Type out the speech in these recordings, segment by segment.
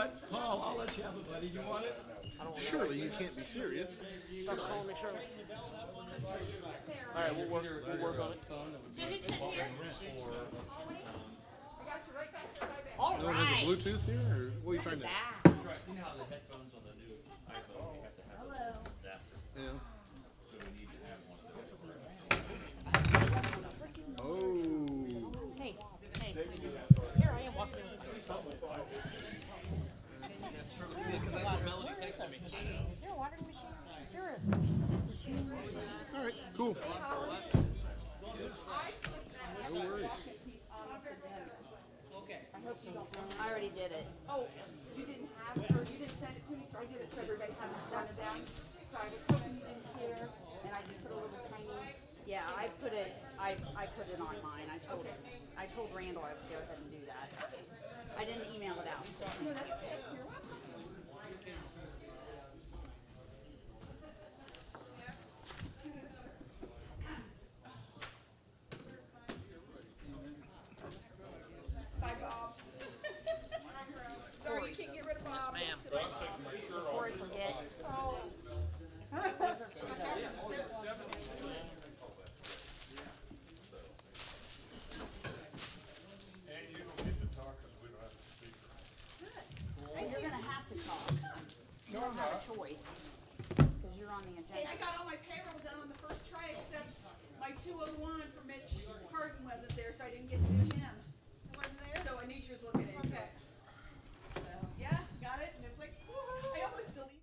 what, Paul? I'll let you have it, buddy. You want it? Surely you can't be serious. Stop calling me Shirley. All right, we'll work on it. So who's sitting here? No one has a Bluetooth here, or what are you trying to do? That. You know how the headphones on the new iPhone, you have to have an adapter. Yeah. So we need to have one of those. Oh. Hey, here I am walking in with my son. Because that's what Melody texted me. Is there a watering machine? There is. All right, cool. No worries. I already did it. Oh, you didn't have it, or you didn't send it to me, so I did it so everybody had it done it down. So I was putting it in here, and I just put a little tiny. Yeah, I put it on mine. I told Randall I would go ahead and do that. I didn't email it out. No, that's okay. You're welcome. Bye, Bob. Sorry, you can't get rid of Bob. Yes, ma'am. Before I forget. Oh. And you don't get to talk because we don't have a speaker. And you're gonna have to talk. You don't have a choice because you're on the Hey, I agenda. got all my payroll done on the first try, except my 201 for Mitch Harden wasn't there, so I didn't get to do him. Wasn't there? So Anita's looking into it. So, yeah, got it, and it was like, woohoo. I almost deleted.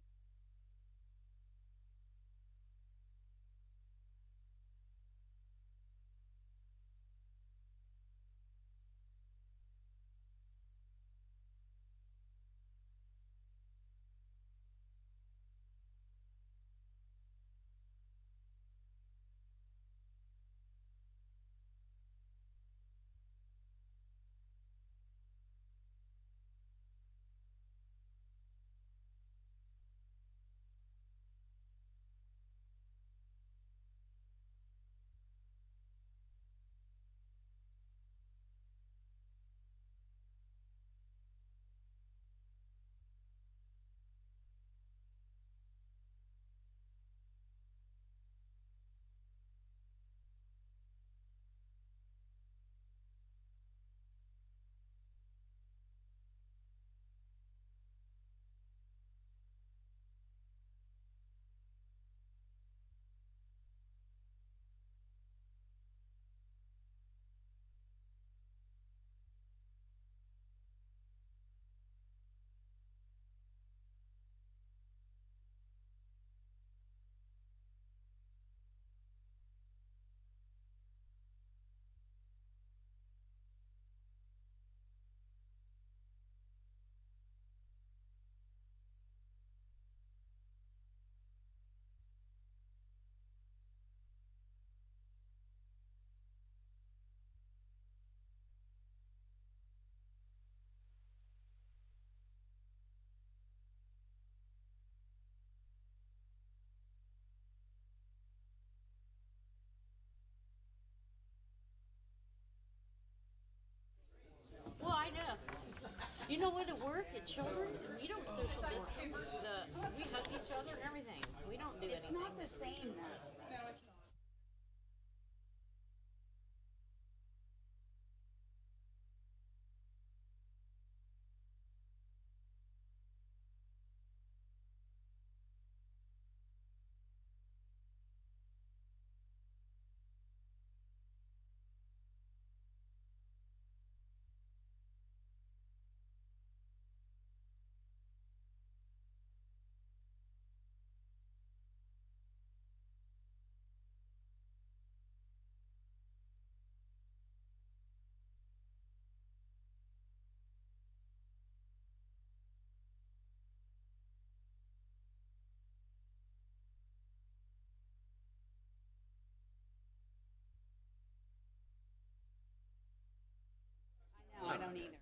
Well, I know. You know what? At work, at Children's, we don't social distance. We hug each other and everything. We don't do It's anything. not the same though. No, it's not. No, I don't either.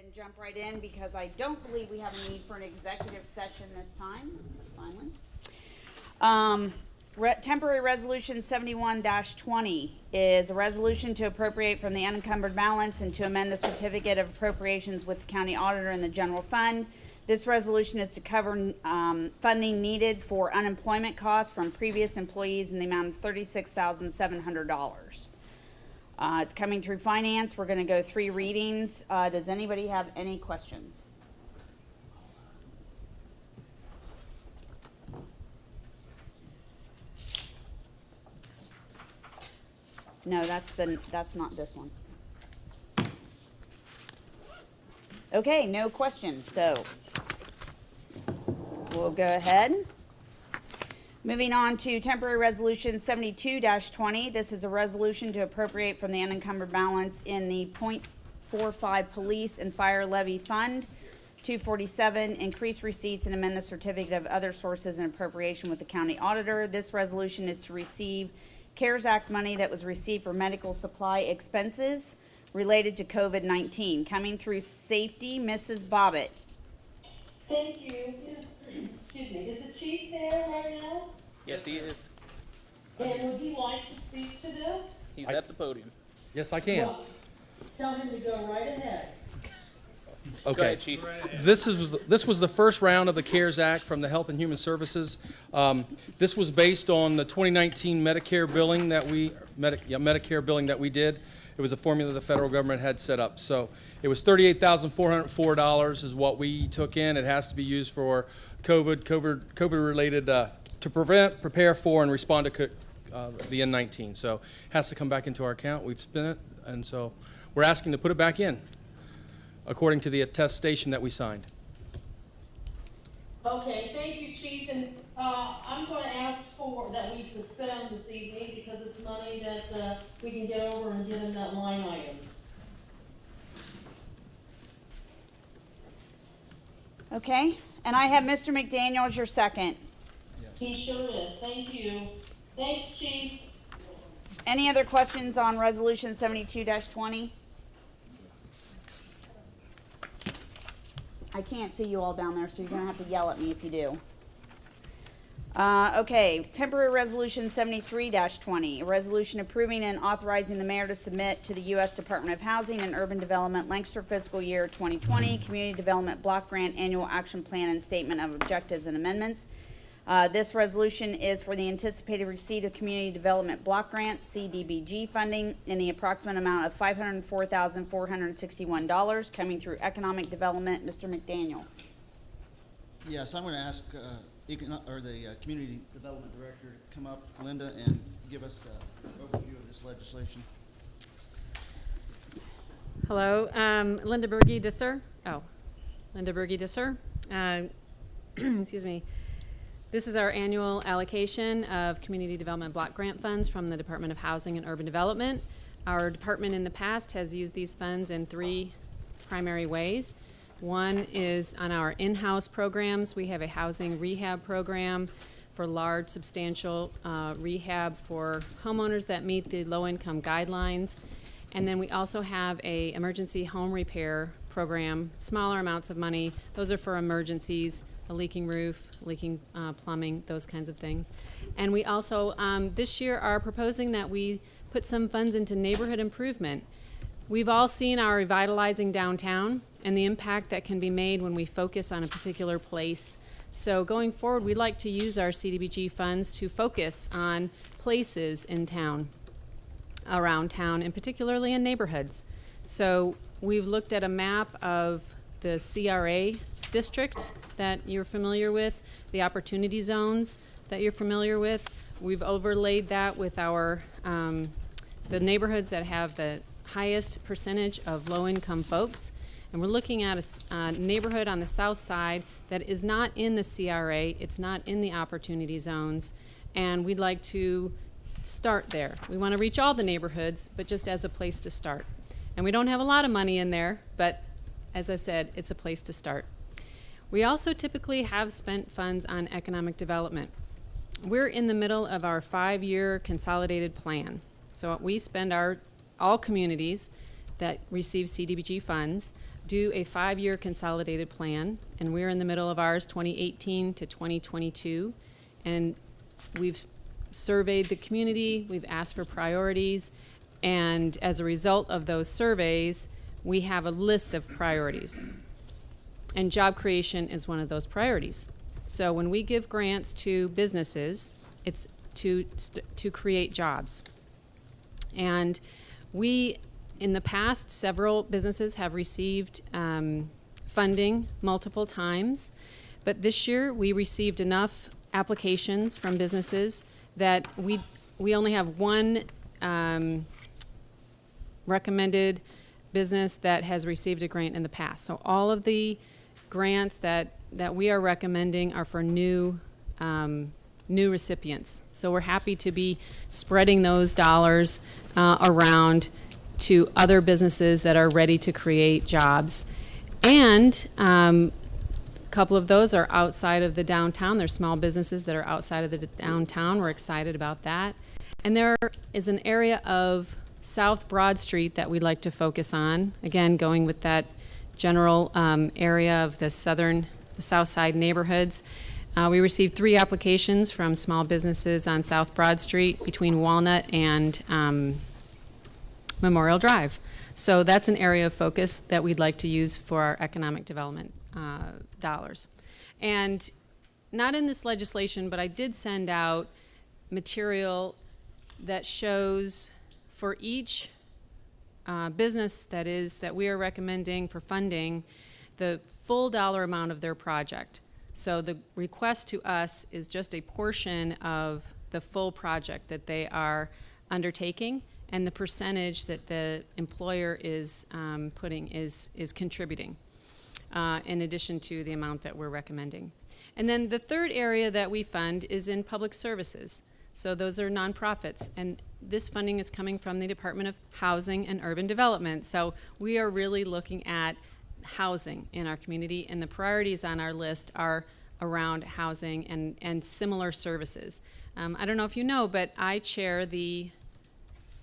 and jump right in because I don't believe we have a need for an executive session this time, finally. Temporary Resolution 71-20 is a resolution to appropriate from the unencumbered balance and to amend the certificate of appropriations with the county auditor and the general fund. This resolution is to cover funding needed for unemployment costs from previous employees in the amount of $36,700. It's coming through finance. We're going to go 3 readings. Does anybody have any questions? No, that's not this one. Okay, no questions, so we'll go ahead. Moving on to Temporary Resolution 72-20. This is a resolution to appropriate from the unencumbered balance in the .45 Police and Fire Levy Fund. 247, increase receipts and amend the certificate of other sources and appropriation with the county auditor. This resolution is to receive CARES Act money that was received for medical supply expenses related to COVID-19. Coming through safety, Mrs. Bobbitt. Thank you. Excuse me, is the chief there right now? Yes, he is. And would he like to speak to this? He's at the podium. Yes, I can. Well, tell him to go right ahead. Go Okay. ahead, Chief. This was the first round of the CARES Act from the Health and Human Services. This was based on the 2019 Medicare billing that we did. It was a formula the federal government had set up. So it was $38,404 is what we took in. It has to be used for COVID-related to prevent, prepare for, and respond to the N19. So it has to come back into our account. We've spent it, and so we're asking to put it back in, according to the attestation that we signed. Okay, thank you, Chief, and I'm going to ask for that we suspend this evening because it's money that we can get over and get in that line item. Okay, and I have Mr. McDaniel as your second. He sure is. Thank you. Thanks, Chief. Any other questions on Resolution 72-20? I can't see you all down there, so you're going to have to yell at me if you do. Okay, Temporary Resolution 73-20, a resolution approving and authorizing the mayor to submit to the U.S. Department of Housing and Urban Development Lancaster fiscal year 2020 Community Development Block Grant Annual Action Plan and Statement of Objectives and Amendments. This resolution is for the anticipated receipt of Community Development Block Grant, CDBG funding, in the approximate amount of $504,461 coming through Economic Development. Mr. McDaniel. Yes, I'm going to ask the Community Development Director to come up, Linda, and give us an overview of this legislation. Hello, Linda Berge-Disser. Linda Berge-Disser. Excuse me. This is our annual allocation of Community Development Block Grant funds from the Department of Housing and Urban Development. Our department in the past has used these funds in 3 primary ways. One is on our in-house programs. We have a housing rehab program for large, substantial rehab for homeowners that meet the low-income guidelines. And then we also have a emergency home repair program, smaller amounts of money. Those are for emergencies, a leaking roof, leaking plumbing, those kinds of things. And we also, this year, are proposing that we put some funds into neighborhood improvement. We've all seen our revitalizing downtown and the impact that can be made when we focus on a particular place. So going forward, we'd like to use our CDBG funds to focus on places in town, around town, and particularly in neighborhoods. So we've looked at a map of the CRA district that you're familiar with, the opportunity zones that you're familiar with. We've overlaid that with our the neighborhoods that have the highest percentage of low-income folks. And we're looking at a neighborhood on the south side that is not in the CRA, it's not in the opportunity zones, and we'd like to start there. We want to reach all the neighborhoods, but just as a place to start. And we don't have a lot of money in there, but as I said, it's a place to start. We also typically have spent funds on economic development. We're in the middle of our 5-year consolidated plan. So we spend all communities that receive CDBG funds do a 5-year consolidated plan, and we're in the middle of ours, 2018 to 2022. And we've surveyed the community, we've asked for priorities, and as a result of those surveys, we have a list of priorities. And job creation is one of those priorities. So when we give grants to businesses, it's to create jobs. And we, in the past, several businesses have received funding multiple times, but this year we received enough applications from businesses that we only have one recommended business that has received a grant in the past. So all of the grants that we are recommending are for new recipients. So we're happy to be spreading those dollars around to other businesses that are ready to create jobs. And a couple of those are outside of the downtown. There's small businesses that are outside of the downtown. We're excited about that. And there is an area of South Broad Street that we'd like to focus on. Again, going with that general area of the south side neighborhoods. We received 3 applications from small businesses on South Broad Street between Walnut and Memorial Drive. So that's an area of focus that we'd like to use for our economic development dollars. And not in this legislation, but I did send out material that shows for each business that we are recommending for funding the full dollar amount of their project. So the request to us is just a portion of the full project that they are undertaking, and the percentage that the employer is contributing, in addition to the amount that we're recommending. And then the third area that we fund is in public services. So those are nonprofits, and this funding is coming from the Department of Housing and Urban Development. So we are really looking at housing in our community, and the priorities on our list are around housing and similar services. I don't know if you know, but I chair the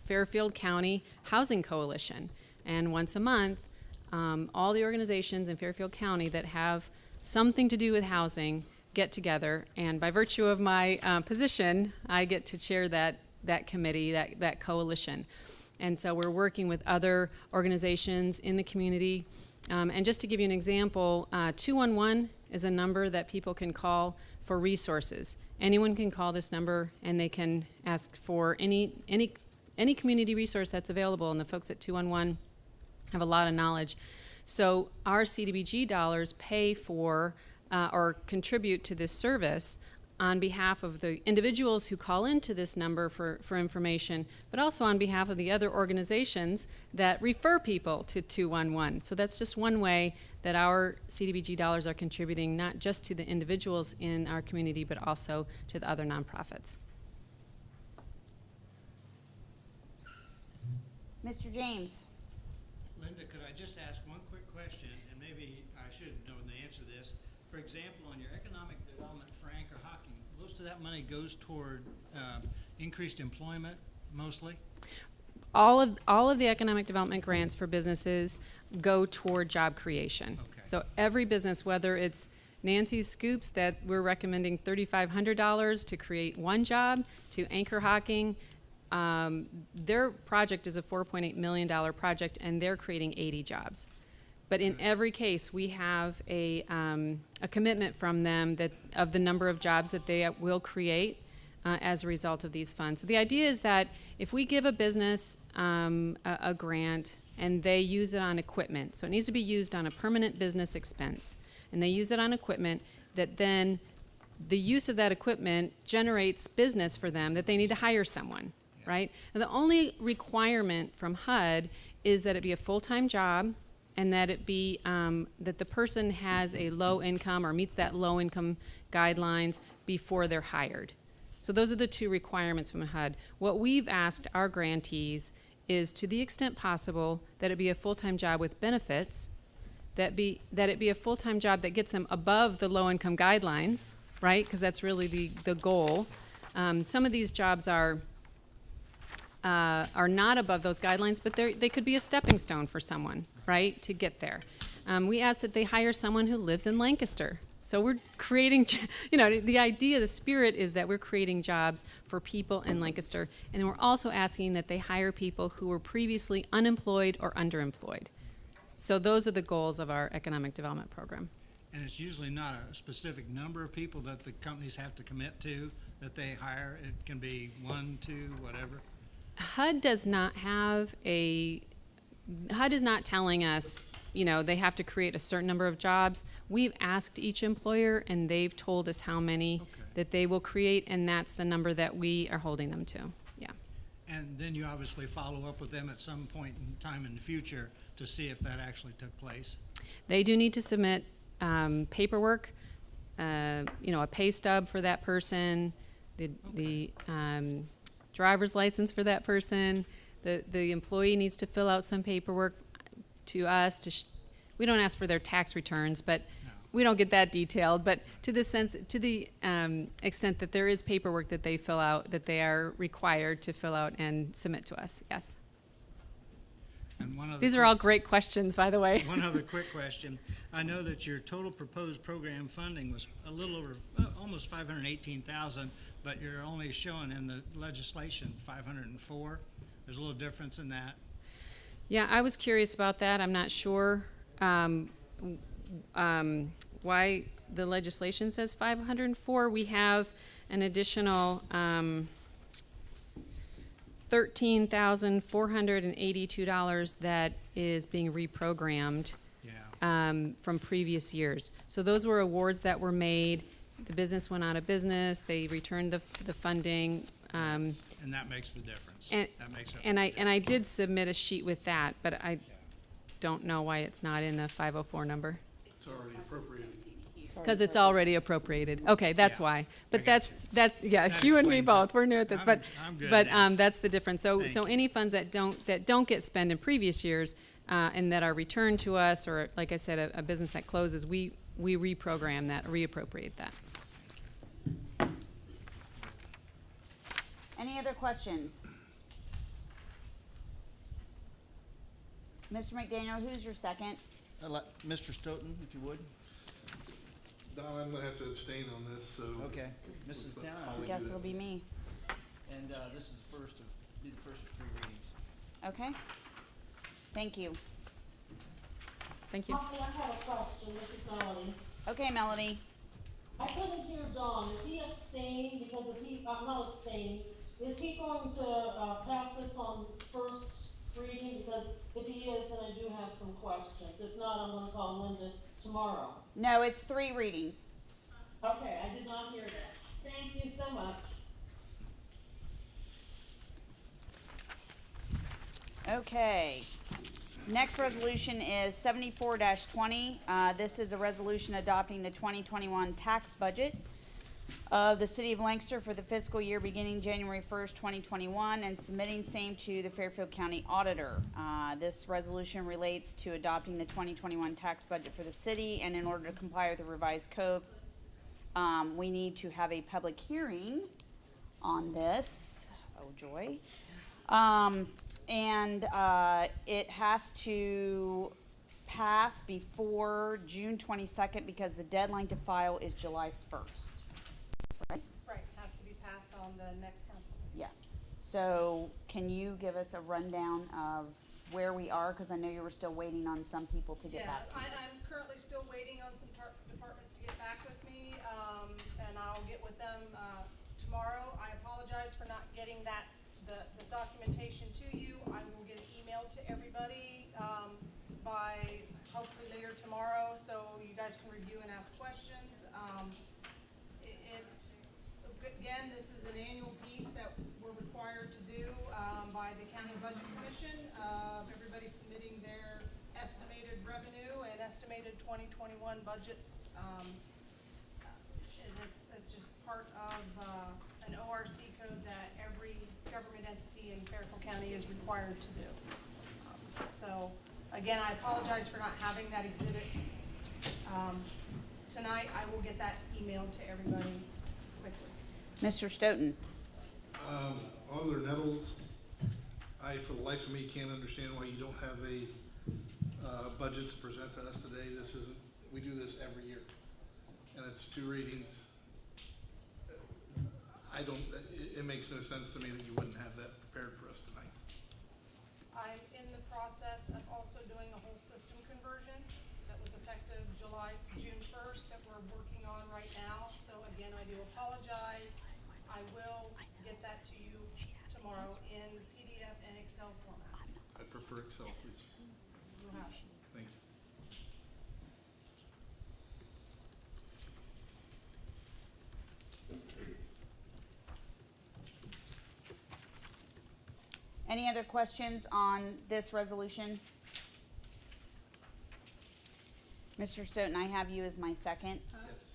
Fairfield County Housing Coalition, and once a month, all the organizations in Fairfield County that have something to do with housing get together, and by virtue of my position, I get to chair that committee, that coalition. And so we're working with other organizations in the community. And just to give you an example, 211 is a number that people can call for resources. Anyone can call this number and they can ask for any community resource that's available, and the folks at 211 have a lot of knowledge. So our CDBG dollars pay for or contribute to this service on behalf of the individuals who call into this number for information, but also on behalf of the other organizations that refer people to 211. So that's just one way that our CDBG dollars are contributing, not just to the individuals in our community, but also to the other nonprofits. Mr. James. Linda, could I just ask one quick question, and maybe I should know the answer to this. For example, on your economic development for Anchor Hocking, most of that money goes toward increased employment, mostly? All of the economic development grants for businesses go toward job creation. Okay. So every business, whether it's Nancy's Scoops that we're recommending $3,500 to create one job, to Anchor Hocking, their project is a $4.8 million project, and they're creating 80 jobs. But in every case, we have a commitment from them that of the number of jobs that they will create as a result of these funds. So the idea is that if we give a business a grant and they use it on equipment, so it needs to be used on a permanent business expense, and they use it on equipment, that then the use of that equipment generates business for them, that they need to hire someone, right? And the only requirement from HUD is that it be a full-time job, and that it be that the person has a low income or meets that low income guidelines before they're hired. So those are the two requirements from HUD. What we've asked our grantees is, to the extent possible, that it be a full-time job with benefits, that it be a full-time job that gets them above the low income guidelines, right? Because that's really the goal. Some of these jobs are not above those guidelines, but they could be a stepping stone for someone, right, to get there. we ask that they hire someone who lives in Lancaster. So we're creating, the idea, the spirit is that we're creating jobs for people in Lancaster. And then we're also asking that they hire people who were previously unemployed or underemployed. So those are the goals of our economic development program. And it's usually not a specific number of people that the companies have to commit to, that they hire. It can be 1, 2, whatever. HUD is not telling us, they have to create a certain number of jobs. We've asked each employer, and they've told us how many that they will create, and that's the number that we are holding them to. Yeah. And then you obviously follow up with them at some point in time in the future to see if that actually took place. They do need to submit paperwork, a pay stub for that person, the driver's license for that person. The employee needs to fill out some paperwork to us. We don't ask for their tax returns, but we don't get that detailed. But to the extent that there is paperwork that they fill out, that they are required to fill out and submit to us. Yes. And these are all great questions, by the way. One other quick question. I know that your total proposed program funding was a little over, almost $518,000, but you're only showing in the legislation $504. There's a little difference in that. Yeah, I was curious about that. I'm not sure why the legislation says 504. We have an additional $13,482 that is being reprogrammed from previous years. So those were awards that were made. The business went out of business. They returned the funding. And that makes the difference. That makes and I did submit a sheet with that, but I don't know why it's not in the 504 number. It's already appropriated. Because it's already appropriated. Okay, that's why. But that's That you and me explains both. it. We're new at this, I'm good now. that's the difference. So Thank you. any funds that don't get spent in previous years and that are returned to us, or like I said, a business that closes, we reprogram that, reappropriate that. Any other questions? Mr. McDaniel, who's your second? Mr. Stoughton, if you would. Don, I'm gonna have to abstain on this, so. Okay. Mrs. Town, I guess it'll be me. and this is the first of 3 readings. Okay. Thank you. Thank you. Holly, I have a question, this is Melanie. Okay, Melody. I couldn't hear Don, is he abstaining, because if he, not abstaining, is he going to, pass this on first reading? Because if he is, then I do have some questions. If not, I'm gonna call Linda tomorrow. No, it's 3 readings. Okay, I did not hear that. Thank you so much. Okay. Next resolution is 74-20. This is a resolution adopting the 2021 tax budget of the City of Lancaster for the fiscal year beginning January 1st, 2021, and submitting same to the Fairfield County Auditor. This resolution relates to adopting the 2021 tax budget for the city, and in order to comply with the revised code, we need to have a public hearing on this. Oh, joy. It has to pass before June 22nd because the deadline to file is July 1st. Right? Right, has to be passed on the next council meeting. Yes. So can you give us a rundown of where we are? Because I know you were still waiting on some people to get back to you. I'm currently still waiting on some departments to get back with me, and I'll get with them tomorrow. I apologize for not getting the documentation to you. I will get an email to everybody by hopefully later tomorrow, so you guys can review and ask questions. Again, this is an annual piece that we're required to do by the County Budget Commission. Everybody submitting their estimated revenue and estimated 2021 budgets. And it's just part of an ORC code that every government entity in Fairfield County is required to do. So again, I apologize for not having that exhibit tonight. I will get that emailed to everybody quickly. Mr. Stoughton. Auditor Nettles, I, for the life of me, can't understand why you don't have a budget to present to us today. This isn't, we do this every year, and it's 2 readings. It makes no sense to me that you wouldn't have that prepared for us tonight. I'm in the process of also doing a whole system conversion that was effective June 1st that we're working on right now. So again, I do apologize. I will get that to you tomorrow in PDF and Excel format. I prefer Excel, please. You'll have it. Thank you. Any other questions on this resolution? Mr. Stoughton, I have you as my second. Yes.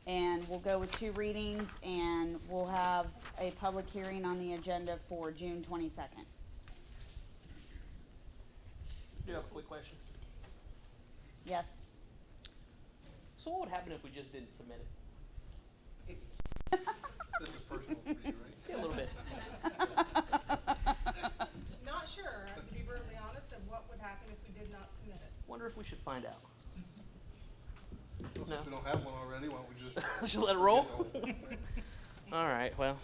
And we'll go with 2 readings, and we'll have a public hearing on the agenda for June 22nd. Do you have a quick question? Yes? So what would happen if we just didn't submit it? This is personal for you, right? Yeah, a little bit. Not sure, to be brutally honest, of what would happen if we did not submit it. Wonder if we should find out. Well, No. since we don't have one already, why don't we just? Just let it roll? All right, well,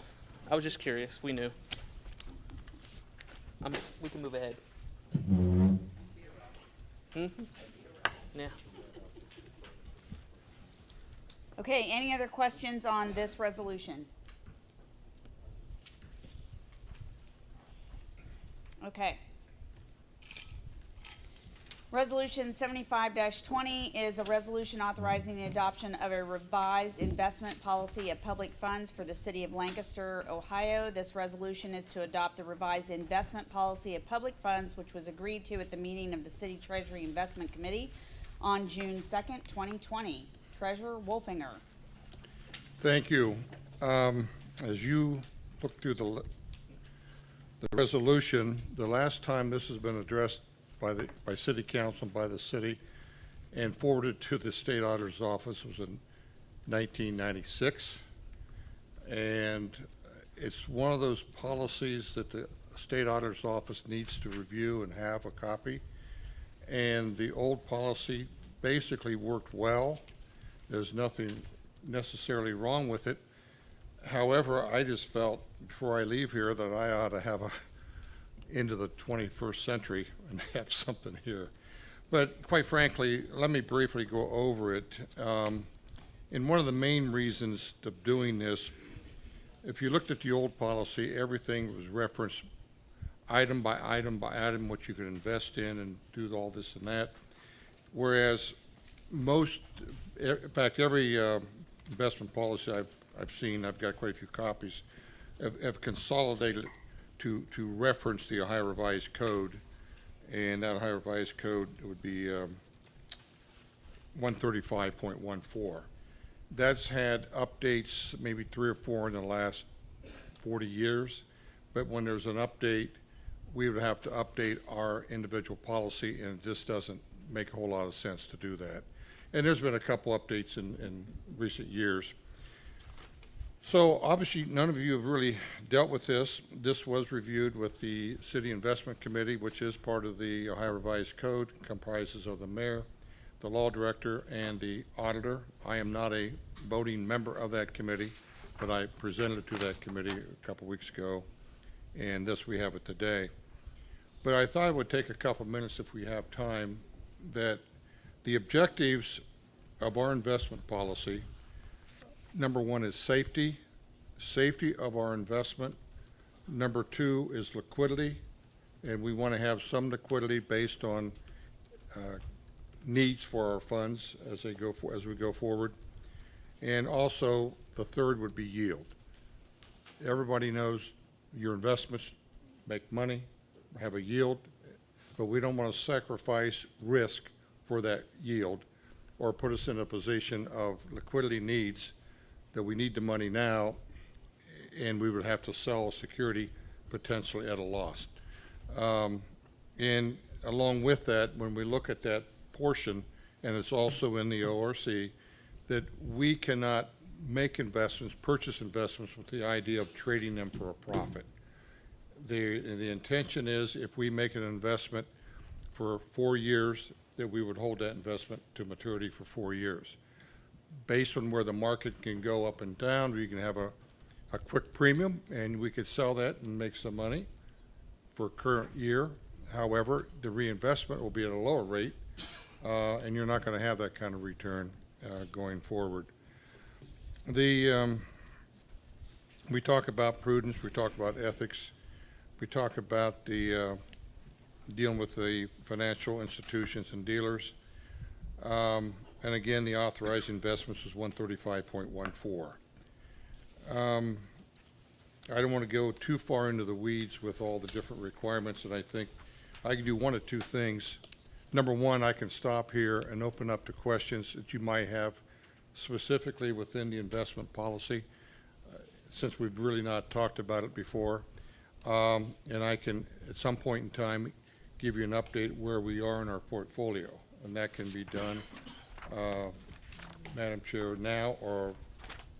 I was just curious. We knew. We can move ahead. Yeah. Okay, any other questions on this resolution? Okay. Resolution 75-20 is a resolution authorizing the adoption of a revised investment policy of public funds for the city of Lancaster, Ohio. This resolution is to adopt the revised investment policy of public funds, which was agreed to at the meeting of the City Treasury Investment Committee on June 2nd, 2020. Treasurer Wolfinger. Thank you. As you look through the resolution, the last time this has been addressed by City Council, by the city, and forwarded to the State Auditor's Office was in 1996. And it's one of those policies that the State Auditor's Office needs to review and have a copy. And the old policy basically worked well. There's nothing necessarily wrong with it. However, I just felt before I leave here that I ought to have into the 21st century and have something here. But quite frankly, let me briefly go over it. And one of the main reasons of doing this, if you looked at the old policy, everything was referenced item by item by item, what you could invest in and do all this and that. Whereas in fact, every investment policy I've seen, I've got quite a few copies, have consolidated to reference the Ohio Revised Code, and that Ohio Revised Code would be 135.14. That's had updates, maybe 3 or 4 in the last 40 years, but when there's an update, we would have to update our individual policy, and it just doesn't make a whole lot of sense to do that. And there's been a couple updates in recent years. So obviously, none of you have really dealt with this. This was reviewed with the City Investment Committee, which is part of the Ohio Revised Code, comprises of the mayor, the law director, and the auditor. I am not a voting member of that committee, but I presented it to that committee a couple weeks ago, and thus we have it today. But I thought it would take a couple minutes if we have time, that the objectives of our investment policy, number 1 is safety of our investment. Number 2 is liquidity, and we want to have some liquidity based on needs for our funds as we go forward. And also, the third would be yield. Everybody knows your investments make money, have a yield, but we don't want to sacrifice risk for that yield or put us in a position of liquidity needs that we need the money now, and we would have to sell security potentially at a loss. And along with that, when we look at that portion, and it's also in the ORC, that we cannot make investments, purchase investments with the idea of trading them for a profit. The intention is if we make an investment for 4 years, that we would hold that investment to maturity for 4 years. Based on where the market can go up and down, we can have a quick premium, and we could sell that and make some money for current year. However, the reinvestment will be at a lower rate, and you're not going to have that kind of return going forward. We talk about prudence, we talk about ethics, we talk about the dealing with the financial institutions and dealers. And again, the authorized investments is 135.14. I don't want to go too far into the weeds with all the different requirements, and I think I can do one of two things. Number one, I can stop here and open up to questions that you might have specifically within the investment policy, since we've really not talked about it before. And I can, at some point in time, give you an update where we are in our portfolio, and that can be done, Madam Chair, now or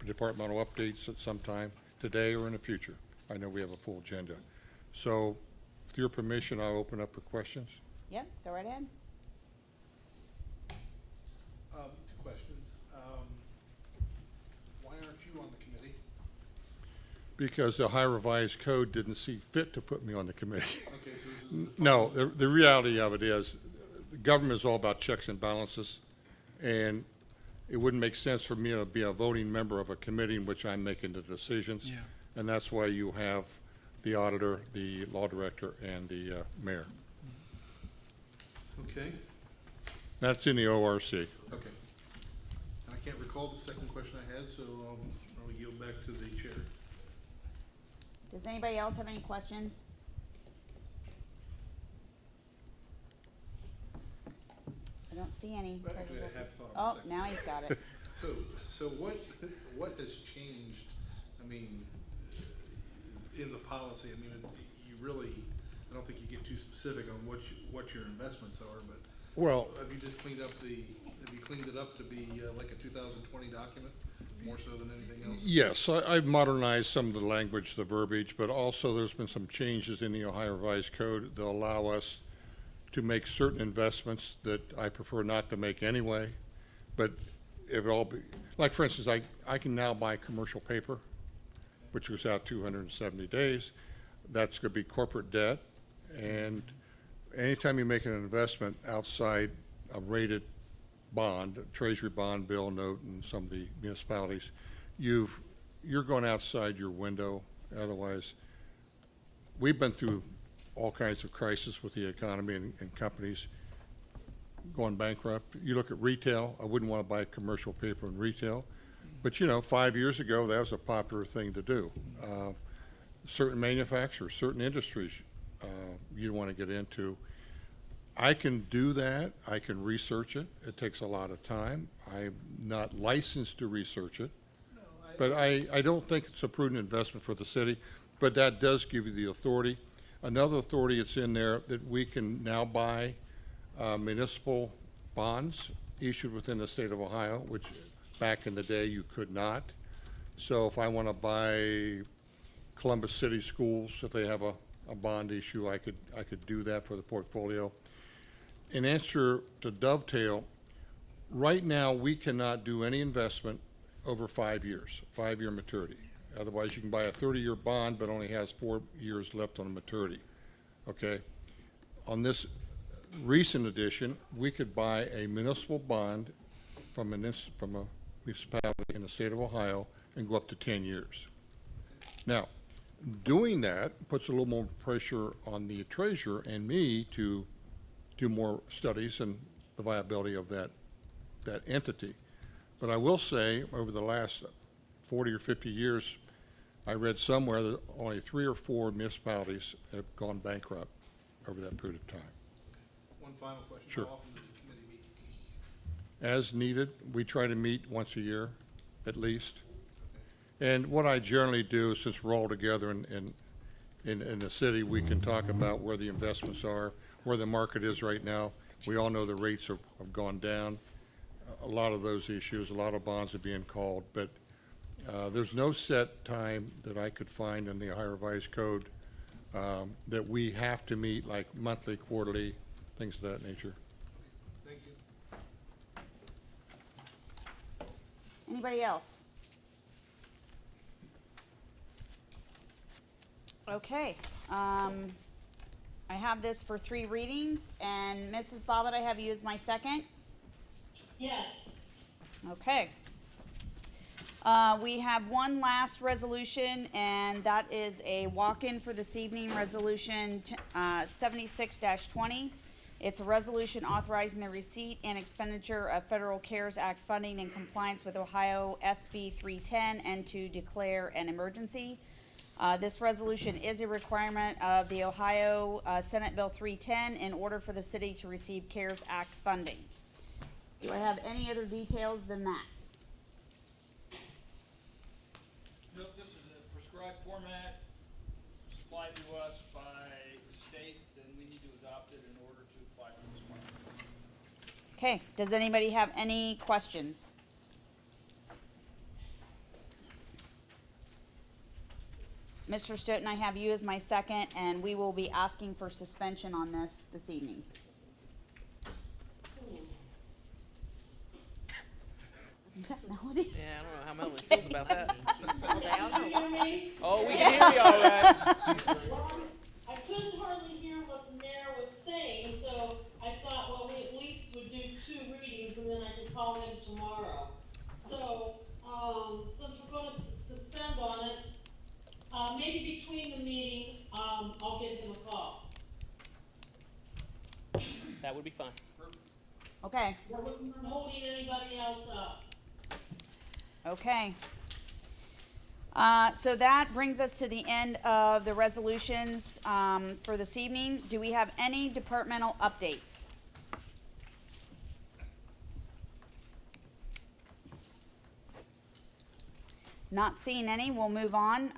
departmental updates at some time today or in the future. I know we have a full agenda. So with your permission, I'll open up for questions. Yep, go right ahead. 2 questions. Why aren't you on the committee? Because the Ohio Revised Code didn't see fit to put me on the committee. Okay, so this is the No, the reality of it is, the government is all about checks and balances, and it wouldn't make sense for me to be a voting member of a committee in which I'm making the decisions. Yeah. And that's why you have the auditor, the law director, and the mayor. Okay, That's in the ORC. okay. And I can't recall the second question I had, so I'll yield back to the chair. Does anybody else have any questions? I don't see any. But actually, I have thought of a Oh, second. now he's got it. So what has changed, I mean, in the policy? I mean, you really, I don't think you get too specific on what your investments are, but Well, have you just cleaned it up to be like a 2020 document, more so than anything else? yes, I've modernized some of the language, the verbiage, but also there's been some changes in the Ohio Revised Code that allow us to make certain investments that I prefer not to make anyway. But if it all be, like for instance, I can now buy commercial paper, which goes out 270 days. That's going to be corporate debt. And anytime you make an investment outside a rated bond, a treasury bond, bill, note, and some of the municipalities, you're going outside your window. Otherwise, we've been through all kinds of crises with the economy and companies going bankrupt. You look at retail, I wouldn't want to buy commercial paper in retail. But 5 years ago, that was a popular thing to do. Certain manufacturers, certain industries, you don't want to get into. I can do that. I can research it. It takes a lot of time. I'm not licensed to research it. But I don't think it's a prudent investment for the city. But that does give you the authority. Another authority that's in there that we can now buy municipal bonds issued within the state of Ohio, which back in the day you could not. So if I want to buy Columbus City Schools, if they have a bond issue, I could do that for the portfolio. In answer to Dovetail, right now we cannot do any investment over 5 years, 5-year maturity. Otherwise, you can buy a 30-year bond, but only has 4 years left on the maturity, okay? On this recent edition, we could buy a municipal bond from a municipality in the state of Ohio and go up to 10 years. Now, doing that puts a little more pressure on the treasurer and me to do more studies and the viability of that entity. But I will say, over the last 40 or 50 years, I read somewhere that only 3 or 4 municipalities have gone bankrupt over that period of time. One final question. Sure. How often does the committee meet? As needed, we try to meet once a year, at least. And what I generally do, since we're all together in the city, we can talk about where the investments are, where the market is right now. We all know the rates have gone down. A lot of those issues, a lot of bonds are being called, but there's no set time that I could find in the Ohio Revised Code that we have to meet, like monthly, quarterly, things of that nature. Thank you. Anybody else? Okay, I have this for 3 readings, and Mrs. Bobbitt, I have you as my second. Yes. Okay. We have one last resolution, and that is a walk-in for this evening, Resolution 76-20. It's a resolution authorizing the receipt and expenditure of Federal CARES Act funding in compliance with Ohio SB 310 and to declare an emergency. This resolution is a requirement of the Ohio Senate Bill 310 in order for the city to receive CARES Act funding. Do I have any other details than that? Nope, this is a prescribed format supplied to us by the state, then we need to adopt it in order to apply for this money. Okay, does anybody have any questions? Mr. Stoughton, I have you as my second, and we will be asking for suspension on this evening. Is that Melody? Yeah, I don't know how Melody feels about that. Can you hear me? Oh, we can hear you all right. I couldn't hardly hear what the mayor was saying, so I thought, well, we at least would do 2 readings and then I could call in tomorrow. So, since we're gonna suspend on it, maybe between the meeting, I'll give him a call. That would be fine. Okay, We're not holding anybody else up. okay. So that brings us to the end of the resolutions for this evening. Do we have any departmental updates? Not seeing any, we'll move on.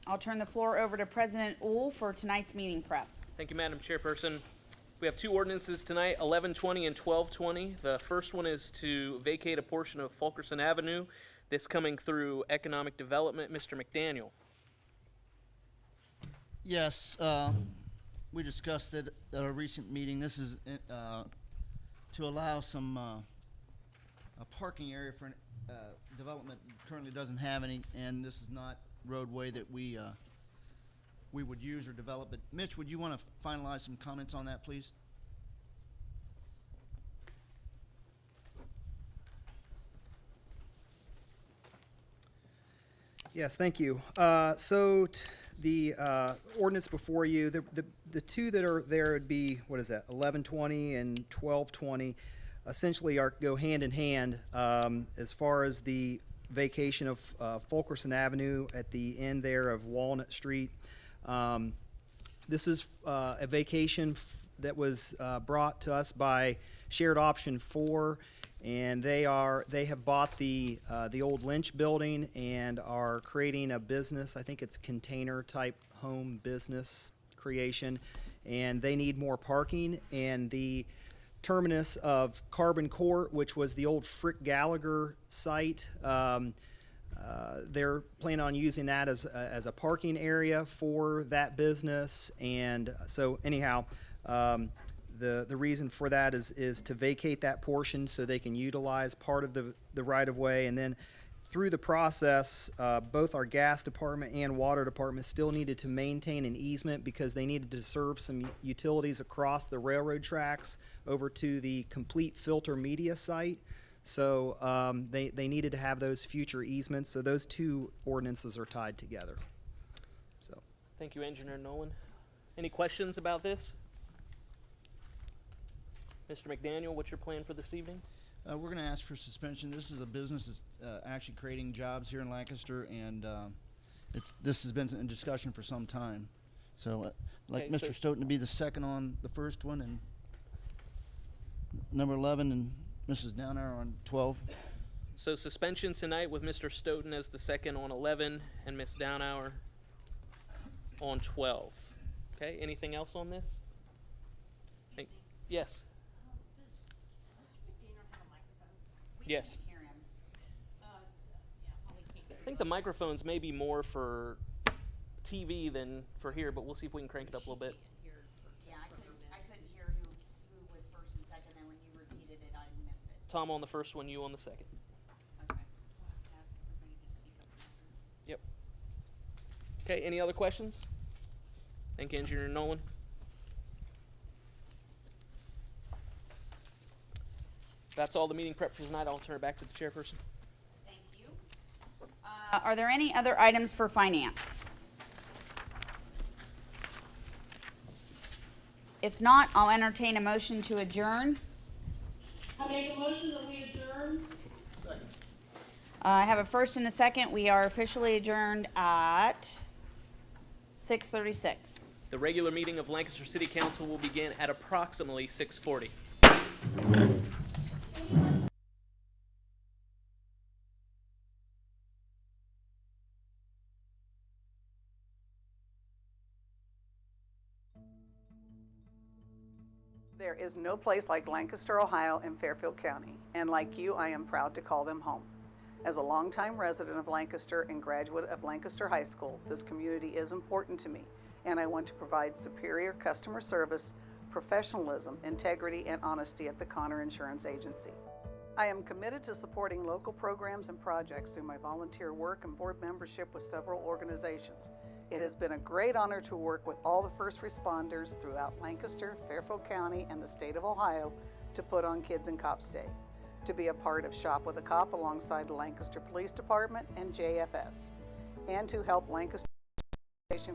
I'll turn the floor over to President Uhl for tonight's meeting prep. Thank you, Madam Chairperson. We have 2 ordinances tonight, 1120 and 1220. The first one is to vacate a portion of Fulkerson Avenue. This coming through Economic Development. Mr. McDaniel. Yes, we discussed it at a recent meeting. This is to allow some a parking area for development that currently doesn't have any, and this is not roadway that we would use or develop. But Mitch, would you want to finalize some comments on that, please? Yes, thank you. The ordinance before you, the 2 that are there would be, what is that, 1120 and 1220, essentially go hand in hand as far as the vacation of Fulkerson Avenue at the end there of Walnut Street. This is a vacation that was brought to us by Shared Option 4, and they have bought the old Lynch building and are creating a business. I think it's container type home business creation, and they need more parking. And the terminus of Carbon Court, which was the old Frick Gallagher site, they're planning on using that as a parking area for that business. And so anyhow, the reason for that is to vacate that portion so they can utilize part of the right-of-way. And then through the process, both our gas department and water department still needed to maintain an easement because they needed to serve some utilities across the railroad tracks over to the complete filter media site. So they needed to have those future easements. So those 2 ordinances are tied together. So Thank you, Engineer Nolan. Any questions about this? Mr. McDaniel, what's your plan for this evening? We're going to ask for suspension. This is a business that's actually creating jobs here in Lancaster, and this has been in discussion for some time. So I'd like Okay, Mr. Stoughton to be the second on the first one, and number 11, and Mrs. Downhour on 12. So suspension tonight with Mr. Stoughton as the second on 11 and Ms. Downhour on 12. Okay, anything else on this? Yes. Yes. I think the microphones may be more for TV than for here, but we'll see if we can crank it up a little bit. Yeah, I couldn't hear who was first and second, and when you repeated it, I missed it. Tom on the first one, you on the second. Okay. Yep. Okay, any other questions? Thank you, Engineer Nolan. That's all the meeting prep for tonight. I'll turn it back to the chairperson. Thank you. Are there any other items for finance? If not, I'll entertain a motion to adjourn. I make a motion that we adjourn. I have a first and a second. We are officially adjourned at 6:36. The regular meeting of Lancaster City Council will begin at approximately 6:40. There is no place like Lancaster, Ohio, and Fairfield County, and like you, I am proud to call them home. As a longtime resident of Lancaster and graduate of Lancaster High School, this community is important to me, and I want to provide superior customer service, professionalism, integrity, and honesty at the Connor Insurance Agency. I am committed to supporting local programs and projects through my volunteer work and board membership with several organizations. It has been a great honor to work with all the first responders throughout Lancaster, Fairfield County, and the state of Ohio to put on Kids and Cops Day, to be a part of Shop with a Cop alongside the Lancaster Police Department and JFS, and to help Lancaster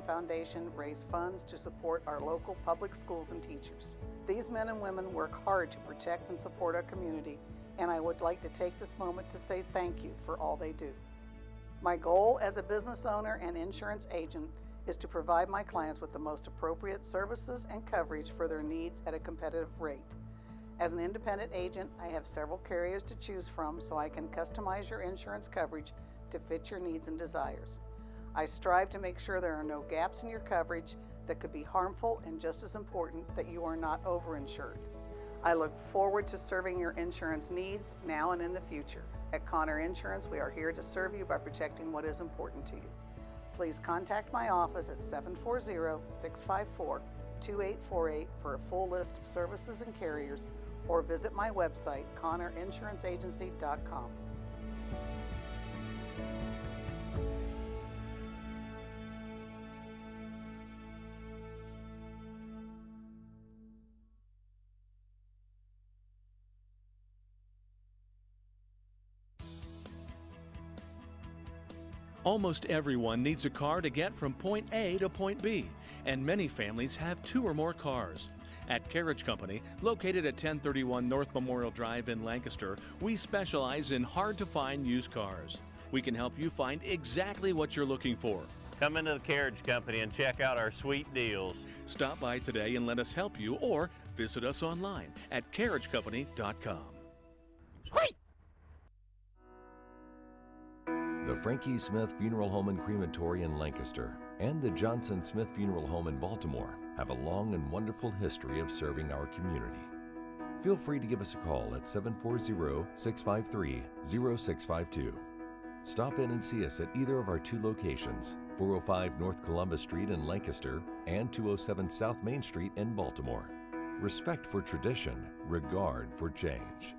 Foundation raise funds to support our local public schools and teachers. These men and women work hard to protect and support our community, and I would like to take this moment to say thank you for all they do. My goal as a business owner and insurance agent is to provide my clients with the most appropriate services and coverage for their needs at a competitive rate. As an independent agent, I have several carriers to choose from so I can customize your insurance coverage to fit your needs and desires. I strive to make sure there are no gaps in your coverage that could be harmful, and just as important, that you are not overinsured. I look forward to serving your insurance needs now and in the future. At Connor Insurance, we are here to serve you by protecting what is important to you. Please contact my office at 740-654-2848 for a full list of services and carriers, or visit my website, ConnorInsuranceAgency.com. Almost everyone needs a car to get from point A to point B, and many families have 2 or more cars. At Carriage Company, located at 1031 North Memorial Drive in Lancaster, we specialize in hard-to-find used cars. We can help you find exactly what you're looking for. Come into the Carriage Company and check out our sweet deals. Stop by today and let us help you, or visit us online at carriagecompany.com. The Frankie Smith Funeral Home and Crematory in Lancaster and the Johnson Smith Funeral Home in Baltimore have a long and wonderful history of serving our community. Feel free to give us a call at 740-653-0652. Stop in and see us at either of our 2 locations, 405 North Columbus Street in Lancaster and 207 South Main Street in Baltimore. Respect for tradition, regard for change.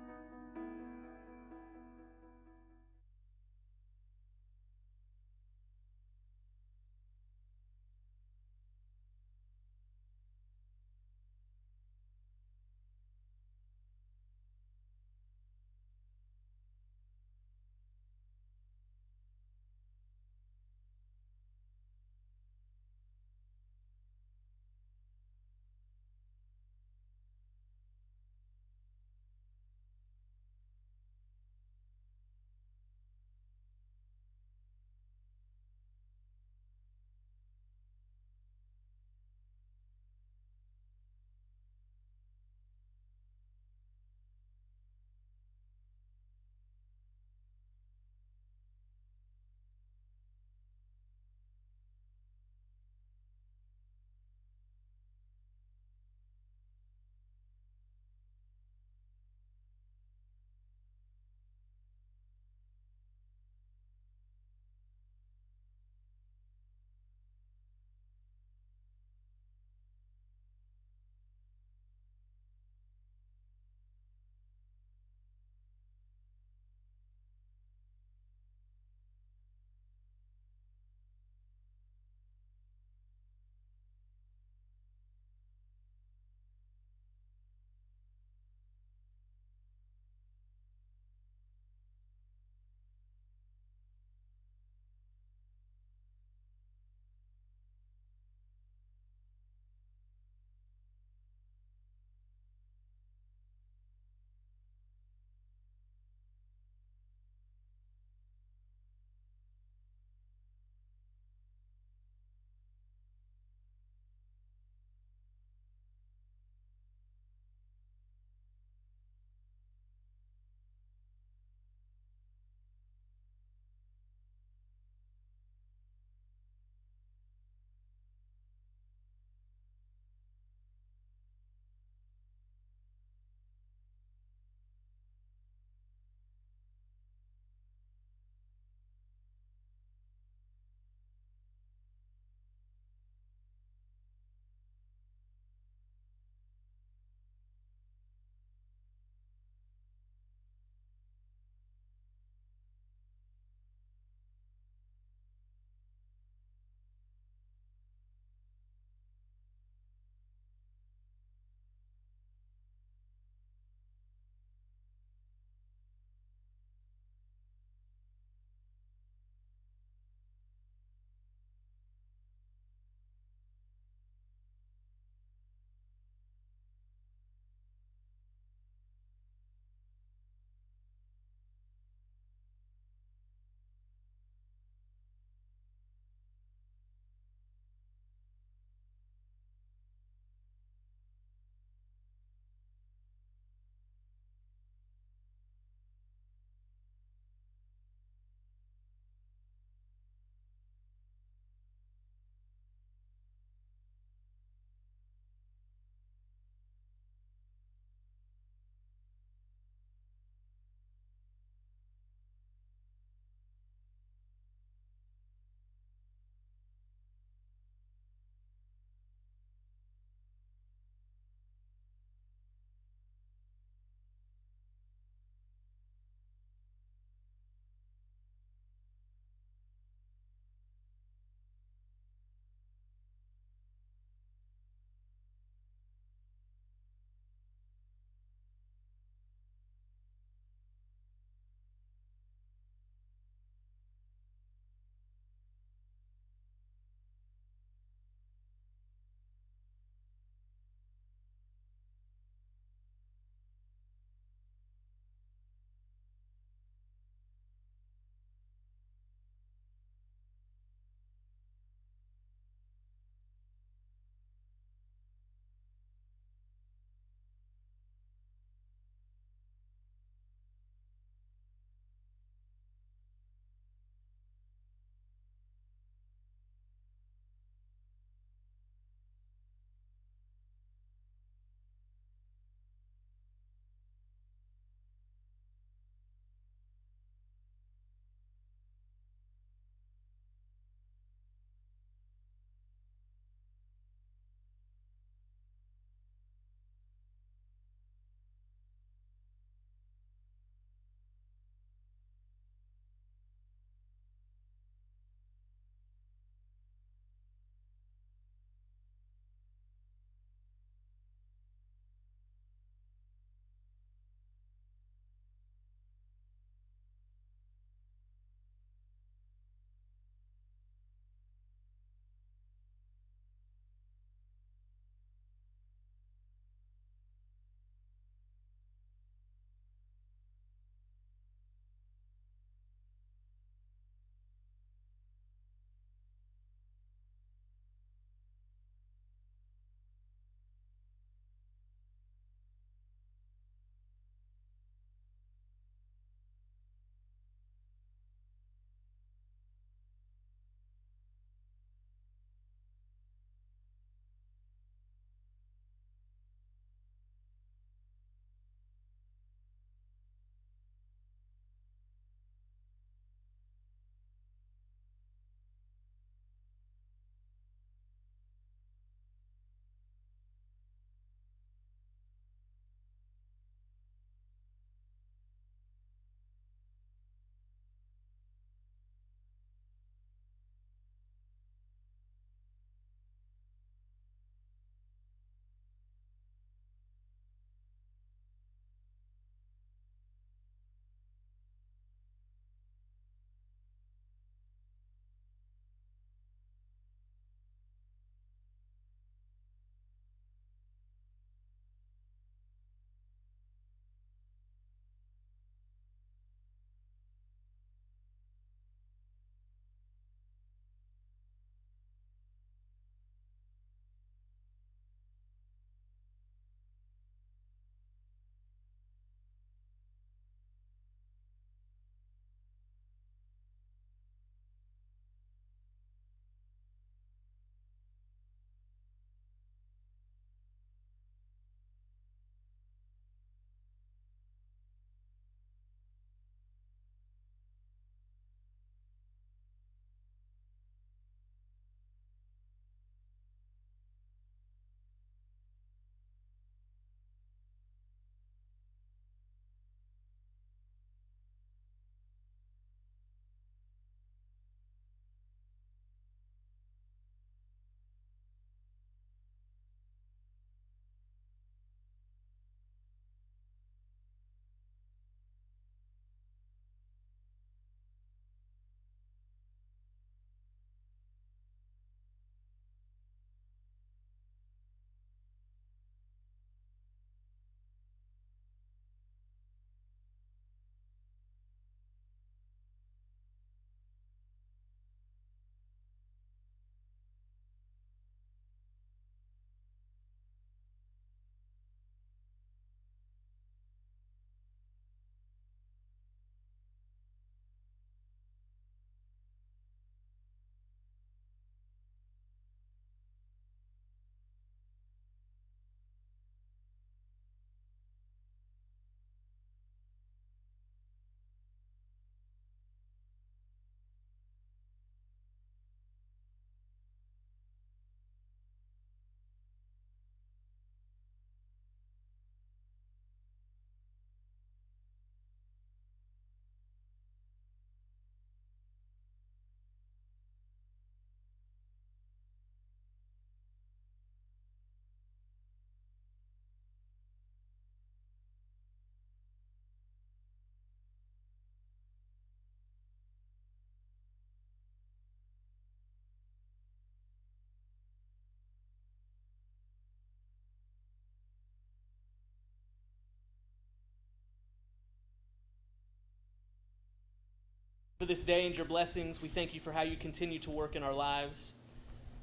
For this day and your blessings, we thank you for how you continue to work in our lives.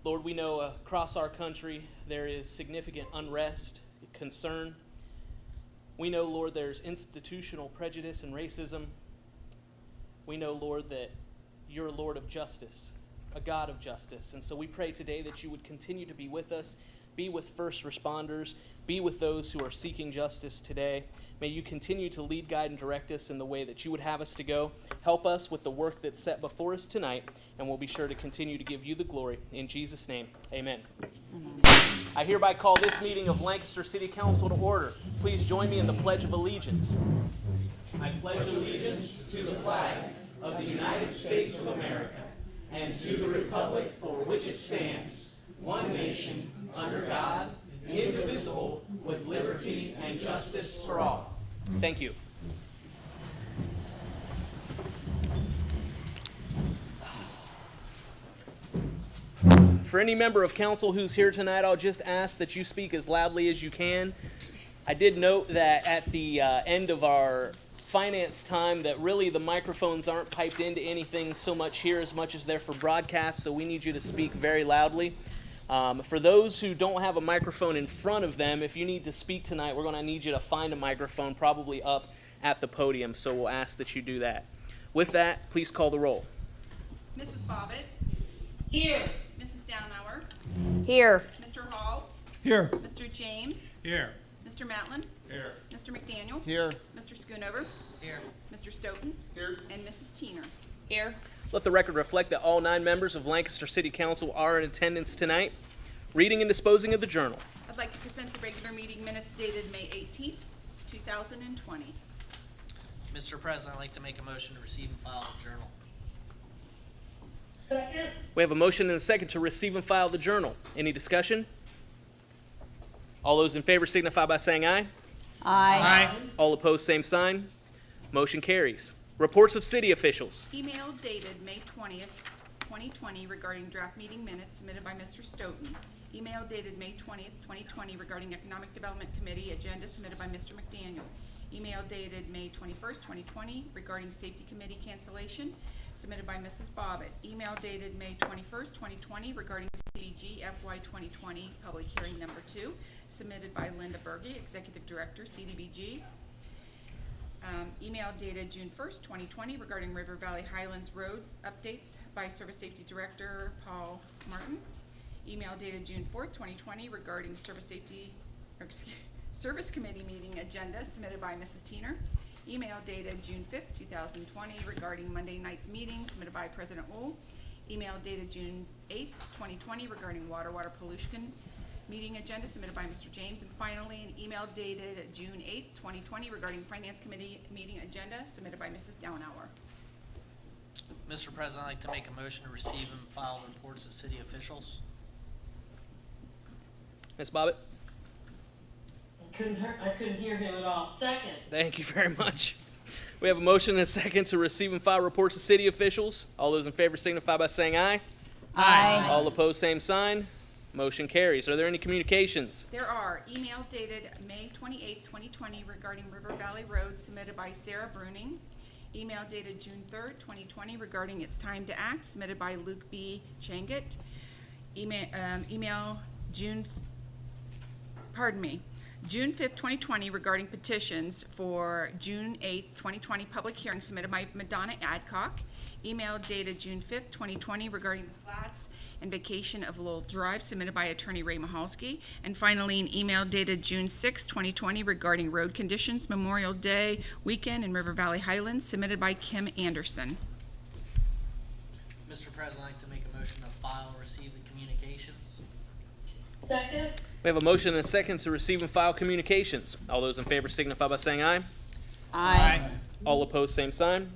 Lord, we know across our country there is significant unrest, concern. We know, Lord, there's institutional prejudice and racism. We know, Lord, that you're a Lord of justice, a God of justice. And so we pray today that you would continue to be with us, be with first responders, be with those who are seeking justice today. May you continue to lead, guide, and direct us in the way that you would have us to go. Help us with the work that's set before us tonight, and we'll be sure to continue to give you the glory. In Jesus' name, amen. I hereby call this meeting of Lancaster City Council to order. Please join me in the Pledge of Allegiance. I pledge allegiance to the flag of the United States of America and to the republic for which it stands, one nation, under God, indivisible, with liberty and justice for all. Thank you. For any member of council who's here tonight, I'll just ask that you speak as loudly as you can. I did note that at the end of our finance time that really the microphones aren't piped into anything so much here as much as they're for broadcast, so we need you to speak very loudly. For those who don't have a microphone in front of them, if you need to speak tonight, we're going to need you to find a microphone probably up at the podium, so we'll ask that you do that. With that, please call the roll. Mrs. Bobbitt. Here. Mrs. Downauer. Here. Mr. Hall. Here. Mr. James. Here. Mr. Matlin. Here. Mr. McDaniel. Here. Mr. Schoonover. Here. Mr. Stoughton. Here. And Mrs. Teener. Here. Let the record reflect that all 9 members of Lancaster City Council are in attendance tonight. Reading and disposing of the journal. I'd like to present the regular meeting minutes dated May 18th, 2020. Mr. President, I'd like to make a motion to receive and file the journal. Second. We have a motion and a second to receive and file the journal. Any discussion? All those in favor signify by saying aye. Aye. All opposed, same sign. Motion carries. Reports of city officials. Email dated May 20th, 2020 regarding draft meeting minutes submitted by Mr. Stoughton. Email dated May 20th, 2020 regarding Economic Development Committee agenda submitted by Mr. McDaniel. Email dated May 21st, 2020 regarding Safety Committee cancellation submitted by Mrs. Bobbitt. Email dated May 21st, 2020 regarding CDBG FY 2020 public hearing number 2 submitted by Linda Berge, Executive Director, CDBG. Email dated June 1st, 2020 regarding River Valley Highlands Roads updates by Service Safety Director Paul Martin. Email dated June 4th, 2020 regarding Service Committee meeting agenda submitted by Mrs. Teener. Email dated June 5th, 2020 regarding Monday night's meeting submitted by President Wool. Email dated June 8th, 2020 regarding water pollution meeting agenda submitted by Mr. James. And finally, an email dated June 8th, 2020 regarding Finance Committee meeting agenda submitted by Mrs. Downauer. Mr. President, I'd like to make a motion to receive and file reports of city officials. Ms. Bobbitt? I couldn't hear him at all. Second. Thank you very much. We have a motion and a second to receive and file reports of city officials. All those in favor signify by saying aye. Aye. All opposed, same sign. Motion carries. Are there any communications? There are email dated May 28th, 2020 regarding River Valley Road submitted by Sarah Bruning. Email dated June 3rd, 2020 regarding It's Time to Act submitted by Luke B. Changet. Email June 5th, 2020 regarding petitions for June 8th, 2020 public hearing submitted by Madonna Adcock. Email dated June 5th, 2020 regarding the flats and vacation of Lowell Drive submitted by Attorney Ray Mahalski. And finally, an email dated June 6th, 2020 regarding road conditions Memorial Day weekend in River Valley Highlands submitted by Kim Anderson. Mr. President, I'd like to make a motion to file and receive the communications. Second. We have a motion and a second to receive and file communications. All those in favor signify by saying aye. Aye. All opposed, same sign.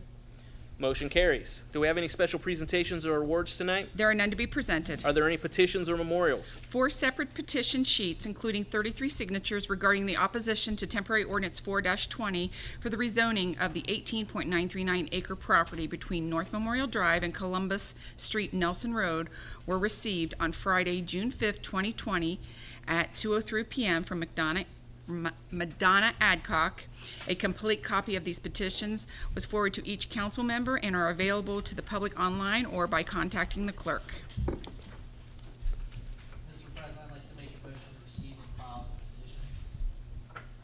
Motion carries. Do we have any special presentations or awards tonight? There are none to be presented. Are there any petitions or memorials? 4 separate petition sheets, including 33 signatures regarding the opposition to temporary ordinance 4-20 for the rezoning of the 18.939 acre property between North Memorial Drive and Columbus Street Nelson Road were received on Friday, June 5th, 2020 at 2:03 p.m. from Madonna Adcock. A complete copy of these petitions was forwarded to each council member and are available to the public online or by contacting the clerk. Mr. President, I'd like to make a motion to receive and file the petitions.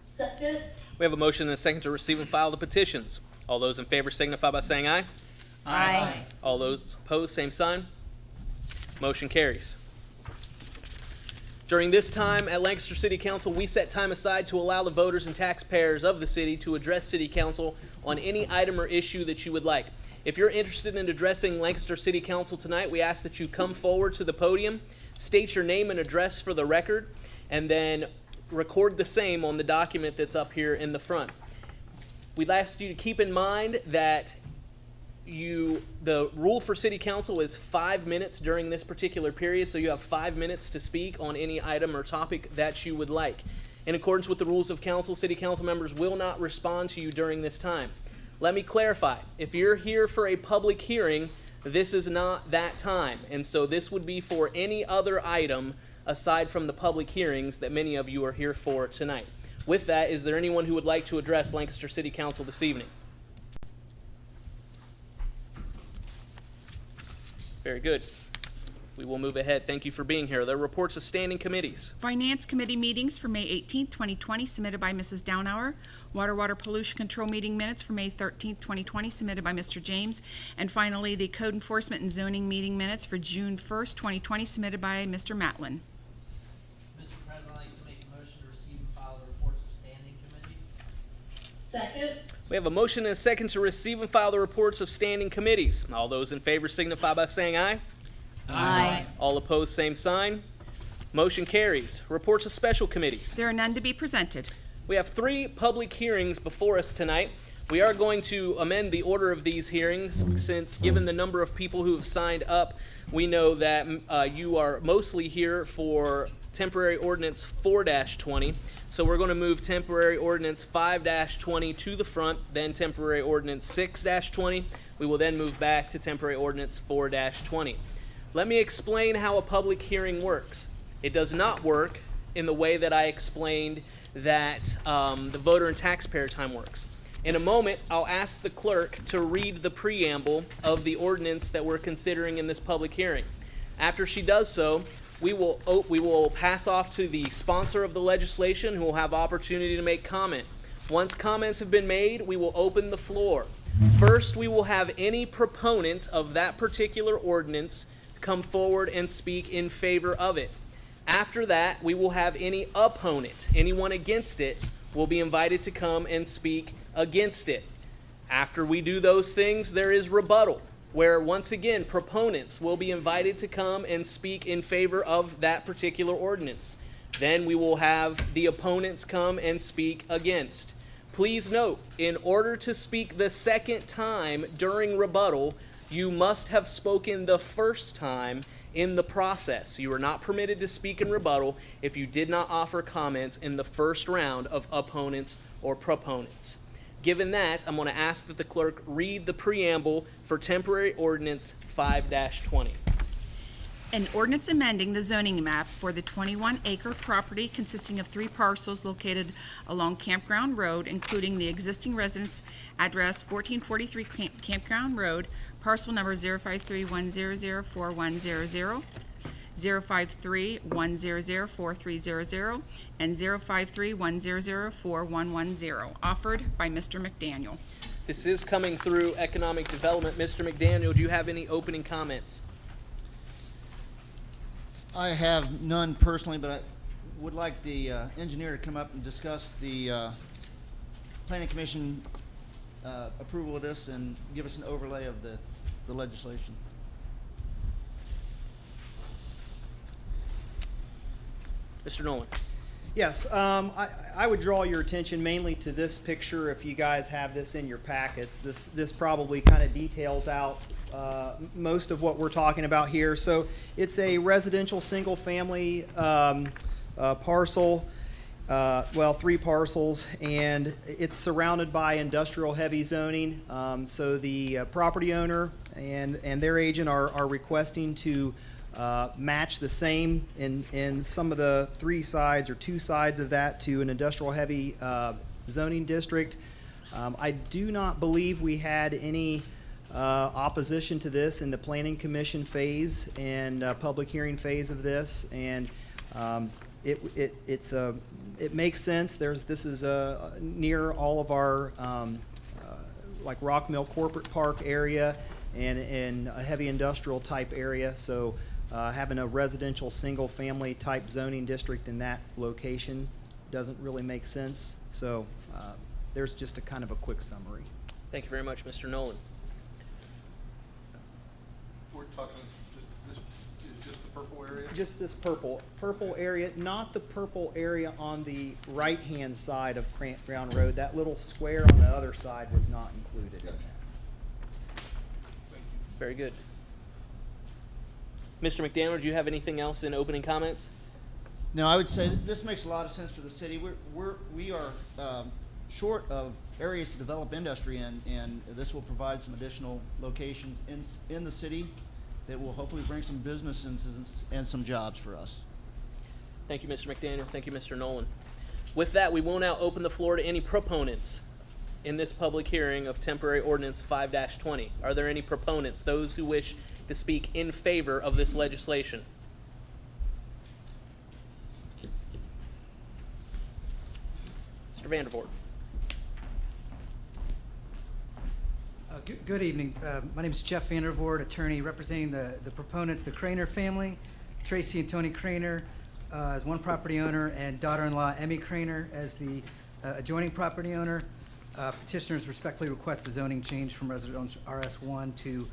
Second. We have a motion and a second to receive and file the petitions. All those in favor signify by saying aye. Aye. All those opposed, same sign. Motion carries. During this time at Lancaster City Council, we set time aside to allow the voters and taxpayers of the city to address City Council on any item or issue that you would like. If you're interested in addressing Lancaster City Council tonight, we ask that you come forward to the podium, state your name and address for the record, and then record the same on the document that's up here in the front. We'd ask you to keep in mind that the rule for City Council is 5 minutes during this particular period, so you have 5 minutes to speak on any item or topic that you would like. In accordance with the rules of council, City Council members will not respond to you during this time. Let me clarify, if you're here for a public hearing, this is not that time, and so this would be for any other item aside from the public hearings that many of you are here for tonight. With that, is there anyone who would like to address Lancaster City Council this evening? Very good. We will move ahead. Thank you for being here. There are reports of standing committees. Finance Committee meetings for May 18th, 2020, submitted by Mrs. Downhour. Water Pollution Control meeting minutes for May 13th, 2020, submitted by Mr. James. And finally, the Code Enforcement and Zoning meeting minutes for June 1st, 2020, submitted by Mr. Matlin. Mr. President, I'd like to make a motion to receive and file the reports of standing committees. Second. We have a motion and a second to receive and file the reports of standing committees. All those in favor signify by saying aye. Aye. All opposed, same sign. Motion carries. Reports of special committees. There are none to be presented. We have 3 public hearings before us tonight. We are going to amend the order of these hearings since, given the number of people who have signed up, we know that you are mostly here for temporary ordinance 4-20. So we're going to move temporary ordinance 5-20 to the front, then temporary ordinance 6-20. We will then move back to temporary ordinance 4-20. Let me explain how a public hearing works. It does not work in the way that I explained that the voter and taxpayer time works. In a moment, I'll ask the clerk to read the preamble of the ordinance that we're considering in this public hearing. After she does so, we will pass off to the sponsor of the legislation, who will have opportunity to make comment. Once comments have been made, we will open the floor. First, we will have any proponent of that particular ordinance come forward and speak in favor of it. After that, we will have any opponent, anyone against it, will be invited to come and speak against it. After we do those things, there is rebuttal, where once again proponents will be invited to come and speak in favor of that particular ordinance. Then we will have the opponents come and speak against. Please note, in order to speak the second time during rebuttal, you must have spoken the first time in the process. You are not permitted to speak in rebuttal if you did not offer comments in the first round of opponents or proponents. Given that, I'm going to ask that the clerk read the preamble for temporary ordinance 5-20. An ordinance amending the zoning map for the 21-acre property consisting of 3 parcels located along Campground Road, including the existing residence address 1443 Campground Road, parcel number 053-100-4100, 053-100-4300, and 053-100-4110, offered by Mr. McDaniel. This is coming through Economic Development. Mr. McDaniel, do you have any opening comments? I have none personally, but I would like the engineer to come up and discuss the planning commission approval of this and give us an overlay of the legislation. Mr. Nolan. Yes, I would draw your attention mainly to this picture. If you guys have this in your packets, this probably kind of details out most of what we're talking about here. So it's a residential single-family parcel, well, 3 parcels, and it's surrounded by industrial heavy zoning. So the property owner and their agent are requesting to match the same in some of the 3 sides or 2 sides of that to an industrial heavy zoning district. I do not believe we had any opposition to this in the planning commission phase and public hearing phase of this, and it makes sense. This is near all of our like Rock Mill Corporate Park area and a heavy industrial type area, so having a residential single family type zoning district in that location doesn't really make sense. So there's just a kind of a quick summary. Thank you very much, Mr. Nolan. We're talking, this is just the purple area? Just this purple area, not the purple area on the right-hand side of Campground Road. That little square on the other side was not included in that. Very good. Mr. McDaniel, do you have anything else in opening comments? No, I would say that this makes a lot of sense for the city. We are short of areas to develop industry in, and this will provide some additional locations in the city that will hopefully bring some business and some jobs for us. Thank you, Mr. McDaniel. Thank you, Mr. Nolan. With that, we will now open the floor to any proponents in this public hearing of temporary ordinance 5-20. Are there any proponents, those who wish to speak in favor of this legislation? Mr. Vandervoort. Good evening. My name is Jeff Vandervoort, attorney representing the proponents, the Craner family. Tracy and Tony Craner as one property owner, and daughter-in-law Emmy Craner as the adjoining property owner. Petitioners respectfully request the zoning change from residential RS1 to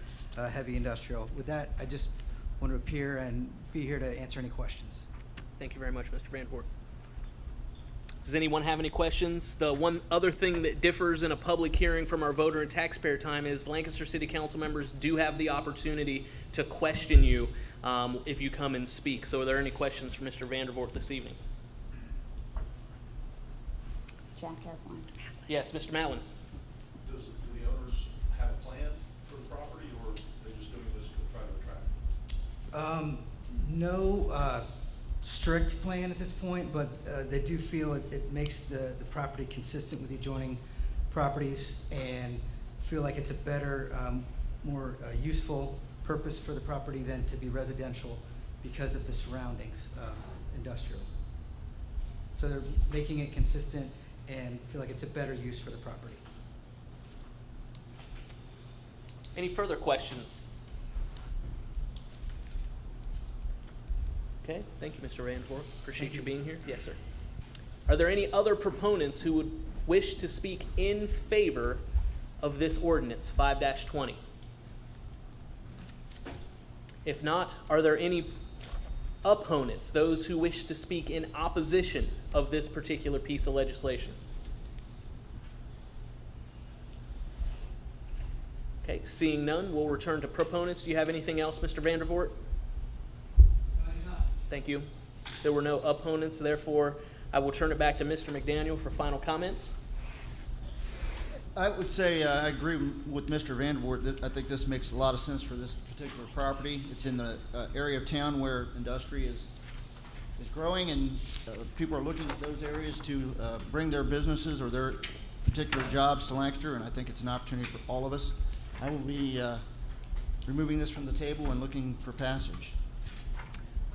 heavy industrial. With that, I just want to appear and be here to answer any questions. Thank you very much, Mr. Vandervoort. Does anyone have any questions? The one other thing that differs in a public hearing from our voter and taxpayer time is Lancaster City Council members do have the opportunity to question you if you come and speak. So are there any questions for Mr. Vandervoort this evening? Jack has one. Yes, Mr. Mallon. Do the owners have a plan for the property, or are they just doing this to try to attract? No strict plan at this point, but they do feel it makes the property consistent with the adjoining properties, and feel like it's a better, more useful purpose for the property than to be residential because of the surroundings of industrial. So they're making it consistent and feel like it's a better use for the property. Any further questions? Okay, thank you, Mr. Vandervoort. Appreciate you being here. Yes, sir. Are there any other proponents who would wish to speak in favor of this ordinance, 5-20? If not, are there any opponents, those who wish to speak in opposition of this particular piece of legislation? Okay, seeing none, we'll return to proponents. Do you have anything else, Mr. Vandervoort? Thank you. There were no opponents, therefore I will turn it back to Mr. McDaniel for final comments. I would say I agree with Mr. Vandervoort. I think this makes a lot of sense for this particular property. It's in the area of town where industry is growing, and people are looking at those areas to bring their businesses or their particular jobs to Lancaster, and I think it's an opportunity for all of us. I will be removing this from the table and looking for passage.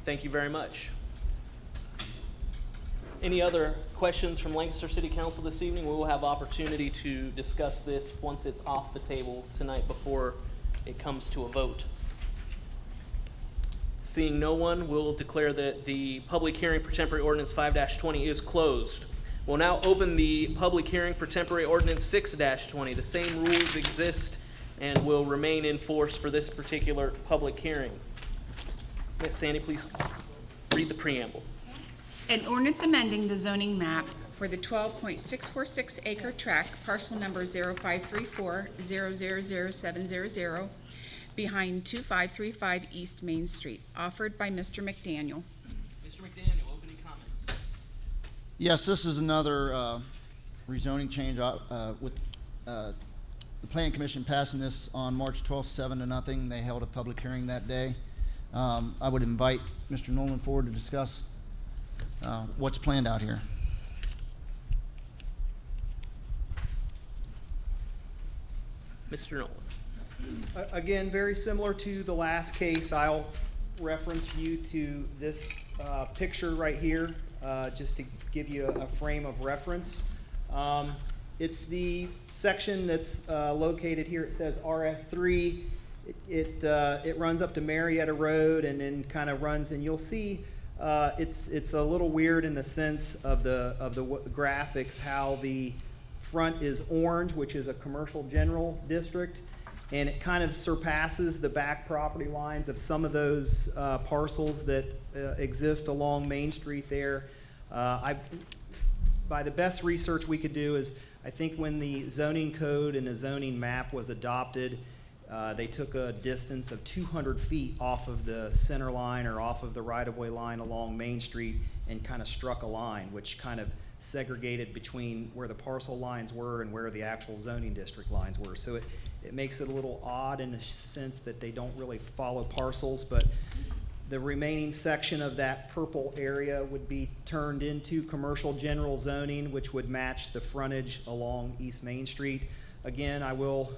Thank you very much. Any other questions from Lancaster City Council this evening? We will have opportunity to discuss this once it's off the table tonight before it comes to a vote. Seeing no one, we'll declare that the public hearing for temporary ordinance 5-20 is closed. We'll now open the public hearing for temporary ordinance 6-20. The same rules exist and will remain in force for this particular public hearing. Ms. Sandy, please read the preamble. An ordinance amending the zoning map for the 12.646 acre tract, parcel number 0534000700, behind 2535 East Main Street, offered by Mr. McDaniel. Mr. McDaniel, opening comments. Yes, this is another rezoning change with the Planning Commission passing this on March 12th, 7-0. They held a public hearing that day. I would invite Mr. Nolan forward to discuss what's planned out here. Mr. Nolan. Again, very similar to the last case, I'll reference you to this picture right here, just to give you a frame of reference. It's the section that's located here. It says RS3. It runs up to Marietta Road and then kind of runs, and you'll see it's a little weird in the sense of the graphics, how the front is orange, which is a commercial general district, and it kind of surpasses the back property lines of some of those parcels that exist along Main Street there. By the best research we could do is, I think when the zoning code and the zoning map was adopted, they took a distance of 200 feet off of the center line or off of the right-of-way line along Main Street and kind of struck a line, which kind of segregated between where the parcel lines were and where the actual zoning district lines were. So it makes it a little odd in the sense that they don't really follow parcels, but the remaining section of that purple area would be turned into commercial general zoning, which would match the frontage along East Main Street. Again, I will,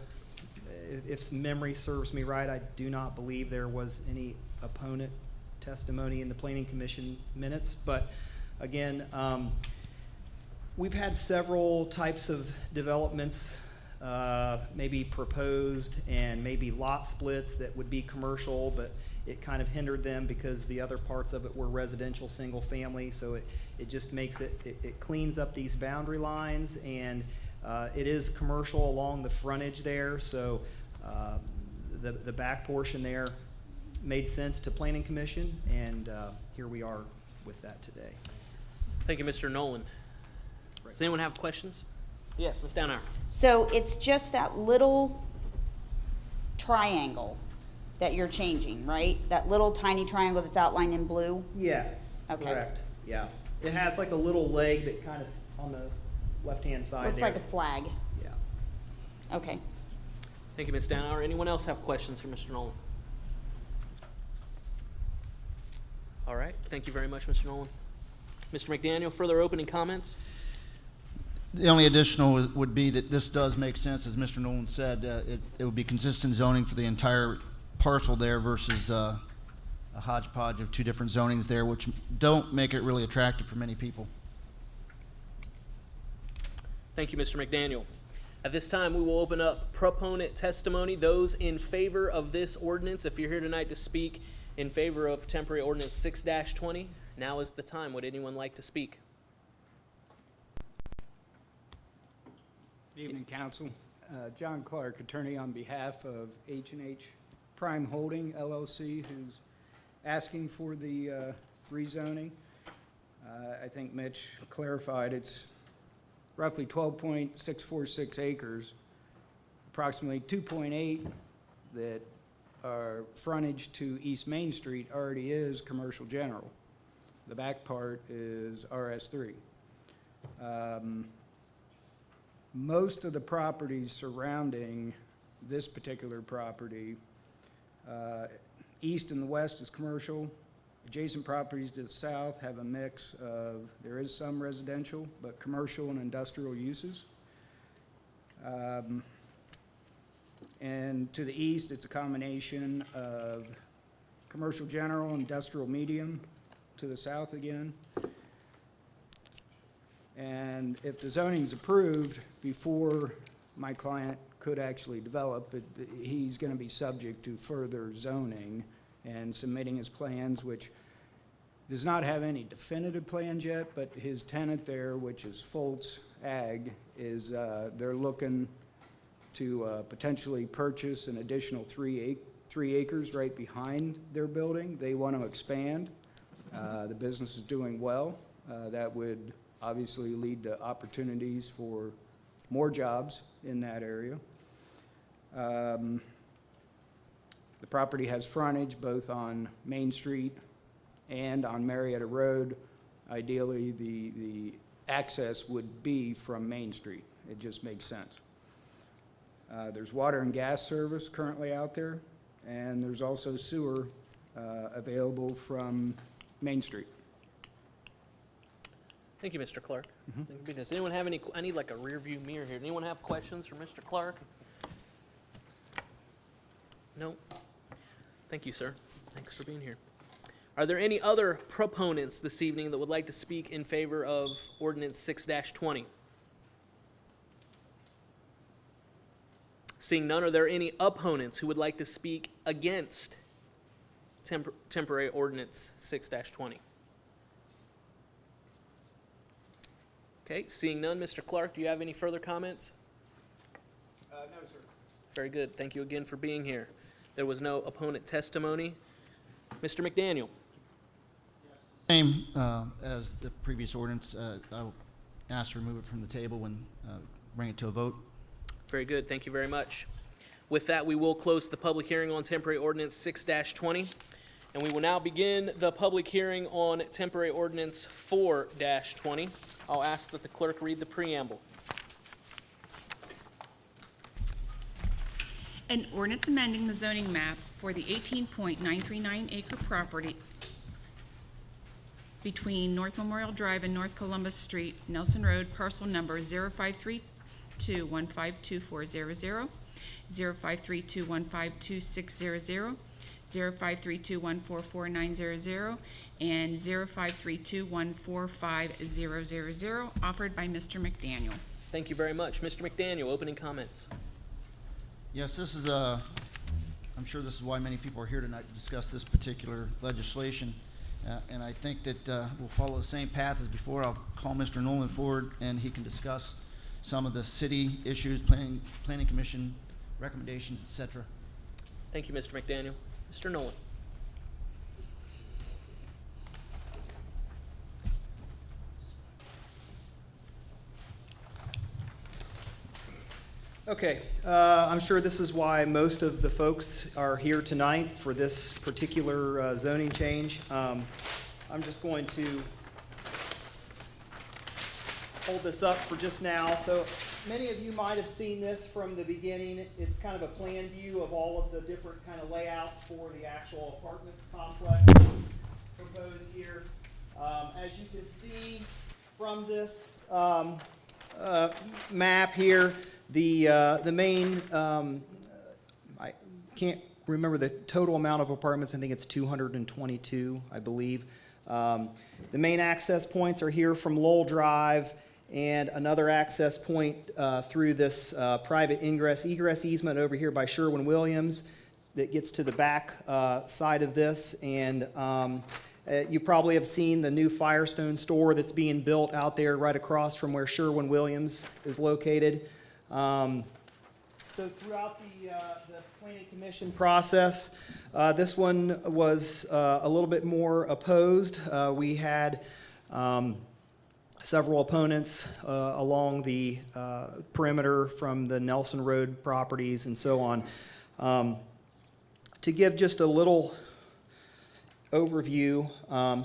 if memory serves me right, I do not believe there was any opponent testimony in the Planning Commission minutes, but again, we've had several types of developments, maybe proposed and maybe lot splits that would be commercial, but it kind of hindered them because the other parts of it were residential single family. So it just makes it cleans up these boundary lines, and it is commercial along the frontage there. So the back portion there made sense to Planning Commission, and here we are with that today. Thank you, Mr. Nolan. Does anyone have questions? Yes, Ms. Downhour. So it's just that little triangle that you're changing, right? That little tiny triangle that's outlined in blue? Yes, Okay. correct. Yeah. It has like a little leg that kind of on the left-hand side Looks there. like a flag. Yeah. Okay. Thank you, Ms. Downhour. Anyone else have questions for Mr. Nolan? All right. Thank you very much, Mr. Nolan. Mr. McDaniel, further opening comments? The only additional would be that this does make sense, as Mr. Nolan said. It would be consistent zoning for the entire parcel there versus a hodgepodge of two different zonings there, which don't make it really attractive for many people. Thank you, Mr. McDaniel. At this time, we will open up proponent testimony. Those in favor of this ordinance, if you're here tonight to speak in favor of temporary ordinance 6-20, now is the time. Would anyone like to speak? Evening, Council. John Clark, attorney on behalf of H&H Prime Holding LLC, who's asking for the rezoning. I think Mitch clarified it's roughly 12.646 acres, approximately 2.8 that are frontage to East Main Street already is commercial general. The back part is RS3. Most of the properties surrounding this particular property, east and the west is commercial. Adjacent properties to the south have a mix of, there is some residential, but commercial and industrial uses. And to the east, it's a combination of commercial general, industrial medium, to the south again. And if the zoning's approved before my client could actually develop it, he's going to be subject to further zoning and submitting his plans, which does not have any definitive plans yet, but his tenant there, which is Foltz Ag, is they're looking to potentially purchase an additional 3 acres right behind their building. They want to expand. The business is doing well. That would obviously lead to opportunities for more jobs in that area. The property has frontage both on Main Street and on Marietta Road. Ideally, the access would be from Main Street. It just makes sense. There's water and gas service currently out there, and there's also sewer available from Main Street. Thank you, Mr. Clark. Does anyone have any, I need like a rear view mirror here. Does anyone have questions for Mr. Clark? No? Thank you, sir. Thanks for being here. Are there any other proponents this evening that would like to speak in favor of ordinance 6-20? Seeing none, are there any opponents who would like to speak against temporary ordinance 6-20? Okay, seeing none, Mr. Clark, do you have any further comments? No, sir. Very good. Thank you again for being here. There was no opponent testimony. Mr. McDaniel. Same as the previous ordinance. I'll ask to remove it from the table and bring it to a vote. Very good. Thank you very much. With that, we will close the public hearing on temporary ordinance 6-20. And we will now begin the public hearing on temporary ordinance 4-20. I'll ask that the clerk read the preamble. An ordinance amending the zoning map for the 18.939 acre property between North Memorial Drive and North Columbus Street, Nelson Road, parcel number 0532152400, 0532152600, 0532144900, and 0532145000, offered by Mr. McDaniel. Thank you very much. Mr. McDaniel, opening comments. Yes, this is I'm sure this is why many people are here tonight to discuss this particular legislation. And I think that we'll follow the same path as before. I'll call Mr. Nolan forward, and he can discuss some of the city issues, planning commission recommendations, et cetera. Thank you, Mr. McDaniel. Mr. Nolan. Okay, I'm sure this is why most of the folks are here tonight for this particular zoning change. I'm just going to hold this up for just now. So many of you might have seen this from the beginning. It's kind of a plan view of all of the different kind of layouts for the actual apartment complex that's proposed here. As you can see from this map here, the main, I can't remember the total amount of apartments. I think it's 222, I believe. The main access points are here from Lowell Drive, and another access point through this private egress easement over here by Sherwin-Williams that gets to the back side of this. And you probably have seen the new Firestone store that's being built out there right across from where Sherwin-Williams is located. So throughout the planning commission process, this one was a little bit more opposed. We had several opponents along the perimeter from the Nelson Road properties and so on. To give just a little overview,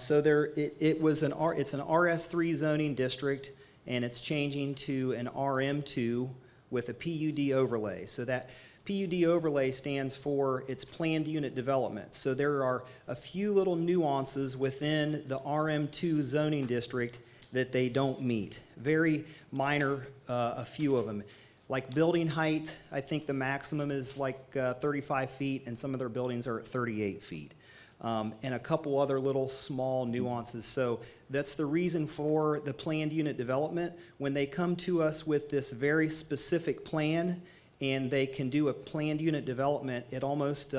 so it's an RS3 zoning district, and it's changing to an RM2 with a PUD overlay. So that PUD overlay stands for its planned unit development. So there are a few little nuances within the RM2 zoning district that they don't meet. Very minor, a few of them. Like building height, I think the maximum is like 35 feet, and some of their buildings are at 38 feet. And a couple other little small nuances. So that's the reason for the planned unit development. When they come to us with this very specific plan and they can do a planned unit development, it almost,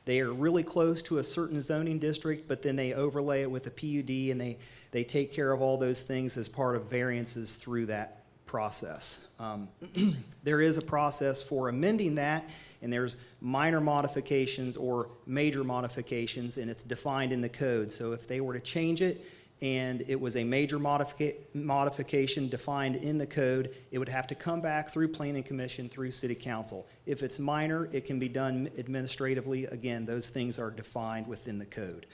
they are really close to a certain zoning district, but then they overlay it with a PUD, and they take care of all those things as part of variances through that process. There is a process for amending that, and there's minor modifications or major modifications, and it's defined in the code. So if they were to change it and it was a major modification defined in the code, it would have to come back through Planning Commission, through City Council. If it's minor, it can be done administratively. Again, those things are defined within the code.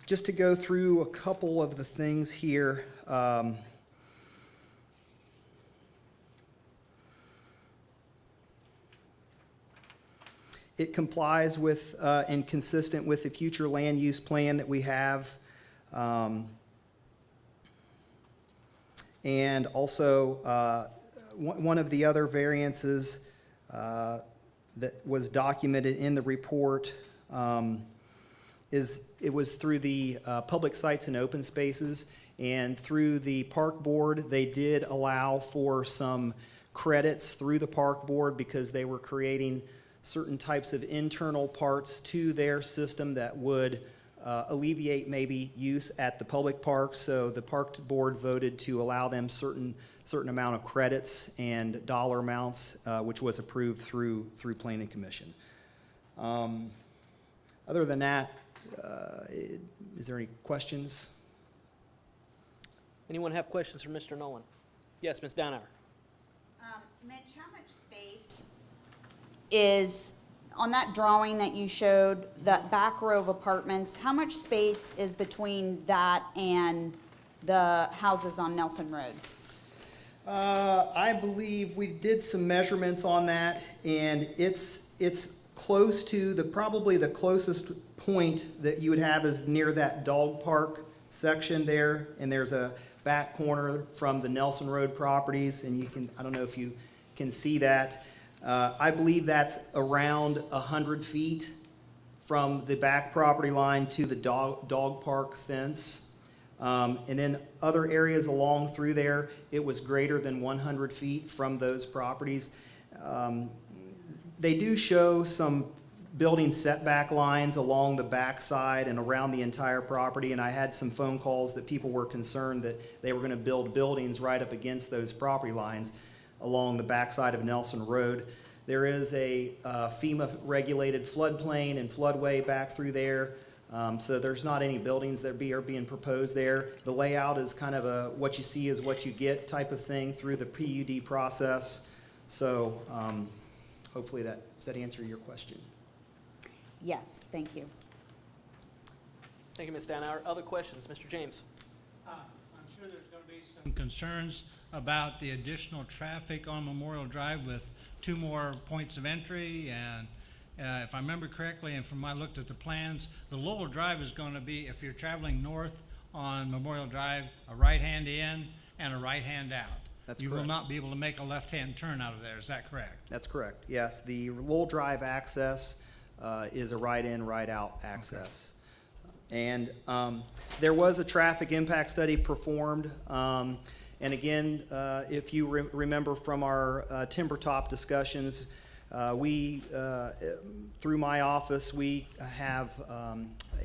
Just to go through a couple of the things here. It complies with and consistent with the future land use plan that we have. And also, one of the other variances that was documented in the report it was through the public sites and open spaces, and through the park board, they did allow for some credits through the park board because they were creating certain types of internal parts to their system that would alleviate maybe use at the public parks. So the park board voted to allow them certain amount of credits and dollar amounts, which was approved through Planning Commission. Other than that, is there any questions? Anyone have questions for Mr. Nolan? Yes, Ms. Downhour. Mitch, how much space is, on that drawing that you showed, that back row of apartments, how much space is between that and the houses on Nelson Road? I believe we did some measurements on that, and it's close to probably the closest point that you would have is near that dog park section there, and there's a back corner from the Nelson Road properties, and I don't know if you can see that. I believe that's around 100 feet from the back property line to the dog park fence. And then other areas along through there, it was greater than 100 feet from those properties. They do show some building setback lines along the backside and around the entire property, and I had some phone calls that people were concerned that they were going to build buildings right up against those property lines along the backside of Nelson Road. There is a FEMA-regulated floodplain and floodway back through there, so there's not any buildings that are being proposed there. The layout is kind of a what you see is what you get type of thing through the PUD process. So hopefully does that answer your question? Yes, thank you. Thank you, Ms. Downhour. Other questions? Mr. James. I'm sure there's going to be some concerns about the additional traffic on Memorial Drive with 2 more points of entry, and if I remember correctly, and from I looked at the plans, the Lowell Drive is going to be, if you're traveling north on Memorial Drive, a right-hand in and a right-hand out. That's You correct. will not be able to make a left-hand turn out of there. Is that correct? That's correct. Yes, the Lowell Drive access is a right-in, right-out access. And there was a traffic impact study performed. And again, if you remember from our timber top discussions, through my office, we have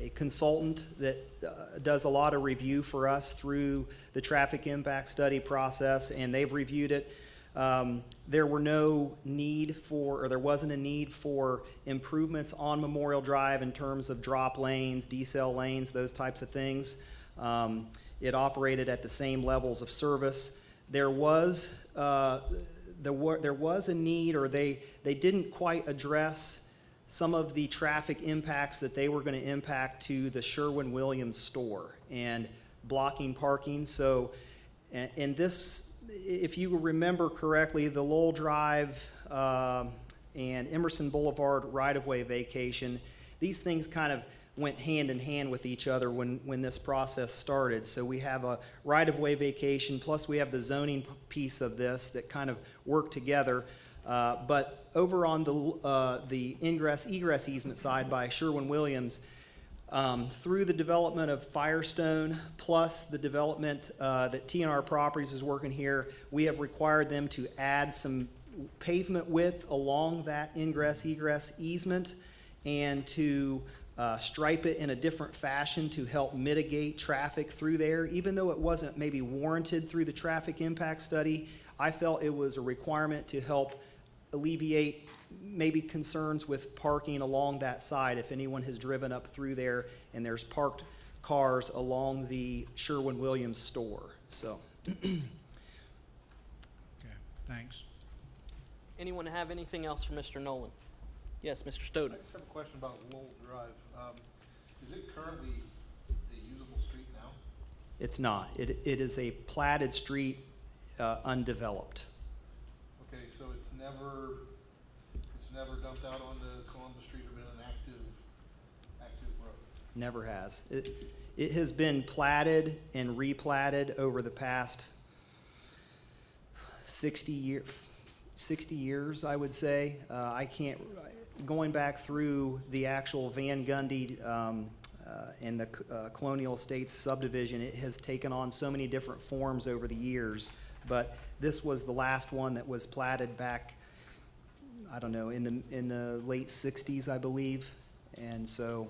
a consultant that does a lot of review for us through the traffic impact study process, and they've reviewed it. There wasn't a need for improvements on Memorial Drive in terms of drop lanes, decel lanes, those types of things. It operated at the same levels of service. There was a need, or they didn't quite address some of the traffic impacts that they were going to impact to the Sherwin-Williams store and blocking parking. So, and this, if you remember correctly, the Lowell Drive and Emerson Boulevard right-of-way vacation, these things kind of went hand in hand with each other when this process started. So we have a right-of-way vacation, plus we have the zoning piece of this that kind of work together. But over on the ingress-egress easement side by Sherwin-Williams, through the development of Firestone, plus the development that TNR Properties is working here, we have required them to add some pavement width along that ingress-egress easement and to stripe it in a different fashion to help mitigate traffic through there. Even though it wasn't maybe warranted through the traffic impact study, I felt it was a requirement to help alleviate maybe concerns with parking along that side if anyone has driven up through there and there's parked cars along the Sherwin-Williams store. So. Okay, thanks. Anyone have anything else for Mr. Nolan? Yes, Mr. Stoughton. I just have a question about Lowell Drive. Is it currently a usable street now? It's not. It is a platted street, undeveloped. Okay, so it's never dumped out onto Columbus Street never has. It has been platted and replatted over the past 60 years, I would say. Going back through the actual Van Gundy and the Colonial Estates subdivision, it has taken on so many different forms over the years, but this was the last one that was platted back, I don't know, in the late 60s, I believe. And so,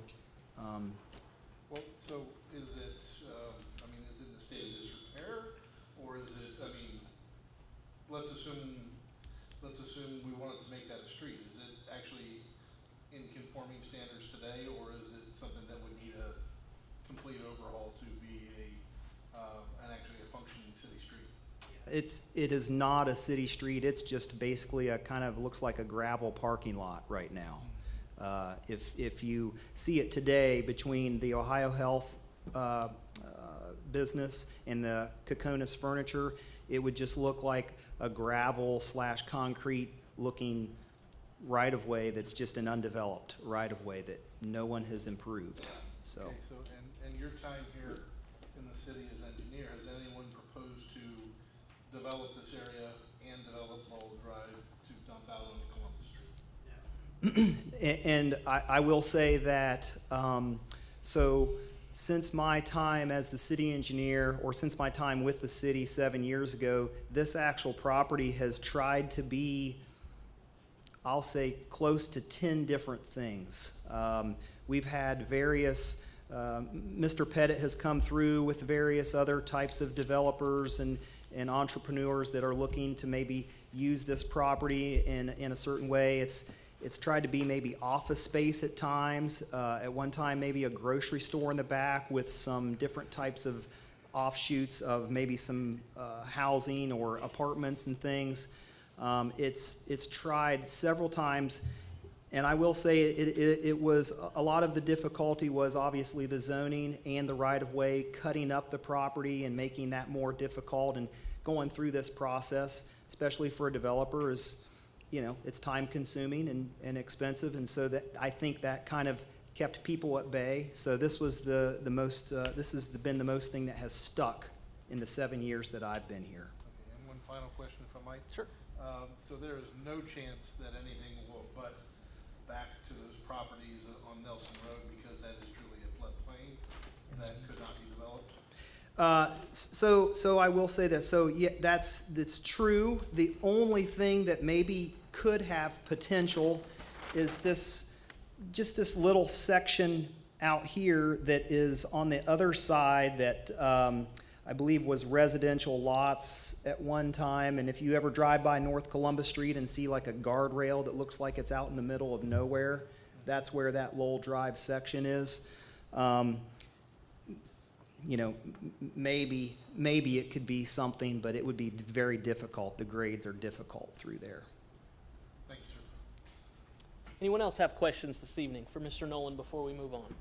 Well, so is it, is it in the state of disrepair, or is it, let's assume we wanted to make that a street. Is it actually in conforming standards today, or is it something that would need a complete overhaul to be actually a functioning city street? it is not a city street. It's just basically a kind of looks like a gravel parking lot right now. If you see it today between the Ohio Health business and the Kokonis Furniture, it would just look like a gravel / concrete looking right-of-way that's just an undeveloped right-of-way that no one has improved. So. Okay, so and your time here in the city as engineer, has anyone proposed to develop this area and develop Lowell Drive to dump out onto Columbus Street? And I will say that, so since my time as the city engineer, or since my time with the city 7 years ago, this actual property has tried to be, I'll say, close to 10 different things. We've had various, Mr. Pettit has come through with various other types of developers and entrepreneurs that are looking to maybe use this property in a certain way. It's tried to be maybe office space at times. At one time, maybe a grocery store in the back with some different types of offshoots of maybe some housing or apartments and things. It's tried several times, and I will say it was a lot of the difficulty was obviously the zoning and the right-of-way, cutting up the property and making that more difficult, and going through this process, especially for a developer, is, you know, it's time consuming and expensive, and so that I think that kind of kept people at bay. So this was the most this has been the most thing that has stuck in the 7 years that I've been here. Okay, and one final question, if I might. Sure. So there is no chance that anything will butt back to those properties on Nelson Road, because that is truly a floodplain that could not be developed? So I will say this. So yeah, that's true. The only thing that maybe could have potential is just this little section out here that is on the other side that I believe was residential lots at one time. And if you ever drive by North Columbus Street and see like a guardrail that looks like it's out in the middle of nowhere, that's where that Lowell Drive section is. You know, maybe it could be something, but it would be very difficult. The grades are difficult through there. Thank you, sir. Anyone else have questions this evening for Mr. Nolan before we move on?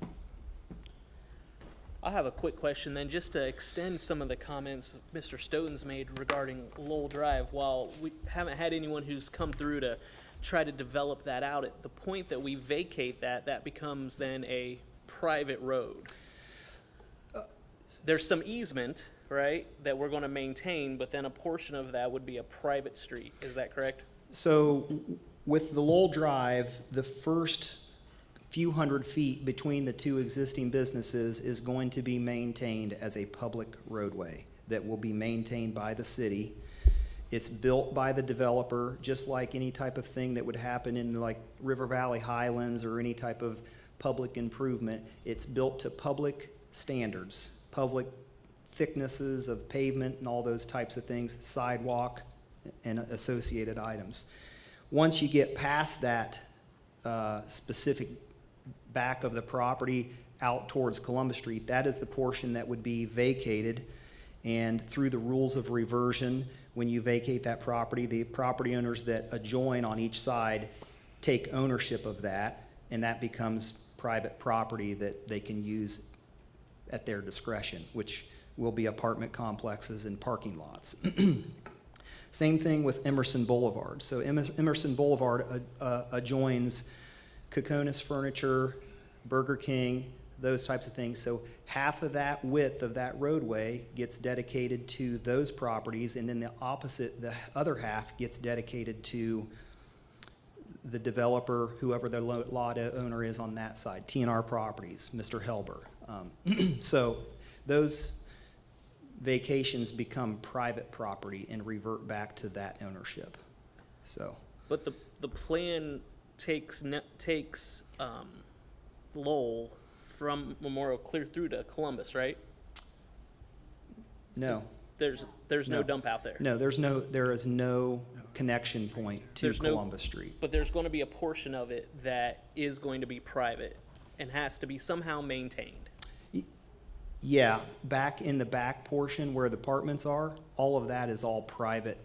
I have a quick question then, just to extend some of the comments Mr. Stoughton's made regarding Lowell Drive. While we haven't had anyone who's come through to try to develop that out, at the point that we vacate that becomes then a private road. There's some easement, right, that we're going to maintain, but then a portion of that would be a private street. Is that correct? So with the Lowell Drive, the first few hundred feet between the two existing businesses is going to be maintained as a public roadway that will be maintained by the city. It's built by the developer, just like any type of thing that would happen in like River Valley Highlands or any type of public improvement. It's built to public standards, public thicknesses of pavement and all those types of things, sidewalk and associated items. Once you get past that specific back of the property out towards Columbus Street, that is the portion that would be vacated. And through the rules of reversion, when you vacate that property, the property owners that adjoin on each side take ownership of that, and that becomes private property that they can use at their discretion, which will be apartment complexes and parking lots. Same thing with Emerson Boulevard. So Emerson Boulevard adjoins Kokonis Furniture, Burger King, those types of things. So half of that width of that roadway gets dedicated to those properties, and then the other half gets dedicated to the developer, whoever the lot owner is on that side, TNR Properties, Mr. Helber. So those vacations become private property and revert back to that ownership. So. But the plan takes Lowell from Memorial clear through to Columbus, right? No. There's no dump out there. No, there is no connection point to Columbus Street. But there's going to be a portion of it that is going to be private and has to be somehow maintained. Yeah, back in the back portion where the apartments are, all of that is all private,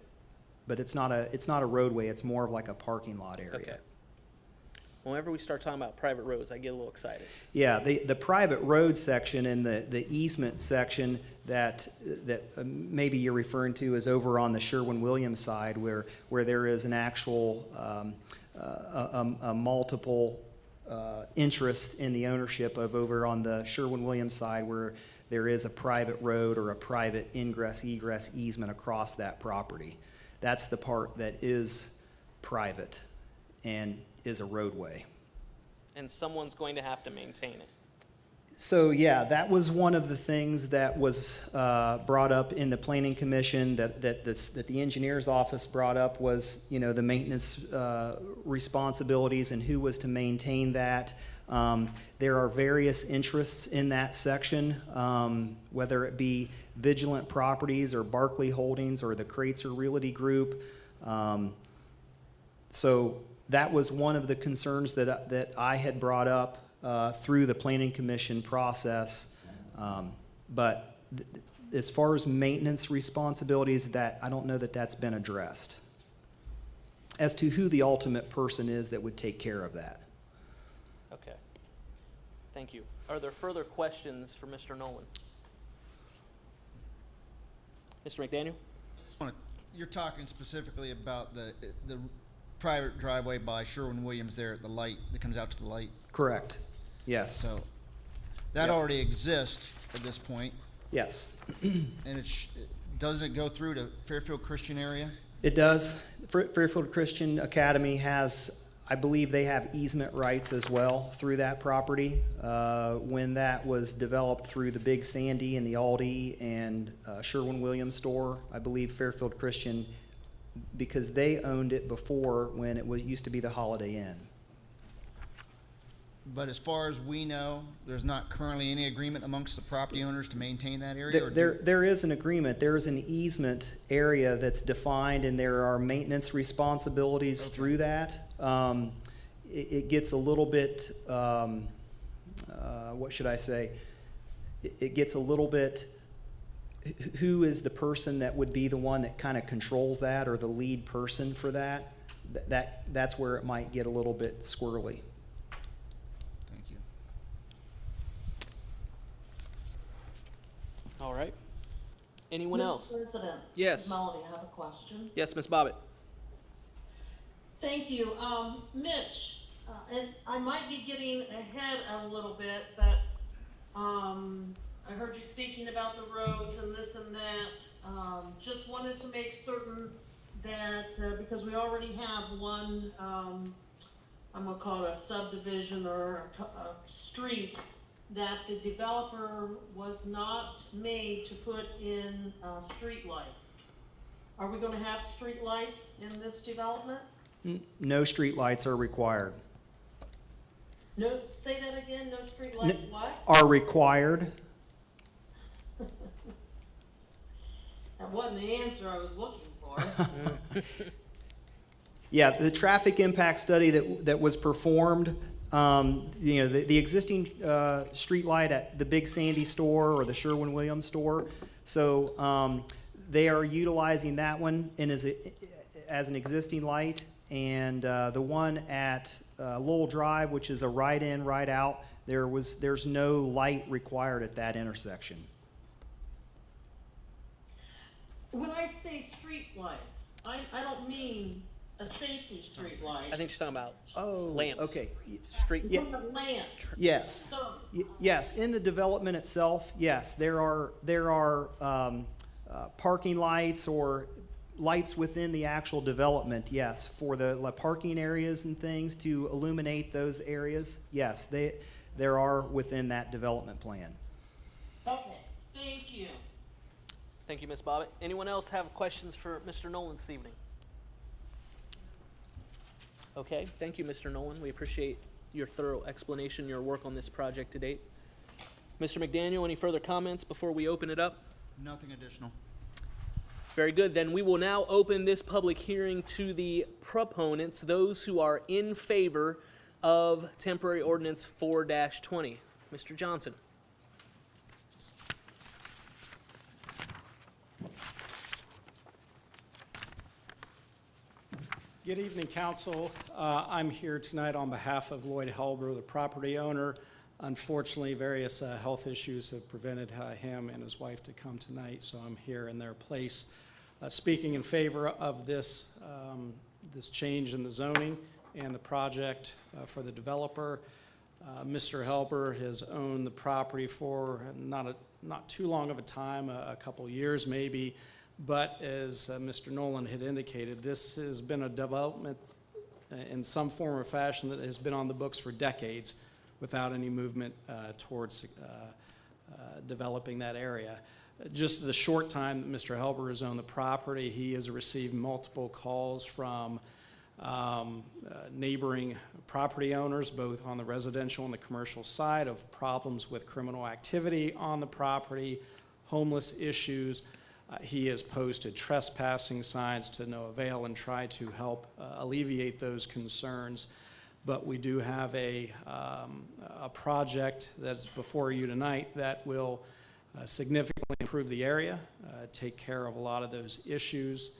but it's not a roadway. It's more of like a parking lot area. Okay. Whenever we start talking about private roads, I get a little excited. Yeah, the private road section and the easement section that maybe you're referring to is over on the Sherwin-Williams side, where there is an actual a multiple interest in the ownership of over on the Sherwin-Williams side, where there is a private road or a private ingress-egress easement across that property. That's the part that is private and is a roadway. And someone's going to have to maintain it. So yeah, that was one of the things that was brought up in the planning commission that the engineer's office brought up was, the maintenance responsibilities and who was to maintain that. There are various interests in that section, whether it be Vigilant Properties or Barclay Holdings or the Kreitzer Realty Group. So that was one of the concerns that I had brought up through the planning commission process. But as far as maintenance responsibilities, that I don't know that that's been addressed as to who the ultimate person is that would take care of that. Okay. Thank you. Are there further questions for Mr. Nolan? Mr. McDaniel? You're talking specifically about the private driveway by Sherwin-Williams there at the light that comes out to the light? Correct. Yes. So that already exists at this point. Yes. And doesn't it go through to Fairfield Christian area? It does. Fairfield Christian Academy has, I believe they have easement rights as well through that property. When that was developed through the Big Sandy and the Aldi and Sherwin-Williams store, I believe Fairfield Christian, because they owned it before when it used to be the Holiday Inn. But as far as we know, there's not currently any agreement amongst the property owners to maintain that area? There is an agreement. There is an easement area that's defined, and there are maintenance responsibilities through that. It gets a little bit, what should I say? It gets a little bit, who is the person that would be the one that kind of controls that, or the lead person for that? That's where it might get a little bit squirrely. Thank you. All right. Anyone else? Mr. President. Yes. Melody, I have a question. Yes, Ms. Bobbitt. Thank you. Mitch, and I might be getting ahead a little bit, but I heard you speaking about the roads and this and that. Just wanted to make certain that, because we already have one, I'm gonna call it a subdivision or streets, that the developer was not made to put in street lights. Are we gonna have street lights in this development? No street lights are required. No, say that again, no street lights, what? Are required. That wasn't the answer I was looking for. Yeah, the traffic impact study that was performed, the existing street light at the Big Sandy store or the Sherwin-Williams store, so they are utilizing that one as an existing light, and the one at Lowell Drive, which is a right in, right out, there's no light required at that intersection. When I say street lights, I don't mean a safety street light. I think she's talking about Oh, lamps. okay. Street. Yeah. From the lamp. Yes. So, Yes, in the development itself, yes, there are parking lights or lights within the actual development, yes, for the parking areas and things to illuminate those areas. Yes, there are within that development plan. okay, thank you. Thank you, Ms. Bobbitt. Anyone else have questions for Mr. Nolan this evening? Okay, thank you, Mr. Nolan. We appreciate your thorough explanation, your work on this project to date. Mr. McDaniel, any further comments before we open it up? Nothing additional. Very good. Then we will now open this public hearing to the proponents, those who are in favor of temporary ordinance 4-20. Mr. Johnson. Good evening, council. I'm here tonight on behalf of Lloyd Helber, the property owner. Unfortunately, various health issues have prevented him and his wife to come tonight, so I'm here in their place, speaking in favor of this change in the zoning and the project for the developer. Mr. Helber has owned the property for not too long of a time, a couple years maybe. But as Mr. Nolan had indicated, this has been a development in some form or fashion that has been on the books for decades without any movement towards developing that area. Just the short time that Mr. Helber has owned the property, he has received multiple calls from neighboring property owners, both on the residential and the commercial side, of problems with criminal activity on the property, homeless issues. He has posted trespassing signs to no avail and tried to help alleviate those concerns. But we do have a project that's before you tonight that will significantly improve the area, take care of a lot of those issues,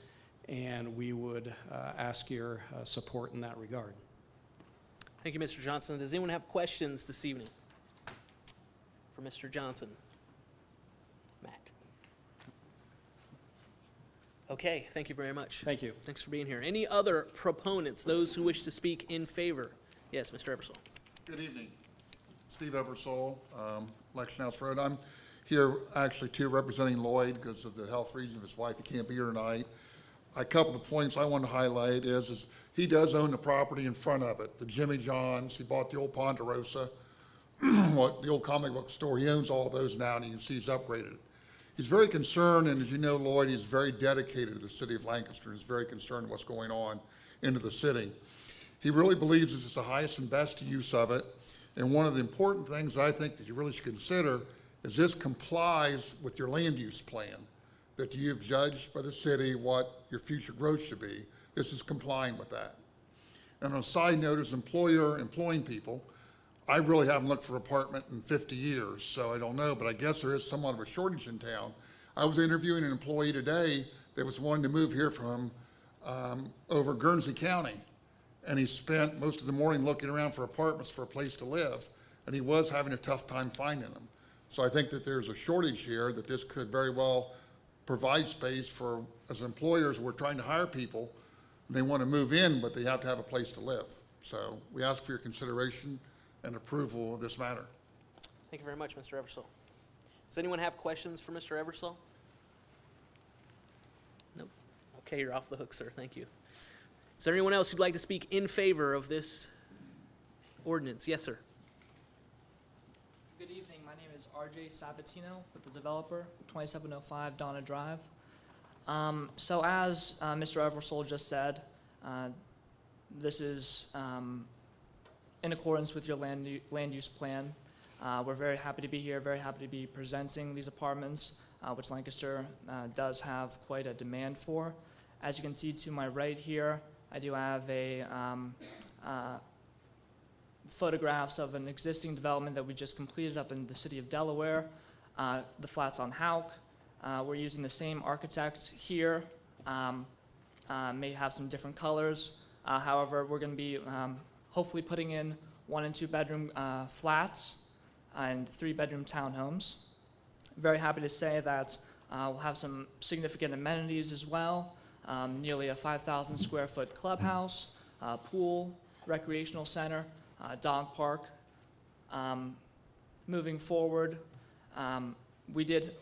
and we would ask your support in that regard. Thank you, Mr. Johnson. Does anyone have questions this evening for Mr. Johnson? Matt. Okay, thank you very much. Thank you. Thanks for being here. Any other proponents, those who wish to speak in favor? Yes, Mr. Eversole. Good evening. Steve Eversole, Election House Road. I'm here actually too representing Lloyd because of the health reason of his wife. He can't be here tonight. A couple of points I want to highlight is he does own the property in front of it, the Jimmy John's. He bought the old Ponderosa, the old comic book store. He owns all those now, and you can see he's upgraded. He's very concerned, and as you know, Lloyd, he's very dedicated to the city of Lancaster. He's very concerned what's going on into the city. He really believes this is the highest and best use of it. And one of the important things I think that you really should consider is this complies with your land use plan that you've judged by the city what your future growth should be. This is complying with that. And on a side note, as employer employing people, I really haven't looked for an apartment in 50 years, so I don't know, but I guess there is somewhat of a shortage in town. I was interviewing an employee today that was wanting to move here from over Guernsey County, and he spent most of the morning looking around for apartments for a place to live, and he was having a tough time finding them. So I think that there's a shortage here that this could very well provide space for, as employers, we're trying to hire people, and they want to move in, but they have to have a place to live. So we ask for your consideration and approval of this matter. Thank you very much, Mr. Eversole. Does anyone have questions for Mr. Eversole? Nope. Okay, you're off the hook, sir. Thank you. Is there anyone else who'd like to speak in favor of this ordinance? Yes, sir. Good evening. My name is RJ Sabatino with the developer, 2705 Donna Drive. So as Mr. Eversole just said, this is in accordance with your land use plan. We're very happy to be here, very happy to be presenting these apartments, which Lancaster does have quite a demand for. As you can see to my right here, I do have photographs of an existing development that we just completed up in the city of Delaware, the flats on Houck. We're using the same architect here, may have some different colors. However, we're going to be hopefully putting in 1 and 2 bedroom flats and 3 bedroom townhomes. Very happy to say that we'll have some significant amenities as well. nearly a 5,000 square foot clubhouse, pool, recreational center, dog park. Moving forward, we did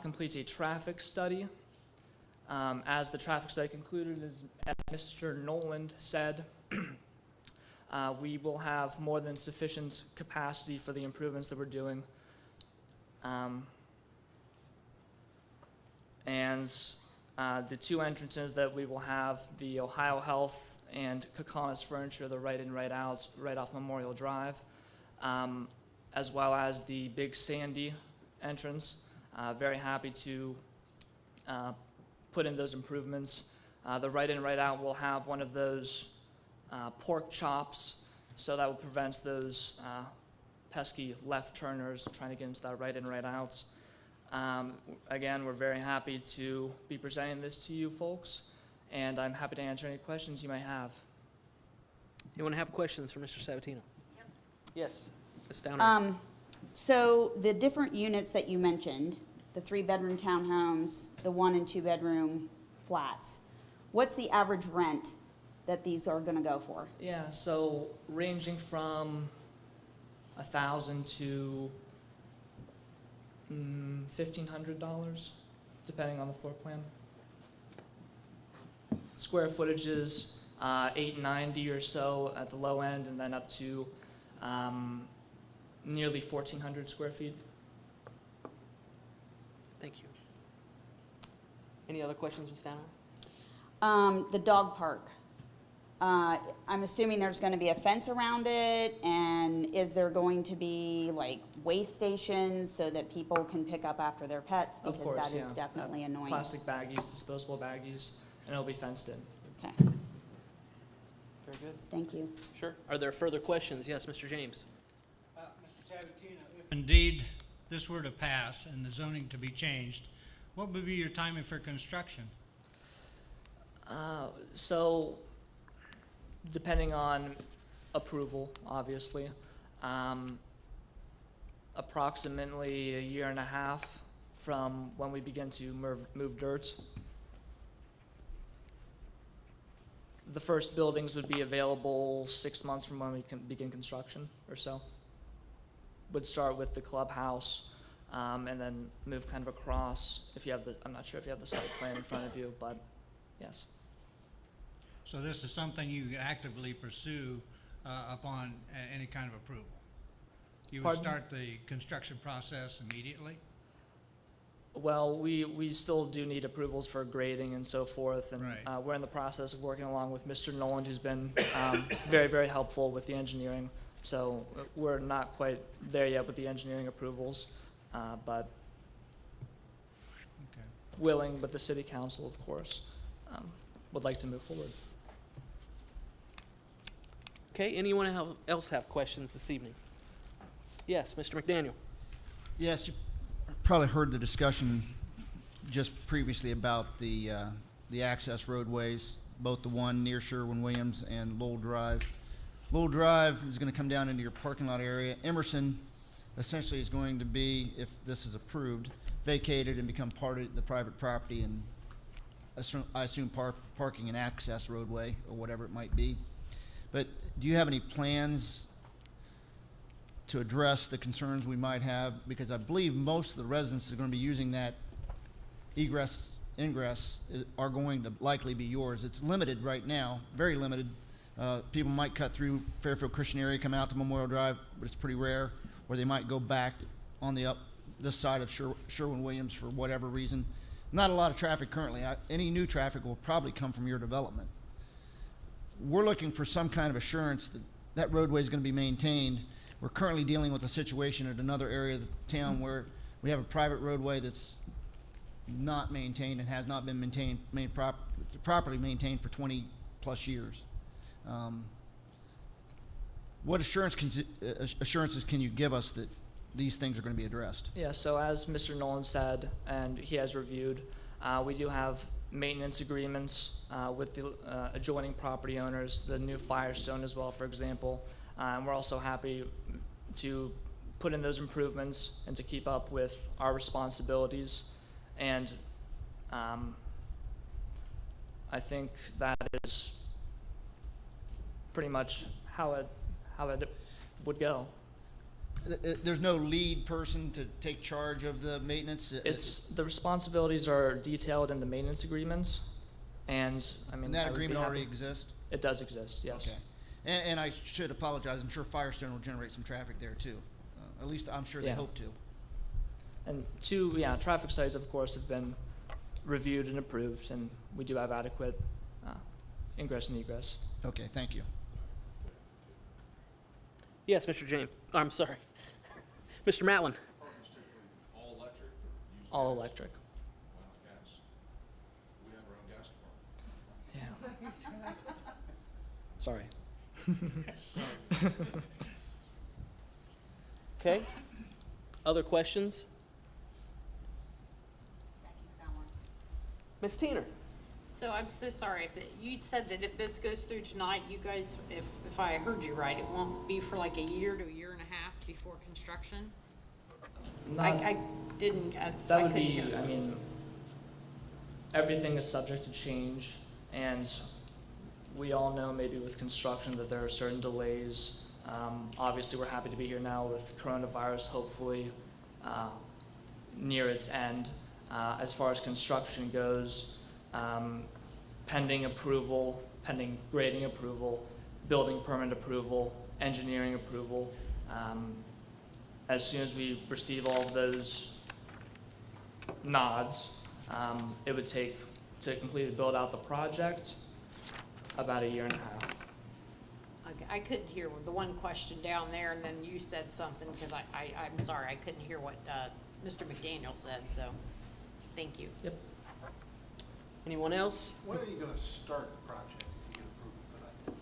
complete a traffic study. As the traffic study concluded, as Mr. Noland said, we will have more than sufficient capacity for the improvements that we're doing. The two entrances that we will have, the Ohio Health and Kakanis Furniture, the right in, right out, right off Memorial Drive, as well as the Big Sandy entrance. Very happy to put in those improvements. The right in, right out will have one of those pork chops, so that will prevent those pesky left turners trying to get into that right in, right out. Again, we're very happy to be presenting this to you folks, and I'm happy to answer any questions you may have. Anyone have questions for Mr. Sabatino? Yep. Yes, Ms. Downer. So the different units that you mentioned, the 3-bedroom townhomes, the 1 and 2 bedroom flats, what's the average rent that these are gonna go for? Yeah, so ranging from $1,000 to $1,500, depending on the floor plan. Square footage is 890 or so at the low end, and then up to nearly 1,400 square feet. Thank you. Any other questions, Ms. Downer? The dog park. I'm assuming there's going to be a fence around it, and is there going to be like waste stations so that people can pick up after their pets? Because Of course, that is yeah. definitely annoying. Plastic baggies, disposable baggies, and it'll be fenced in. Okay, Very good. thank you. Sure. Are there further questions? Yes, Mr. James. Mr. Sabatino, if indeed this were to pass and the zoning to be changed, what would be your timing for construction? So, depending on approval, obviously, approximately a year and a half from when we begin to move dirt. The first buildings would be available 6 months from when we can begin construction or so. Would start with the clubhouse, and then move kind of across. If you have I'm not sure if you have the site plan in front of you, but yes. So this is something you actively pursue upon any kind of approval? You would Pardon? start the construction process immediately? Well, we still do need approvals for grading and so forth, and Right. we're in the process of working along with Mr. Noland, who's been very, very helpful with the engineering. So we're not quite there yet with the engineering approvals, but Okay. willing, but the city council, of course, would like to move forward. Okay, anyone else have questions this evening? Yes, Mr. McDaniel. Yes, you probably heard the discussion just previously about the access roadways, both the one near Sherwin-Williams and Lowell Drive. Lowell Drive is going to come down into your parking lot area. Emerson essentially is going to be, if this is approved, vacated and become part of the private property, and I assume parking and access roadway or whatever it might be. But do you have any plans to address the concerns we might have? Because I believe most of the residents that are going to be using that egress, ingress are going to likely be yours. It's limited right now, very limited. People might cut through Fairfield Christian area, come out to Memorial Drive, but it's pretty rare. Or they might go back on this side of Sherwin-Williams for whatever reason. Not a lot of traffic currently. Any new traffic will probably come from your development. We're looking for some kind of assurance that that roadway is going to be maintained. We're currently dealing with a situation at another area of the town where we have a private roadway that's not maintained and has not been properly maintained for 20 plus years. What assurances can you give us that these things are going to be addressed? Yeah, so as Mr. Nolan said, and he has reviewed, we do have maintenance agreements with the adjoining property owners, the new Firestone as well, for example. And we're also happy to put in those improvements and to keep up with our responsibilities. And I think that is pretty much how it would go. There's no lead person to take charge of the maintenance? The responsibilities are detailed in the maintenance agreements, and I mean. And that I would be agreement already happy- exists? It does exist, yes. Okay. And I should apologize, I'm sure Firestone will generate some traffic there too. At least I'm sure they Yeah. hope to. And traffic studies, of course, have been reviewed and approved, and we do have adequate ingress and egress. Okay, thank you. Yes, Mr. James. I'm sorry. Mr. Matlin. All electric? All electric. Why not gas? We have our own gas department. Yeah. Sorry. Okay. Other questions? Ms. Teener. So I'm so sorry, you said that if this goes through tonight, you guys, if I heard you right, it won't be for like a year to a year and a half before construction? I didn't, I That would couldn't be, hear. I mean, everything is subject to change, and we all know maybe with construction that there are certain delays. Obviously, we're happy to be here now with coronavirus hopefully near its end. As far as construction goes, pending approval, pending grading approval, building permit approval, engineering approval. As soon as we receive all of those nods, it would take, to completely build out the project, about a year and a half. Okay, I couldn't hear the one question down there, and then you said something, because I'm sorry, I couldn't hear what Mr. McDaniel said, so, thank you. Yep. Anyone else? When are you gonna start the project if you get approval tonight?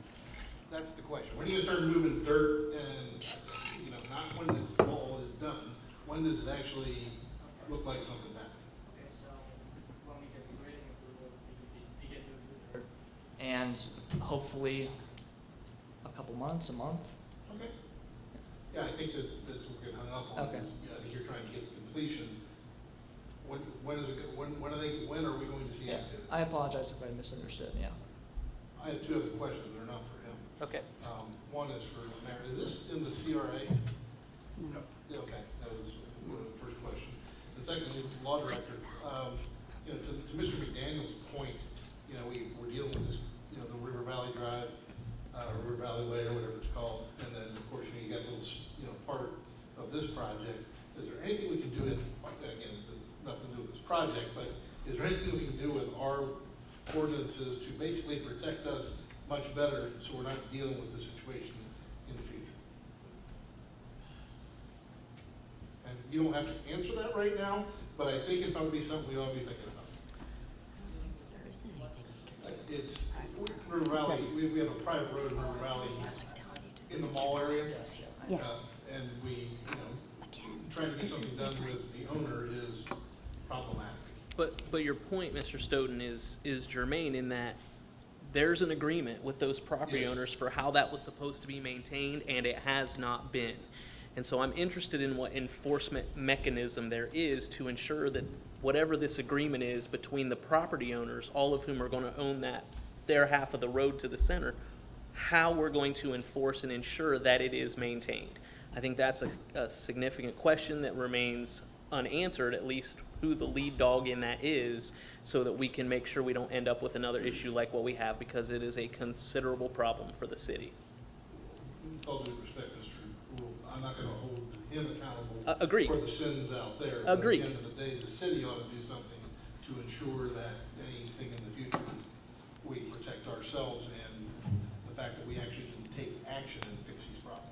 That's the question. When are you gonna start moving dirt and, not when the wall is done, when does it actually look like something's happening? Okay, so when we get the grading approval, we begin moving the dirt. And hopefully, a couple months, a month. Okay. Yeah, I think that's what we're getting hung up on. Okay. Is, I think you're trying to get to completion. When is it, when are we going to see activity? I apologize if I misunderstood, yeah. I have two other questions that are not for him. Okay. One is for Mayor. Is this in the CRA? No. Yeah, okay, that was the first question. The second is Law Director. To Mr. McDaniel's point, we're dealing with this, the River Valley Drive, River Valley Way, or whatever it's called, and then, of course, you got little, part of this project. Is there anything we can do again, nothing to do with this project, but is there anything we can do with our ordinances to basically protect us much better so we're not dealing with this situation in the future? And you don't have to answer that right now, but I think it ought to be something we ought to be thinking about. It's River Valley, we have a private road in River Valley in the mall area. Yeah. And we, trying to get something done with the owner is problematic. But your point, Mr. Stoughton, is germane in that there's an agreement with those property Yes. owners for how that was supposed to be maintained, and it has not been. And so I'm interested in what enforcement mechanism there is to ensure that whatever this agreement is between the property owners, all of whom are going to own their half of the road to the center, how we're going to enforce and ensure that it is maintained. I think that's a significant question that remains unanswered, at least who the lead dog in that is, so that we can make sure we don't end up with another issue like what we have, because it is a considerable problem for the city. With all due respect, Mr. Rule, I'm not gonna hold him accountable Agreed. for the sins out there. Agreed. But at the end of the day, the city ought to do something to ensure that anything in the future, we protect ourselves and the fact that we actually can take action and fix these problems.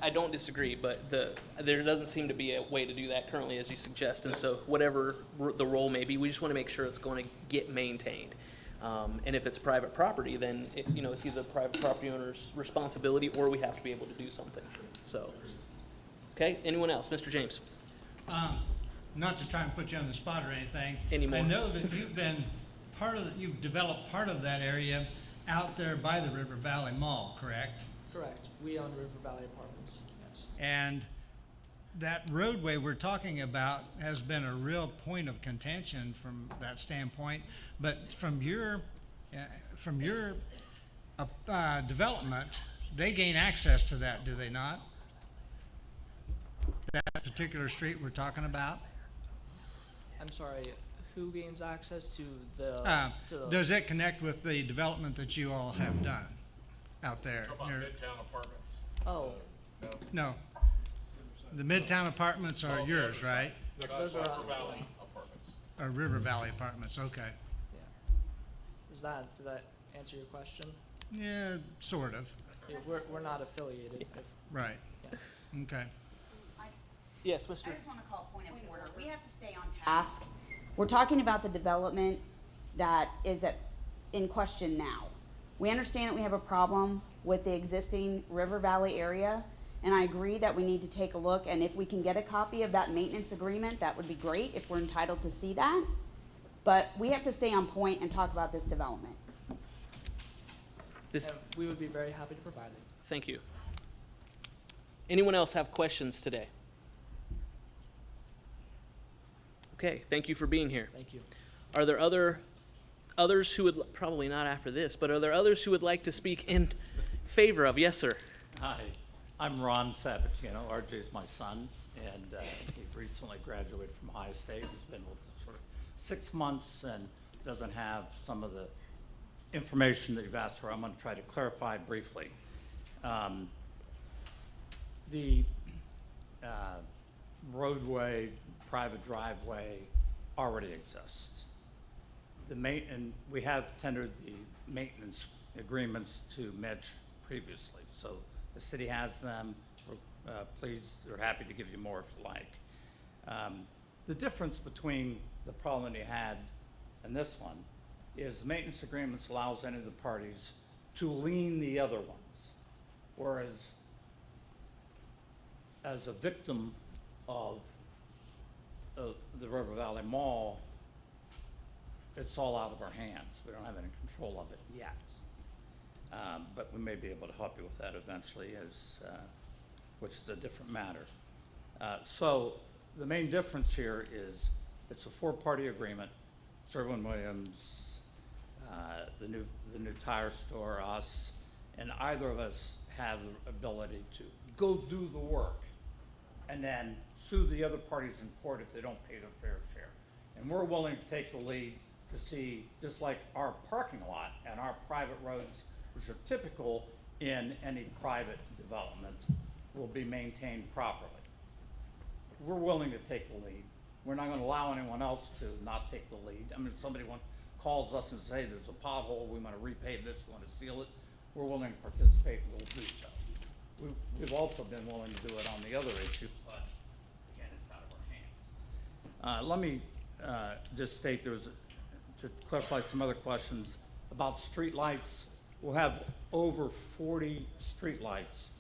I don't disagree, but there doesn't seem to be a way to do that currently, as you suggest, and so whatever the role may be, we just want to make sure it's going to get maintained. And if it's private property, then it's either the private property owner's responsibility, or we have to be able to do something. So, okay, anyone else? Mr. James? Not to try and put you on the spot or anything. Anymore. I know that you've developed part of that area out there by the River Valley Mall, correct? Correct. We own River Valley Apartments, yes. And that roadway we're talking about has been a real point of contention from that standpoint. But from your from your development, they gain access to that, do they not? That particular street we're talking about? I'm sorry, who gains access to the, Does it connect with the development that you all have done out there? Midtown Apartments? Oh, No. The Midtown Apartments are yours, right? those are, River Valley Apartments. Or River Valley Apartments, okay. did that answer your question? Yeah, sort of, Yeah, we're not affiliated with, right. yeah. Okay. Yes, I Mr. just want to call a point of order. We have to stay on task. We're talking about the development that is in question now. We understand that we have a problem with the existing River Valley area, and I agree that we need to take a look, and if we can get a copy of that maintenance agreement, that would be great, if we're entitled to see that. But we have to stay on point and talk about this development. This, And we would be very happy to provide it. thank you. Anyone else have questions today? Okay, thank you for being here. Thank you. Are there others who would, probably not after this, but are there others who would like to speak in favor of? Yes, sir. Hi, I'm Ron Sabatino. RJ's my son, and he recently graduated from Ohio State. He's been with us for 6 months and doesn't have some of the information that you've asked for. I'm going to try to clarify briefly. The roadway, private driveway already exists. And we have tendered the maintenance agreements to Mitch previously, so the city has them. We're pleased, they're happy to give you more if you like. The difference between the problem that you had and this one is the maintenance agreements allows any of the parties to lien the other ones, whereas as a victim of the River Valley Mall, it's all out of our hands. We don't have any control of it yet. But we may be able to help you with that eventually, which is a different matter. So the main difference here is it's a 4-party agreement. Sherwin-Williams, the new tire store, us, and either of us have the ability to go do the work and then sue the other parties in court if they don't pay their fair share. And we're willing to take the lead to see, just like our parking lot and our private roads, which are typical in any private development, will be maintained properly. We're willing to take the lead. We're not gonna allow anyone else to not take the lead. I mean, if somebody calls us and say there's a pothole, we wanna repave this, we wanna seal it, we're willing to participate, and we'll do so. We've also been willing to do it on the other issue, but again, it's out of our hands. Let me just state to clarify some other questions about streetlights. We'll have over 40 streetlights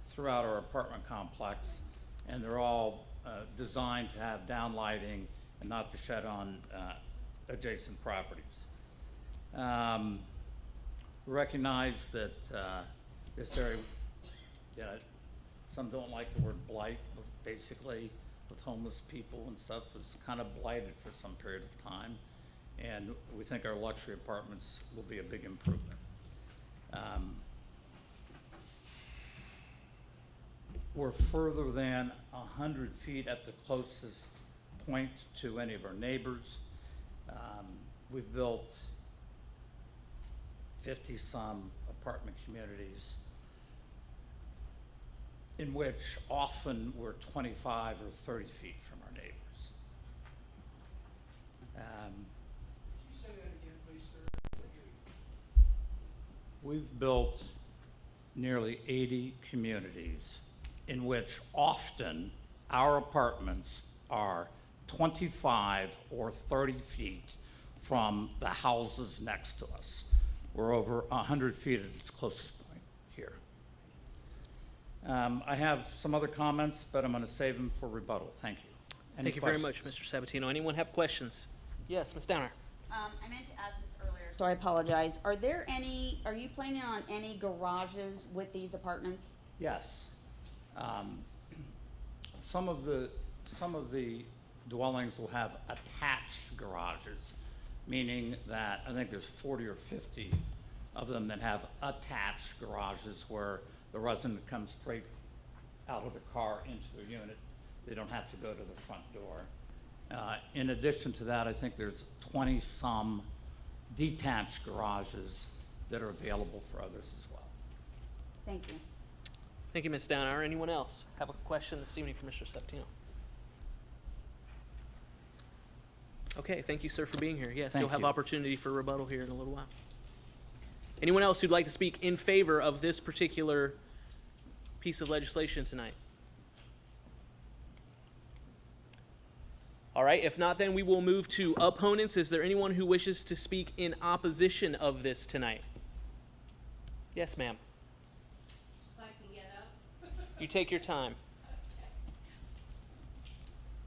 throughout our apartment complex, and they're all designed to have downlighting and not to shed on adjacent properties. Recognize that this area, some don't like the word blight, but basically with homeless people and stuff, it's kind of blighted for some period of time. And we think our luxury apartments will be a big improvement. We're further than 100 feet at the closest point to any of our neighbors. We've built 50-some apartment communities in which often we're 25 or 30 feet from our neighbors. Say that again, please, sir. We've built nearly 80 communities in which often our apartments are 25 or 30 feet from the houses next to us. We're over 100 feet at its closest point here. I have some other comments, but I'm going to save them for rebuttal. Thank you. Any Thank you very much, questions? Mr. Sabatino. Anyone have questions? Yes, Ms. Downer. I meant to ask this earlier, so I apologize. Are you planning on any garages with these apartments? Yes. Some of the dwellings will have attached garages, meaning that I think there's 40 or 50 of them that have attached garages where the resident comes straight out of the car into their unit. They don't have to go to the front door. In addition to that, I think there's 20-some detached garages that are available for others as well. Thank you. Thank you, Ms. Downhour. Anyone else have a question this evening for Mr. Septino? Okay, thank you, sir, for being here. Yes, Thank you'll have you. opportunity for rebuttal here in a little while. Anyone else who'd like to speak in favor of this particular piece of legislation tonight? All right, if not, then we will move to opponents. Is there anyone who wishes to speak in opposition of this tonight? Yes, ma'am. If I can get up. You take your time.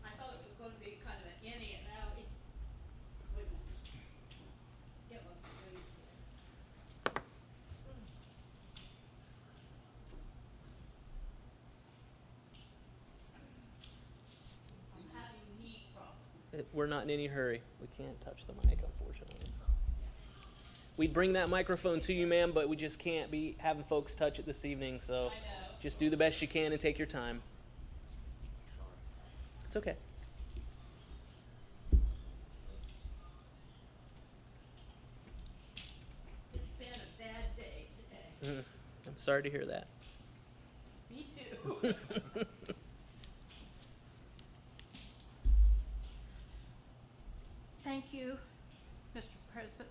I thought it was going to be kind of an innie and outie. Wait a minute. Get one, please. I'm having knee problems. We're not in any hurry. We can't touch the mic, unfortunately. We'd bring that microphone to you, ma'am, but we just can't be having folks touch it this evening, so just do the best you can and take your time. It's okay. It's been a bad day today. I'm sorry to hear that. Me too. Thank you, Mr. President.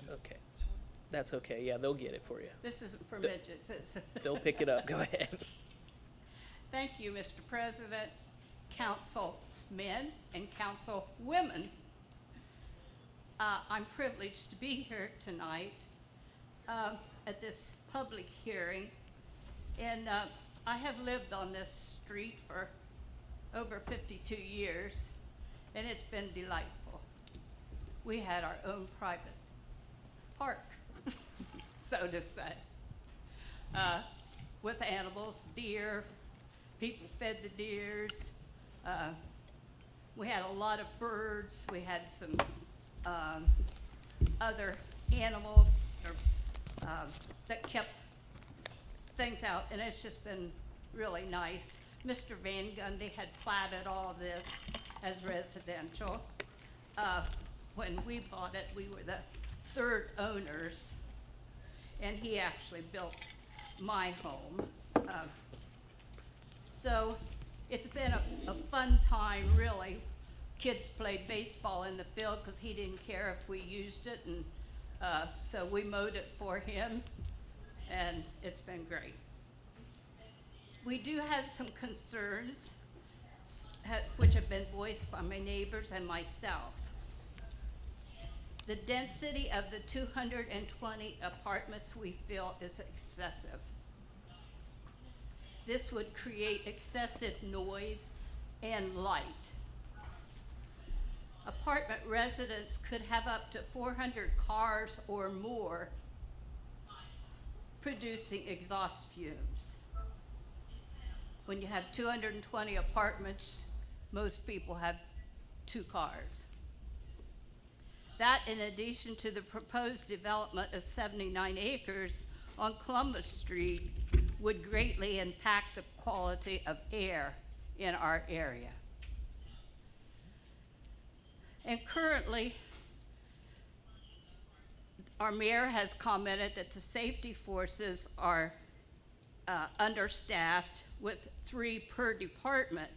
Okay. That's okay. Yeah, they'll get it for you. This isn't for midgets, is it? They'll pick it up. Go ahead. Thank you, Mr. President, councilmen and councilwomen. I'm privileged to be here tonight at this public hearing. And I have lived on this street for over 52 years, and it's been delightful. We had our own private park, so to say, with animals, deer. People fed the deers. We had a lot of birds. We had some other animals that kept things out, and it's just been really nice. Mr. Van Gundy had platted all of this as residential. When we bought it, we were the third owners, and he actually built my home. So it's been a fun time, really. Kids played baseball in the field because he didn't care if we used it, and so we mowed it for him, and it's been great. We do have some concerns which have been voiced by my neighbors and myself. The density of the 220 apartments we feel is excessive. This would create excessive noise and light. Apartment residents could have up to 400 cars or more producing exhaust fumes. When you have 220 apartments, most people have 2 cars. That, in addition to the proposed development of 79 acres on Columbus Street, would greatly impact the quality of air in our area. And currently, our mayor has commented that the safety forces are understaffed with 3 per department,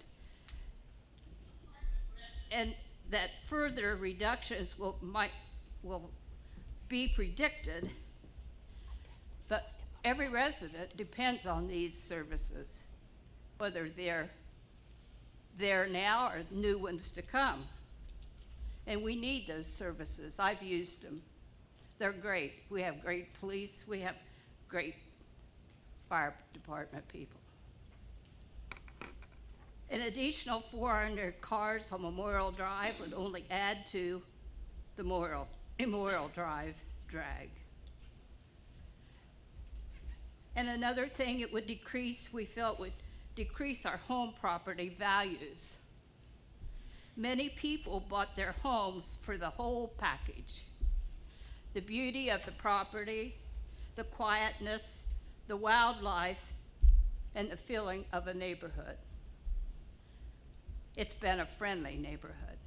and that further reductions will be predicted, but every resident depends on these services, whether they're there now or new ones to come. And we need those services. I've used them. They're great. We have great police. We have great fire department people. An additional 400 cars on Memorial Drive would only add to the Memorial Drive drag. And another thing it would decrease, we felt would decrease our home property values. Many people bought their homes for the whole package. The beauty of the property, the quietness, the wildlife, and the feeling of a neighborhood. It's been a friendly neighborhood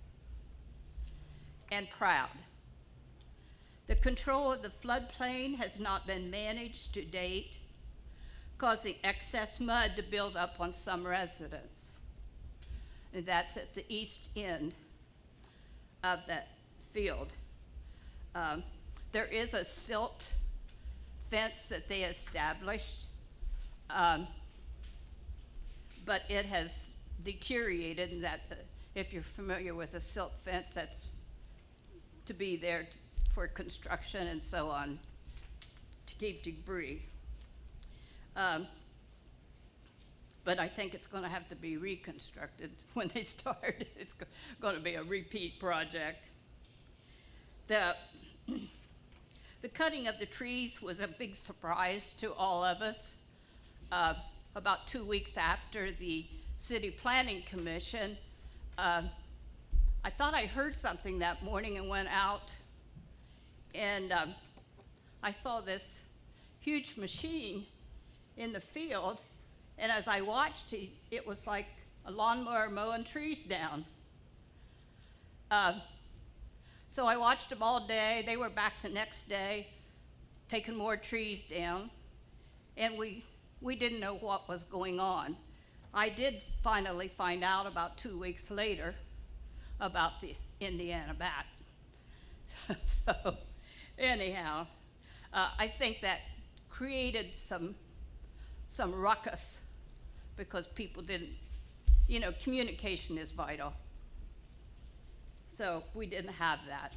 and proud. The control of the floodplain has not been managed to date, causing excess mud to build up on some residents. And that's at the east end of that field. There is a silt fence that they established, but it has deteriorated in that, if you're familiar with a silt fence, that's to be there for construction and so on, to keep debris. But I think it's going to have to be reconstructed when they start. It's going to be a repeat project. The cutting of the trees was a big surprise to all of us. About 2 weeks after the City Planning Commission, I thought I heard something that morning and went out, and I saw this huge machine in the field, and as I watched it was like a lawnmower mowing trees down. So I watched them all day. They were back the next day, taking more trees down, and we didn't know what was going on. I did finally find out about 2 weeks later about the Indiana bat. So anyhow, I think that created some ruckus because people didn't, communication is vital. So we didn't have that.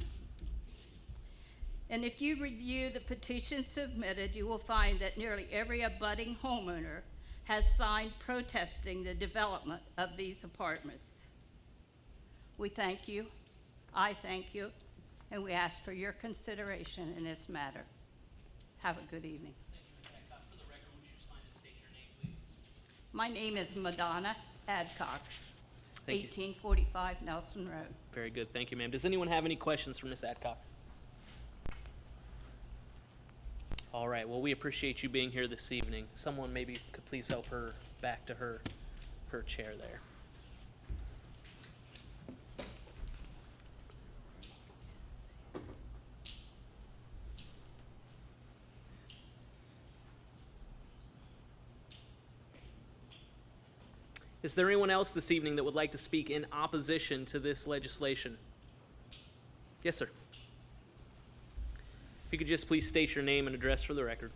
And if you review the petition submitted, you will find that nearly every abutting homeowner has signed protesting the development of these apartments. We thank you, I thank you, and we ask for your consideration in this matter. Have a good evening. For the record, would you just mind to state your name, please? My name is Madonna Adcock, Thank you. 1845 Nelson Road. Very good, thank you, ma'am. Does anyone have any questions for Ms. Adcock? All right, well, we appreciate you being here this evening. Someone maybe could please help her back to her chair there. Is there anyone else this evening that would like to speak in opposition to this legislation? Yes, sir. If you could just please state your name and address for the record.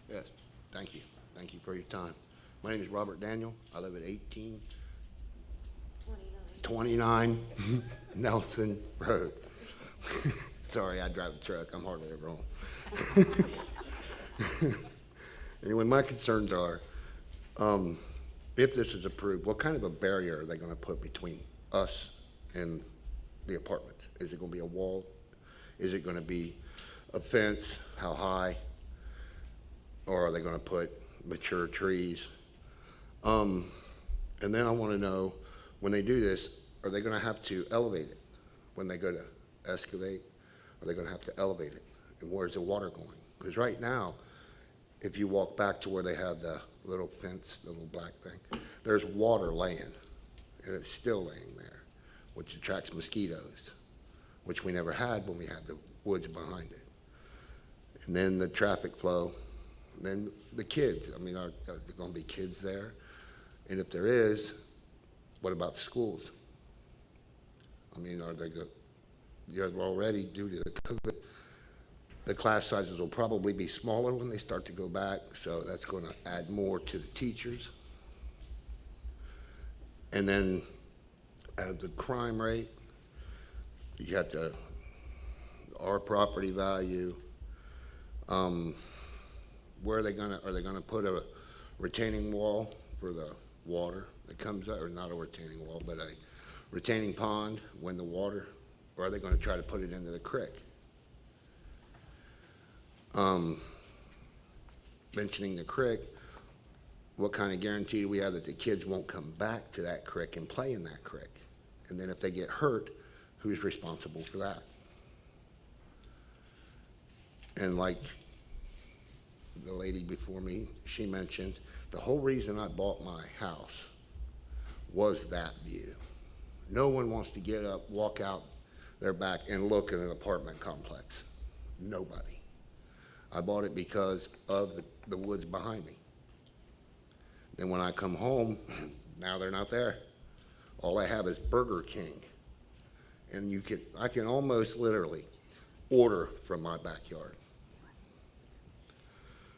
Yes, thank you. Thank you for your time. My name is Robert Daniel. I live at 1829 Nelson Road. Sorry, I drive a truck. I'm hardly ever home. Anyway, my concerns are, if this is approved, what kind of a barrier are they going to put between us and the apartments? Is it going to be a wall? Is it going to be a fence? How high? Or are they going to put mature trees? And then I want to know, when they do this, are they going to have to elevate it? When they go to excavate, are they going to have to elevate it? And where's the water going? Because right now, if you walk back to where they have the little fence, the little black thing, there's water laying, and it's still laying there, which attracts mosquitoes, which we never had when we had the woods behind it. And then the traffic flow, and then the kids. I mean, are there going to be kids there? And if there is, what about schools? I mean, are they you're already, due to the COVID, the class sizes will probably be smaller when they start to go back, so that's going to add more to the teachers. And then the crime rate, you have to, our property value, where are they gonna put a retaining wall for the water that comes out, or not a retaining wall, but a retaining pond when the water, or are they gonna try to put it into the creek? Mentioning the creek, what kind of guarantee do we have that the kids won't come back to that creek and play in that creek? And then if they get hurt, who's responsible for that? And like the lady before me, she mentioned, the whole reason I bought my house was that view. No one wants to get up, walk out their back and look at an apartment complex. Nobody. I bought it because of the woods behind me. Then when I come home, now they're not there. All I have is Burger King. And I can almost literally order from my backyard.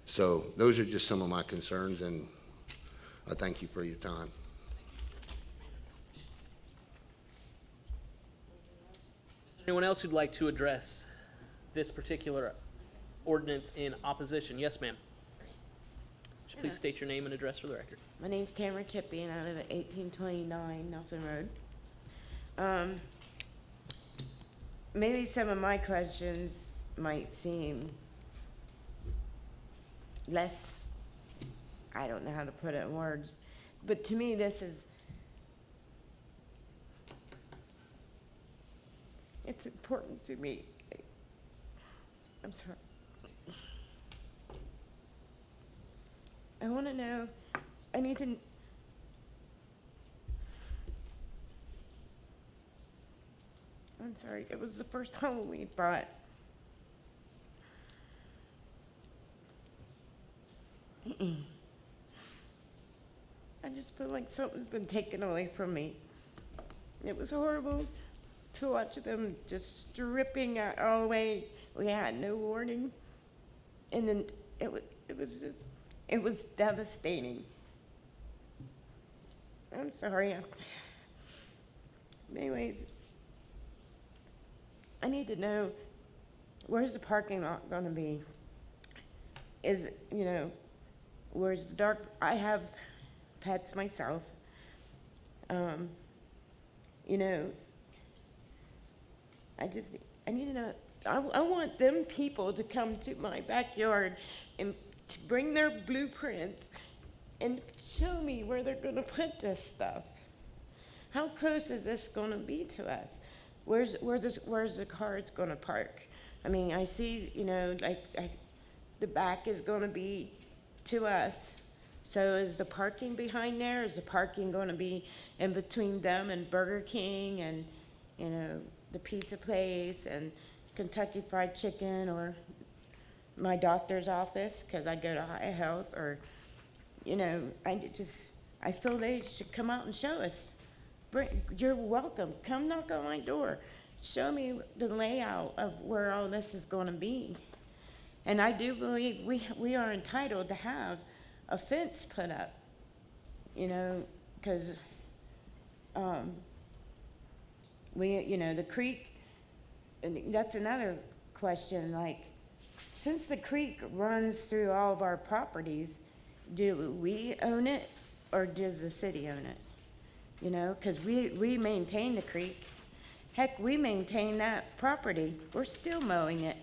So those are just some of my concerns, and I thank you for your time. Anyone else who'd like to address this particular ordinance in opposition? Yes, ma'am. Would you please state your name and address for the record? My name's Tamara Chippy, and I live at 1829 Nelson Road. Maybe some of my questions might seem less, I don't know how to put it in words, but to me this is, it's important to me. I'm sorry. I want to know, I need to, I'm sorry, it was the first home we bought. I just feel like something's been taken away from me. It was horrible to watch them just stripping it all away. We had no warning. And then it was devastating. I'm sorry. Anyways, I need to know, where's the parking lot gonna be? Is, where's the dark, I have pets myself. I need to know, I want them people to come to my backyard and to bring their blueprints and show me where they're gonna put this stuff. How close is this gonna be to us? Where's the cars gonna park? I mean, I see, the back is gonna be to us. So is the parking behind there? Is the parking gonna be in between them and Burger King and, the pizza place and Kentucky Fried Chicken, or my doctor's office, because I go to High Health, or, I feel they should come out and show us. You're welcome. Come knock on my door. Show me the layout of where all this is going to be. And I do believe we are entitled to have a fence put up, because the creek, and that's another question, like, since the creek runs through all of our properties, do we own it or does the city own it? Because we maintain the creek. Heck, we maintain that property. We're still mowing it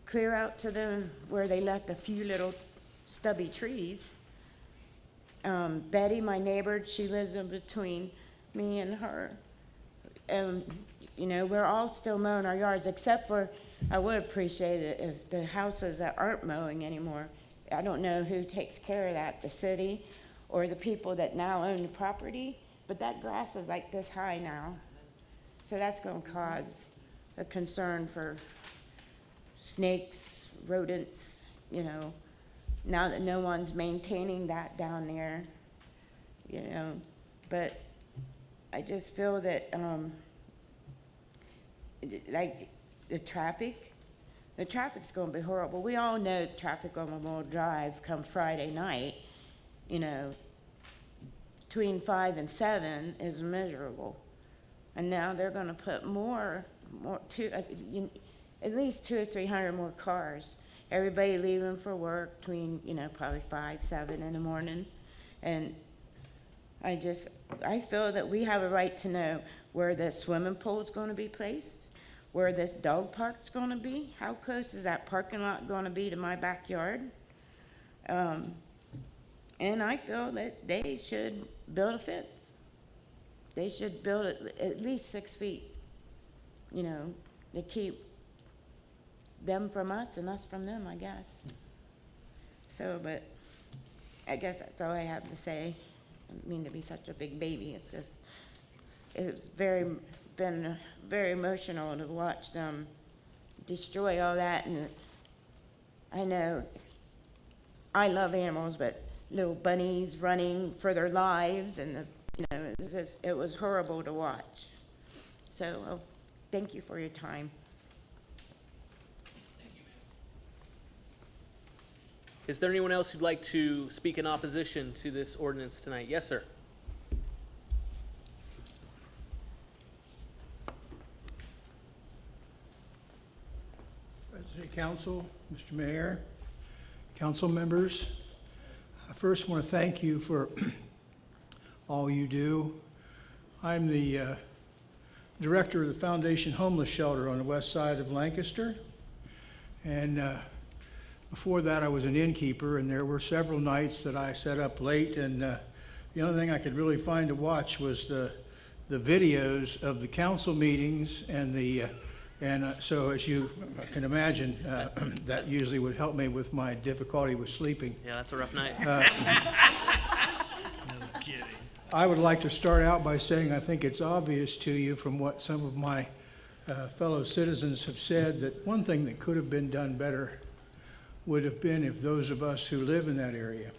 clear out to them where they left a few little stubby trees. Betty, my neighbor, she lives in between me and her. We're all still mowing our yards, except for, I would appreciate it if the houses that aren't mowing anymore, I don't know who takes care of that, the city or the people that now own the property, but that grass is like this high now. So that's gonna cause a concern for snakes, rodents, now that no one's maintaining that down there, but I just feel that, like, the traffic's gonna be horrible. We all know traffic on Memorial Drive come Friday night, between 5 and 7 is miserable. And now they're gonna put at least 200 or 300 more cars. Everybody leaving for work between, probably 5, 7 in the morning. And I feel that we have a right to know where the swimming pool's gonna be placed, where this dog park's gonna be, how close is that parking lot gonna be to my backyard? And I feel that they should build a fence. they should build it at least 6 feet, you know, to keep them from us and us from them, I guess. So, but I guess that's all I have to say. I don't mean to be such a big baby, it's just, it's been very emotional to watch them destroy all that. And I know I love animals, but little bunnies running for their lives, and it was horrible to watch. So thank you for your time. Is there anyone else who'd like to speak in opposition to this ordinance tonight? Yes, sir. President Council, Mr. Mayor, council members, I first want to thank you for all you do. I'm the director of the Foundation Homeless Shelter on the west side of Lancaster, and before that I was an innkeeper, and there were several nights that I sat up late, and the only thing I could really find to watch was the videos of the council meetings and so as you can imagine, that usually would help me with my difficulty with sleeping. Yeah, that's a rough night. No kidding. I would like to start out by saying I think it's obvious to you from what some of my fellow citizens have said that one thing that could have been done better would have been if those of us who live in that area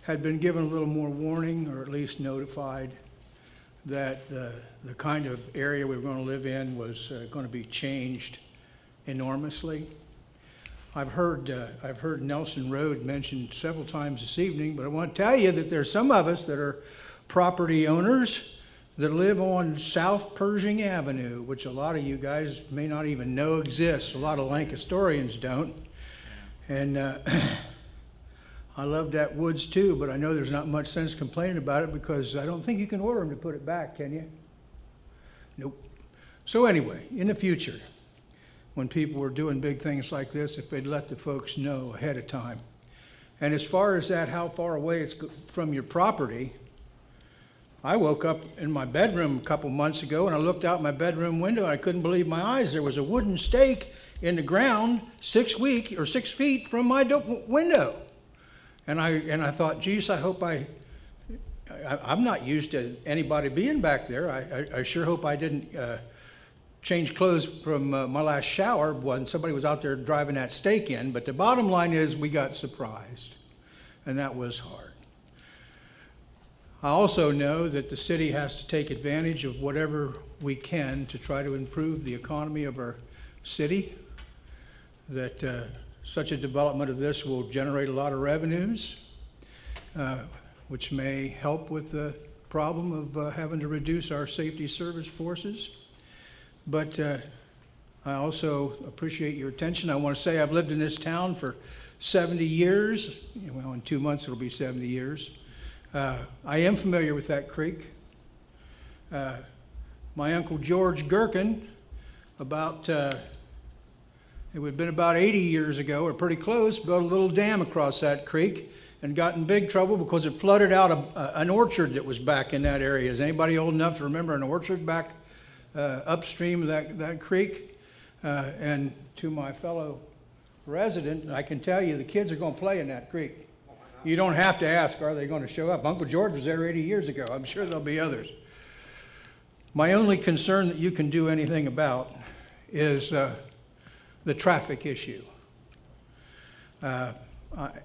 had been given a little more warning, or at least notified that the kind of area we were going to live in was going to be changed enormously. I've heard Nelson Road mentioned several times this evening, but I want to tell you that there's some of us that are property owners that live on South Pershing Avenue, which a lot of you guys may not even know exists. A lot of Lancasterians don't. And I love that woods too, but I know there's not much sense complaining about it because I don't think you can order them to put it back, can you? Nope. So anyway, in the future, when people were doing big things like this, if they'd let the folks know ahead of time. And as far as that, how far away it's from your property, I woke up in my bedroom a couple months ago and I looked out my bedroom window and I couldn't believe my eyes. There was a wooden stake in the ground 6 feet from my window. And I thought, geez, I hope I'm not used to anybody being back there. I sure hope I didn't change clothes from my last shower when somebody was out there driving that stake in. But the bottom line is we got surprised, and that was hard. I also know that the city has to take advantage of whatever we can to try to improve the economy of our city, that such a development of this will generate a lot of revenues, which may help with the problem of having to reduce our safety service forces. But I also appreciate your attention. I want to say I've lived in this town for 70 years. Well, in 2 months it'll be 70 years. I am familiar with that creek. My Uncle George Gherkin, it would have been about 80 years ago, or pretty close, built a little dam across that creek and got in big trouble because it flooded out an orchard that was back in that area. Is anybody old enough to remember an orchard back upstream of that creek? And to my fellow resident, I can tell you the kids are going to play in that creek. You don't have to ask, are they going to show up? Uncle George was there 80 years ago. I'm sure there'll be others. My only concern that you can do anything about is the traffic issue.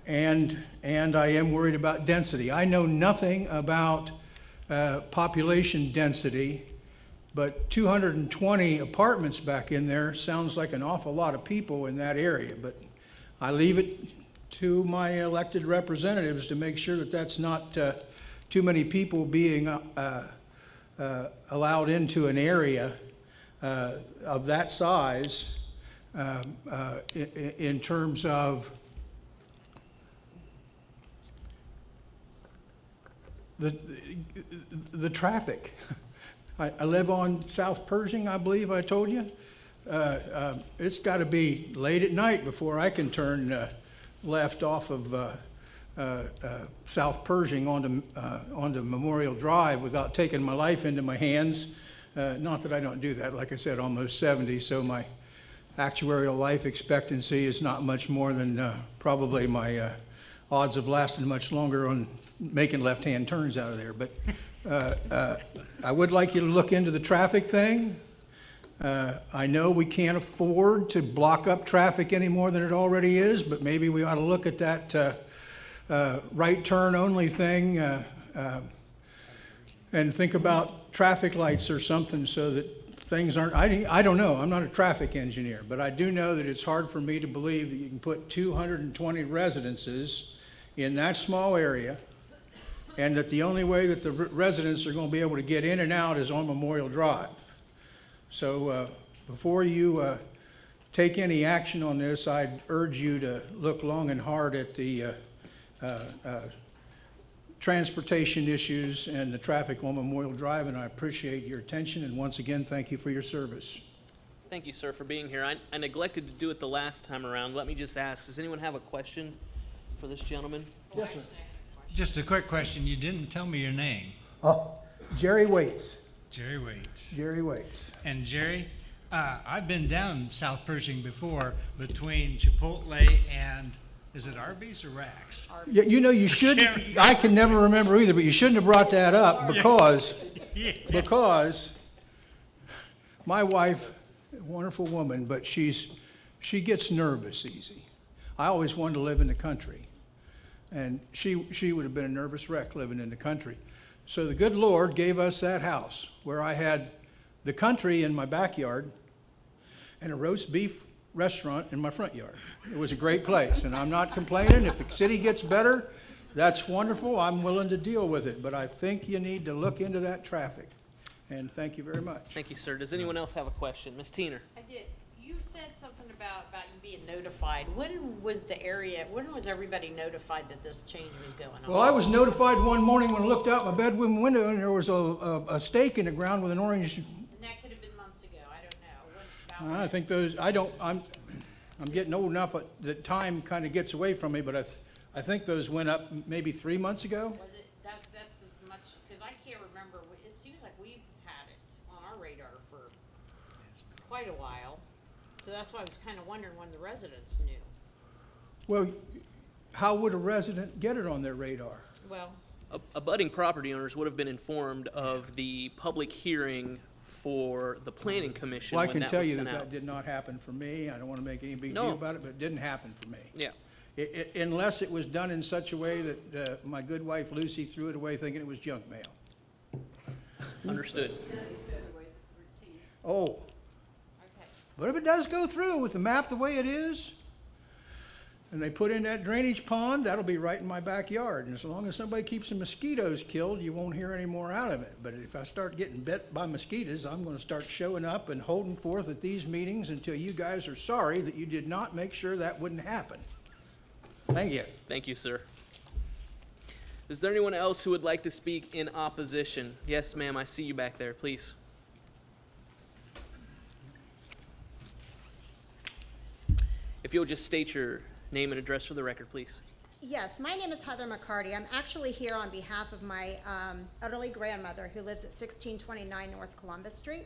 And I am worried about density. I know nothing about population density, but 220 apartments back in there sounds like an awful lot of people in that area. But I leave it to my elected representatives to make sure that that's not too many people being allowed into an area of that size in terms of the traffic. I live on South Pershing, I believe I told you. It's got to be late at night before I can turn left off of South Pershing onto Memorial Drive without taking my life into my hands. Not that I don't do that, like I said, almost 70, so my actuarial life expectancy is not much more than probably my odds of lasting much longer on making left-hand turns out of there. But I would like you to look into the traffic thing. I know we can't afford to block up traffic any more than it already is, but maybe we ought to look at that right turn only thing and think about traffic lights or something so that things aren't, I don't know, I'm not a traffic engineer, but I do know that it's hard for me to believe that you can put 220 residences in that small area and that the only way that the residents are going to be able to get in and out is on Memorial Drive. So before you take any action on this, I'd urge you to look long and hard at the transportation issues and the traffic on Memorial Drive, and I appreciate your attention, and once again, thank you for your service. Thank you, sir, for being here. I neglected to do it the last time around. Let me just ask, does anyone have a question for this gentleman? Yes, sir. Just a quick question. You didn't tell me your name. Oh, Jerry Waits. Jerry Waits. Jerry Waits. And Jerry, I've been down South Pershing before between Chipotle and, is it Arby's or Rax? Yeah, you know, you shouldn't, I can never remember either, but you shouldn't have brought that up because my wife, wonderful woman, but she gets nervous easy. I always wanted to live in the country, and she would have been a nervous wreck living in the country. So the good Lord gave us that house where I had the country in my backyard and a roast beef restaurant in my front yard. It was a great place, and I'm not complaining. If the city gets better, that's wonderful. I'm willing to deal with it, but I think you need to look into that traffic. And thank you very much. Thank you, sir. Does anyone else have a question? Ms. Teener? I did. You said something about you being notified. When was everybody notified that this change was going on? Well, I was notified one morning when I looked out my bedroom window and there was a stake in the ground with an orange. And that could have been months ago. I don't know. I think those, I'm getting old enough that time kind of gets away from me, but I think those went up maybe 3 months ago. Was it, that's as much, because I can't remember. It seems like we've had it on our radar for quite a while. So that's why I was kind of wondering when the residents knew. Well, how would a resident get it on their radar? Well, Abutting property owners would have been informed of the public hearing for the planning commission Well, I when can that tell was you sent that out. that did not happen for me. I don't want to make any big No. deal about it, but it didn't happen for me. Yeah. Unless it was done in such a way that my good wife Lucy threw it away thinking it was junk mail. Understood. Oh. But if it does go through with the map the way it is, and they put in that drainage pond, that'll be right in my backyard. And as long as somebody keeps the mosquitoes killed, you won't hear any more out of it. But if I start getting bit by mosquitoes, I'm gonna start showing up and holding forth at these meetings until you guys are sorry that you did not make sure that wouldn't happen. Thank you. Thank you, sir. Is there anyone else who would like to speak in opposition? Yes, ma'am, I see you back there, please. If you'll just state your name and address for the record, please. Yes, my name is Heather McCarty. I'm actually here on behalf of my elderly grandmother who lives at 1629 North Columbus Street.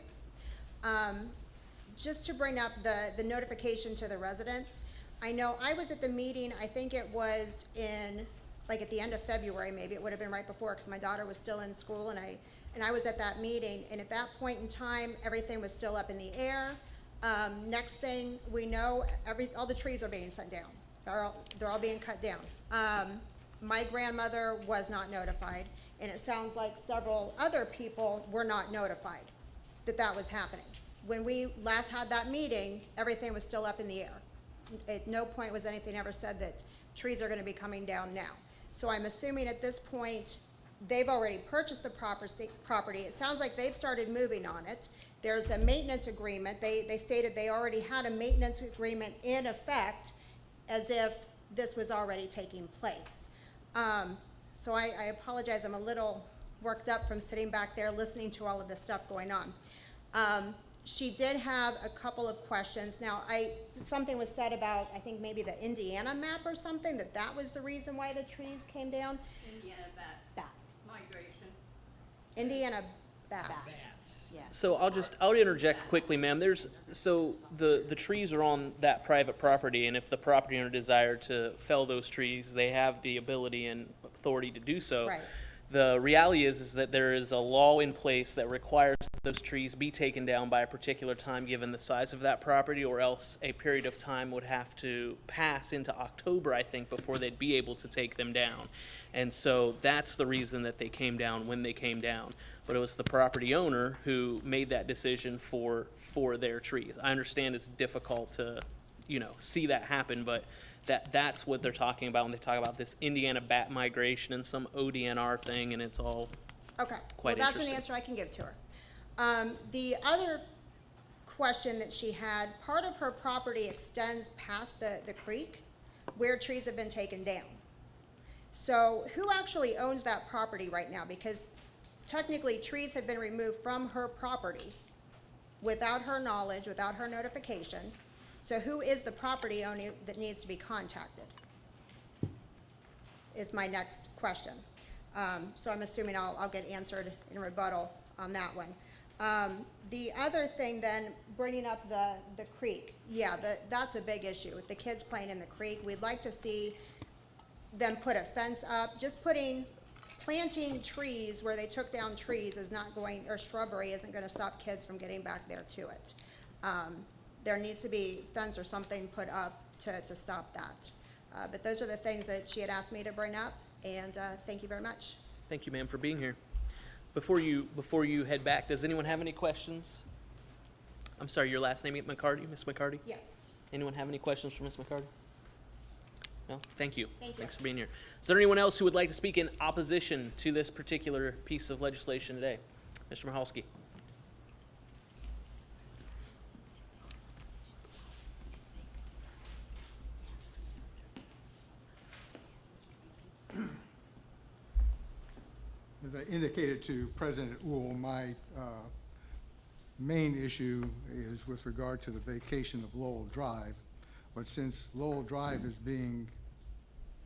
Just to bring up the notification to the residents, I know I was at the meeting, I think it was at the end of February, maybe it would have been right before, because my daughter was still in school, and I was at that meeting, and at that point in time, everything was still up in the air. Next thing we know, all the trees are being cut down. They're all being cut down. My grandmother was not notified, and it sounds like several other people were not notified that was happening. When we last had that meeting, everything was still up in the air. At no point was anything ever said that trees are gonna be coming down now. So I'm assuming at this point, they've already purchased the property. It sounds like they've started moving on it. There's a maintenance agreement. They stated they already had a maintenance agreement in effect as if this was already taking place. So I apologize, I'm a little worked up from sitting back there listening to all of this stuff going on. She did have a couple of questions. Now, something was said about, I think maybe the Indiana map or something, that was the reason why the trees came down. Indiana bat migration. Indiana bats. Yeah. So I'll interject quickly, ma'am. So the trees are on that private property, and if the property owner desired to fell those trees, they have the ability and authority to do so. Right. The reality is that there is a law in place that requires that those trees be taken down by a particular time given the size of that property, or else a period of time would have to pass into October, I think, before they'd be able to take them down. And so that's the reason that they came down when they came down. But it was the property owner who made that decision for their trees. I understand it's difficult to, see that happen, but that's what they're talking about when they talk about this Indiana bat migration and some ODNR thing, and it's all Okay, well, quite that's an interesting. answer I can give to her. The other question that she had, part of her property extends past the creek where trees have been taken down. So who actually owns that property right now? Because technically, trees have been removed from her property without her knowledge, without her notification. So who is the property owner that needs to be contacted? Is my next question. So I'm assuming I'll get answered in rebuttal on that one. The other thing then, bringing up the creek. Yeah, that's a big issue with the kids playing in the creek. We'd like to see them put a fence up. Just planting trees where they took down trees is not going, or shrubbery isn't gonna stop kids from getting back there to it. There needs to be fence or something put up to stop that. But those are the things that she had asked me to bring up, and thank you very much. Thank you, ma'am, for being here. Before you head back, does anyone have any questions? I'm sorry, your last name is McCarty, Miss McCarty? Yes. Anyone have any questions for Miss McCarty? No? Thank you. Thank you. Thanks for being here. Is there anyone else who would like to speak in opposition to this particular piece of legislation today? Mr. Mahalski. As I indicated to President Uhl, my main issue is with regard to the vacation of Lowell Drive. But since Lowell Drive is being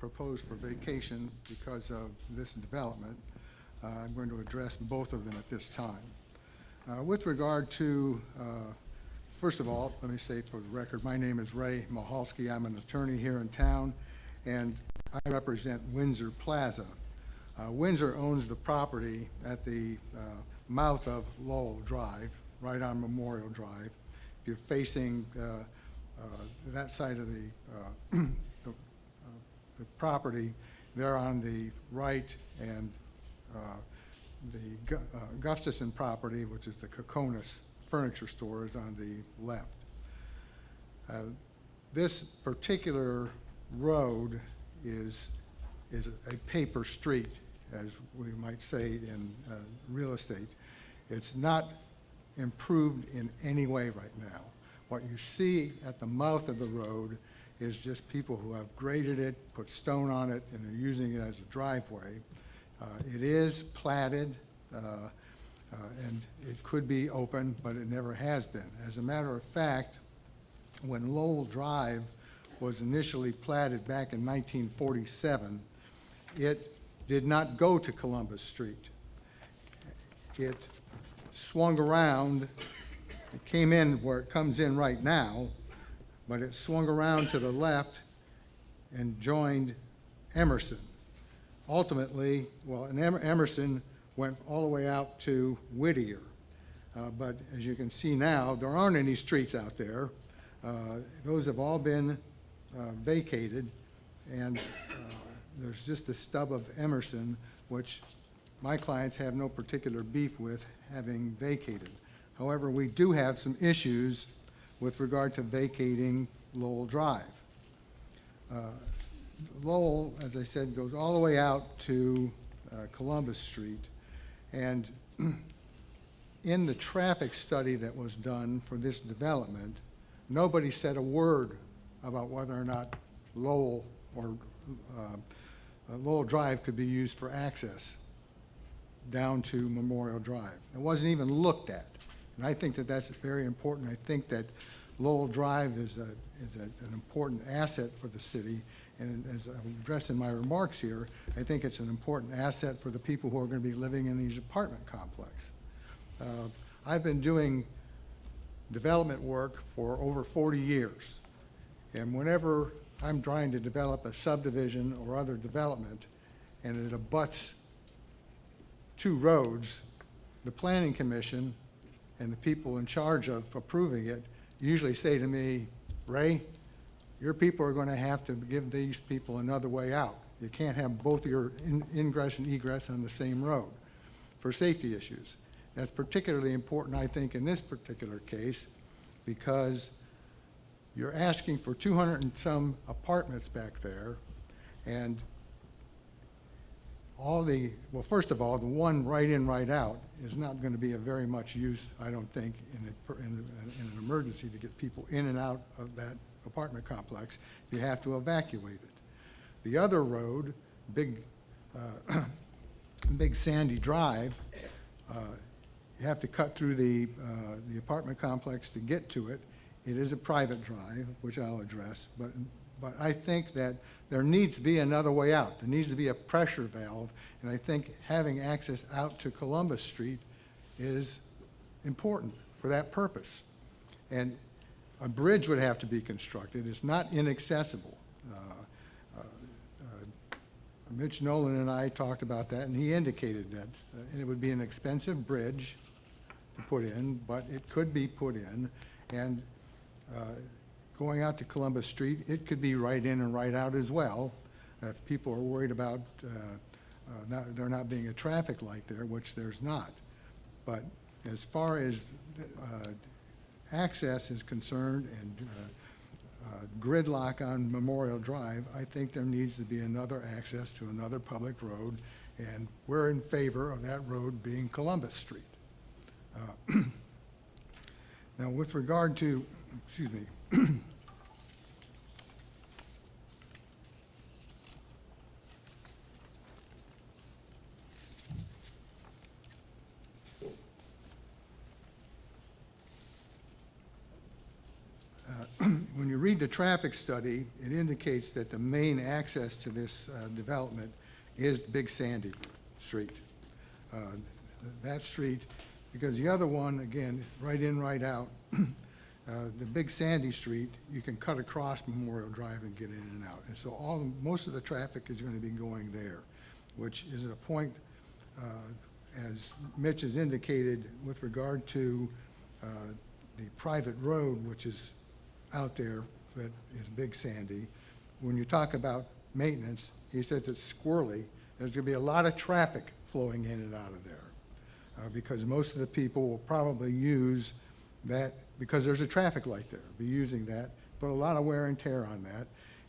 proposed for vacation because of this development, I'm going to address both of them at this time. With regard to, first of all, let me say for the record, my name is Ray Mahalski. I'm an attorney here in town, and I represent Windsor Plaza. Windsor owns the property at the mouth of Lowell Drive, right on Memorial Drive. If you're facing that side of the property, they're on the right, and the Gustafson property, which is the Kokonis Furniture Store, is on the left. This particular road is a paper street, as we might say in real estate. It's not improved in any way right now. What you see at the mouth of the road is just people who have graded it, put stone on it, and are using it as a driveway. It is platted, and it could be open, but it never has been. As a matter of fact, when Lowell Drive was initially platted back in 1947, it did not go to Columbus Street. It swung around, it came in where it comes in right now, but it swung around to the left and joined Emerson. Ultimately, and Emerson went all the way out to Whittier. But as you can see now, there aren't any streets out there. Those have all been vacated, and there's just the stub of Emerson, which my clients have no particular beef with having vacated. However, we do have some issues with regard to vacating Lowell Drive. Lowell, as I said, goes all the way out to Columbus Street, and in the traffic study that was done for this development, nobody said a word about whether or not Lowell Drive could be used for access down to Memorial Drive. It wasn't even looked at. And I think that that's very important. I think that Lowell Drive is an important asset for the city. And as I'm addressing my remarks here, I think it's an important asset for the people who are going to be living in these apartment complexes. I've been doing development work for over 40 years. And whenever I'm trying to develop a subdivision or other development and it abuts two roads, the Planning Commission and the people in charge of approving it usually say to me, Ray, your people are going to have to give these people another way out. You can't have both your ingress and egress on the same road for safety issues. That's particularly important, I think, in this particular case, because you're asking for 200 and some apartments back there, and well, first of all, the one right in, right out is not going to be of very much use, I don't think, in an emergency to get people in and out of that apartment complex. You have to evacuate it. The other road, Big Sandy Drive, you have to cut through the apartment complex to get to it. It is a private drive, which I'll address, but I think that there needs to be another way out. There needs to be a pressure valve, and I think having access out to Columbus Street is important for that purpose. And a bridge would have to be constructed. It's not inaccessible. Mitch Nolan and I talked about that, and he indicated that it would be an expensive bridge to put in, but it could be put in. And going out to Columbus Street, it could be right in and right out as well. If people are worried about there not being a traffic light there, which there's not. But as far as access is concerned and gridlock on Memorial Drive, I think there needs to be another access to another public road, and we're in favor of that road being Columbus Street. Now, with regard to, excuse me, when you read the traffic study, it indicates that the main access to this development is Big Sandy Street. That street, because the other one, again, right in, right out, the Big Sandy Street, you can cut across Memorial Drive and get in and out. And so most of the traffic is going to be going there, which is a point, as Mitch has indicated, with regard to the private road, which is out there, that is Big Sandy. When you talk about maintenance, he says it's squirrely. There's going to be a lot of traffic flowing in and out of there because most of the people will probably use that because there's a traffic light there, be using that, put a lot of wear and tear on that.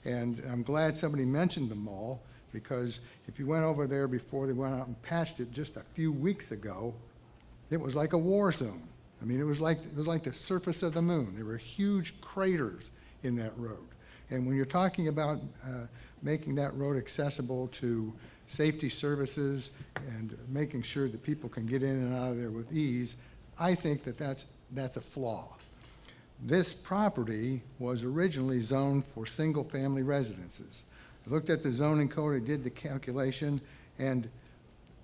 And I'm glad somebody mentioned the mall, because if you went over there before they went out and patched it just a few weeks ago, it was like a war zone. I mean, it was like the surface of the moon. There were huge craters in that road. And when you're talking about making that road accessible to safety services and making sure that people can get in and out of there with ease, I think that that's a flaw. This property was originally zoned for single-family residences. I looked at the zoning code, I did the calculation, and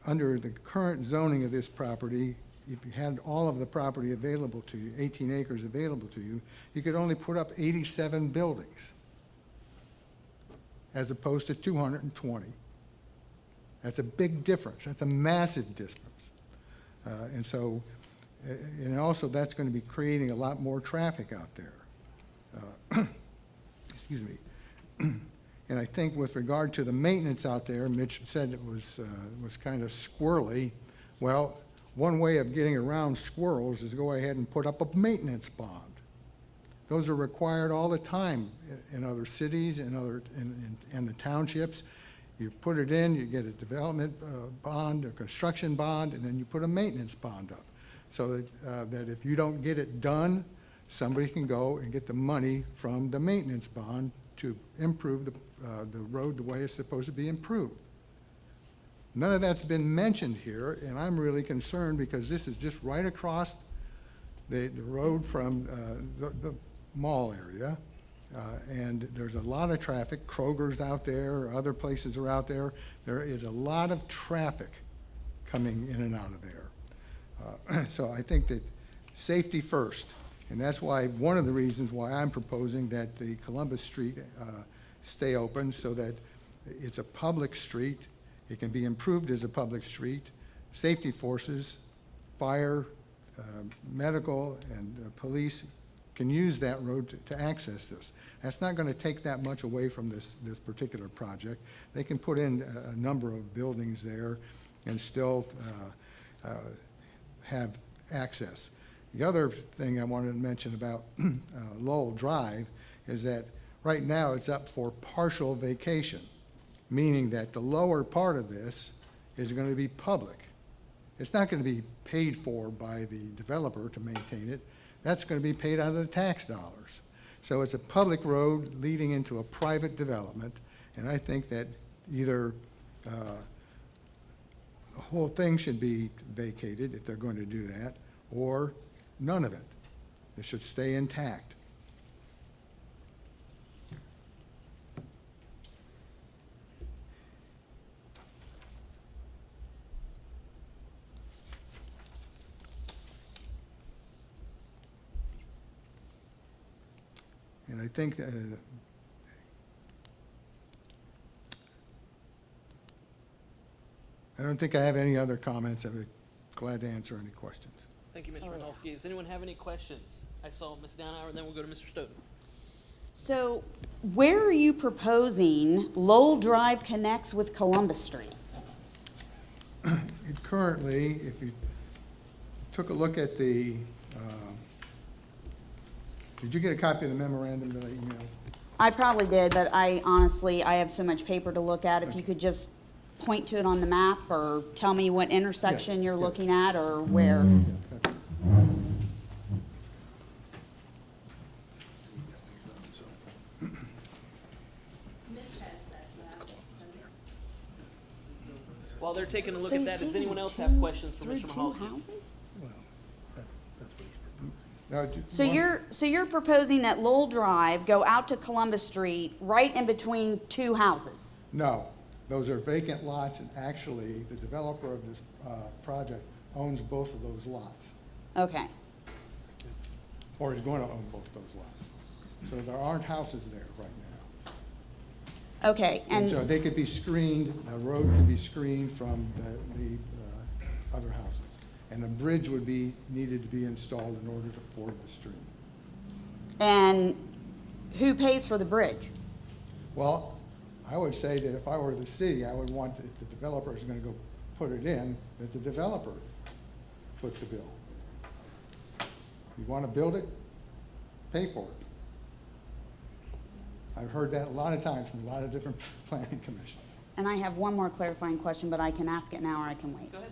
under the current zoning of this property, if you had all of the property available to you, 18 acres available to you, you could only put up 87 buildings as opposed to 220. That's a big difference. That's a massive difference. And so, and also that's going to be creating a lot more traffic out there. Excuse me. And I think with regard to the maintenance out there, Mitch said it was kind of squirrely. Well, one way of getting around squirrels is go ahead and put up a maintenance bond. Those are required all the time in other cities and in the townships. You put it in, you get a development bond, a construction bond, and then you put a maintenance bond up. So that if you don't get it done, somebody can go and get the money from the maintenance bond to improve the road the way it's supposed to be improved. None of that's been mentioned here, and I'm really concerned because this is just right across the road from the mall area, and there's a lot of traffic. Kroger's out there, other places are out there. There is a lot of traffic coming in and out of there. So I think that safety first, and that's why, one of the reasons why I'm proposing that the Columbus Street stay open, so that it's a public street, it can be improved as a public street. Safety forces, fire, medical, and police can use that road to access this. That's not going to take that much away from this particular project. They can put in a number of buildings there and still have access. The other thing I wanted to mention about Lowell Drive is that right now it's up for partial vacation, meaning that the lower part of this is going to be public. It's not going to be paid for by the developer to maintain it. That's going to be paid out of the tax dollars. So it's a public road leading into a private development, and I think that either the whole thing should be vacated if they're going to do that, or none of it. It should stay intact. And I think I don't think I have any other comments. I'd be glad to answer any questions. Thank you, Mr. Mikulski. Does anyone have any questions? I saw Ms. Downhour, and then we'll go to Mr. Stoughton. So where are you proposing Lowell Drive connects with Columbus Street? It currently, if you took a look at the, did you get a copy of the memorandum that I emailed? I probably did, but I honestly, I have so much paper to look at. If you could just point to it on the map or tell me what intersection Yes, you're yes. looking at or where. While they're taking a look So at he's that, does taking anyone it else two- have questions for through Mr. two Mikulski? houses? Well, that's what he's proposing. Now, So you're proposing that Lowell Drive go out to Columbus Street right in between two houses? No, those are vacant lots, and actually, the developer of this project owns both of those lots, Okay, or is going to own both those lots. So there aren't houses there right now. okay, And so and, they could be screened, the road could be screened from the other houses. And a bridge would be, needed to be installed in order to ford the stream. and who pays for the bridge? Well, I would say that if I were the city, I would want, if the developer is gonna go put it in, that the developer foot the bill. You wanna build it, pay for it. I've heard that a lot of times from a lot of different planning commissions. And I have one more clarifying question, but I can ask it now or I can wait. Go ahead.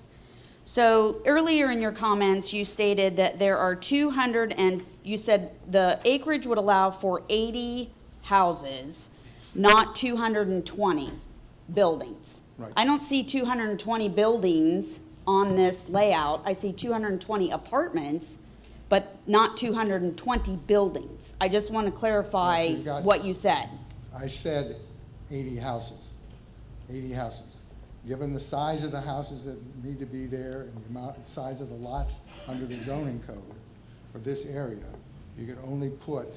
So earlier in your comments, you stated that there are 200 and you said the acreage would allow for 80 houses, not 220 buildings. Right. I don't see 220 buildings on this layout. I see 220 apartments, but not 220 buildings. I just want to clarify Well, you got- what you said. I said 80 houses, 80 houses. Given the size of the houses that need to be there and the amount, size of the lots under the zoning code for this area, you could only put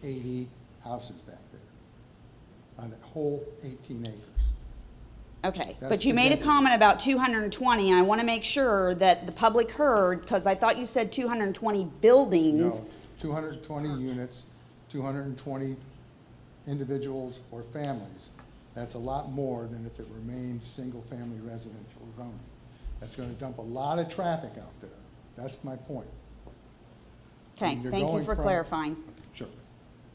80 houses back there on that whole 18 acres. Okay, That's but you the made a density. comment about 220, and I want to make sure that the public heard, because I thought you said 220 buildings. No, 220 units, 220 individuals or families. That's a lot more than if it remained single-family residential zoning. That's gonna dump a lot of traffic out there. That's my point. Okay, You're thank you going for from- clarifying. Sure.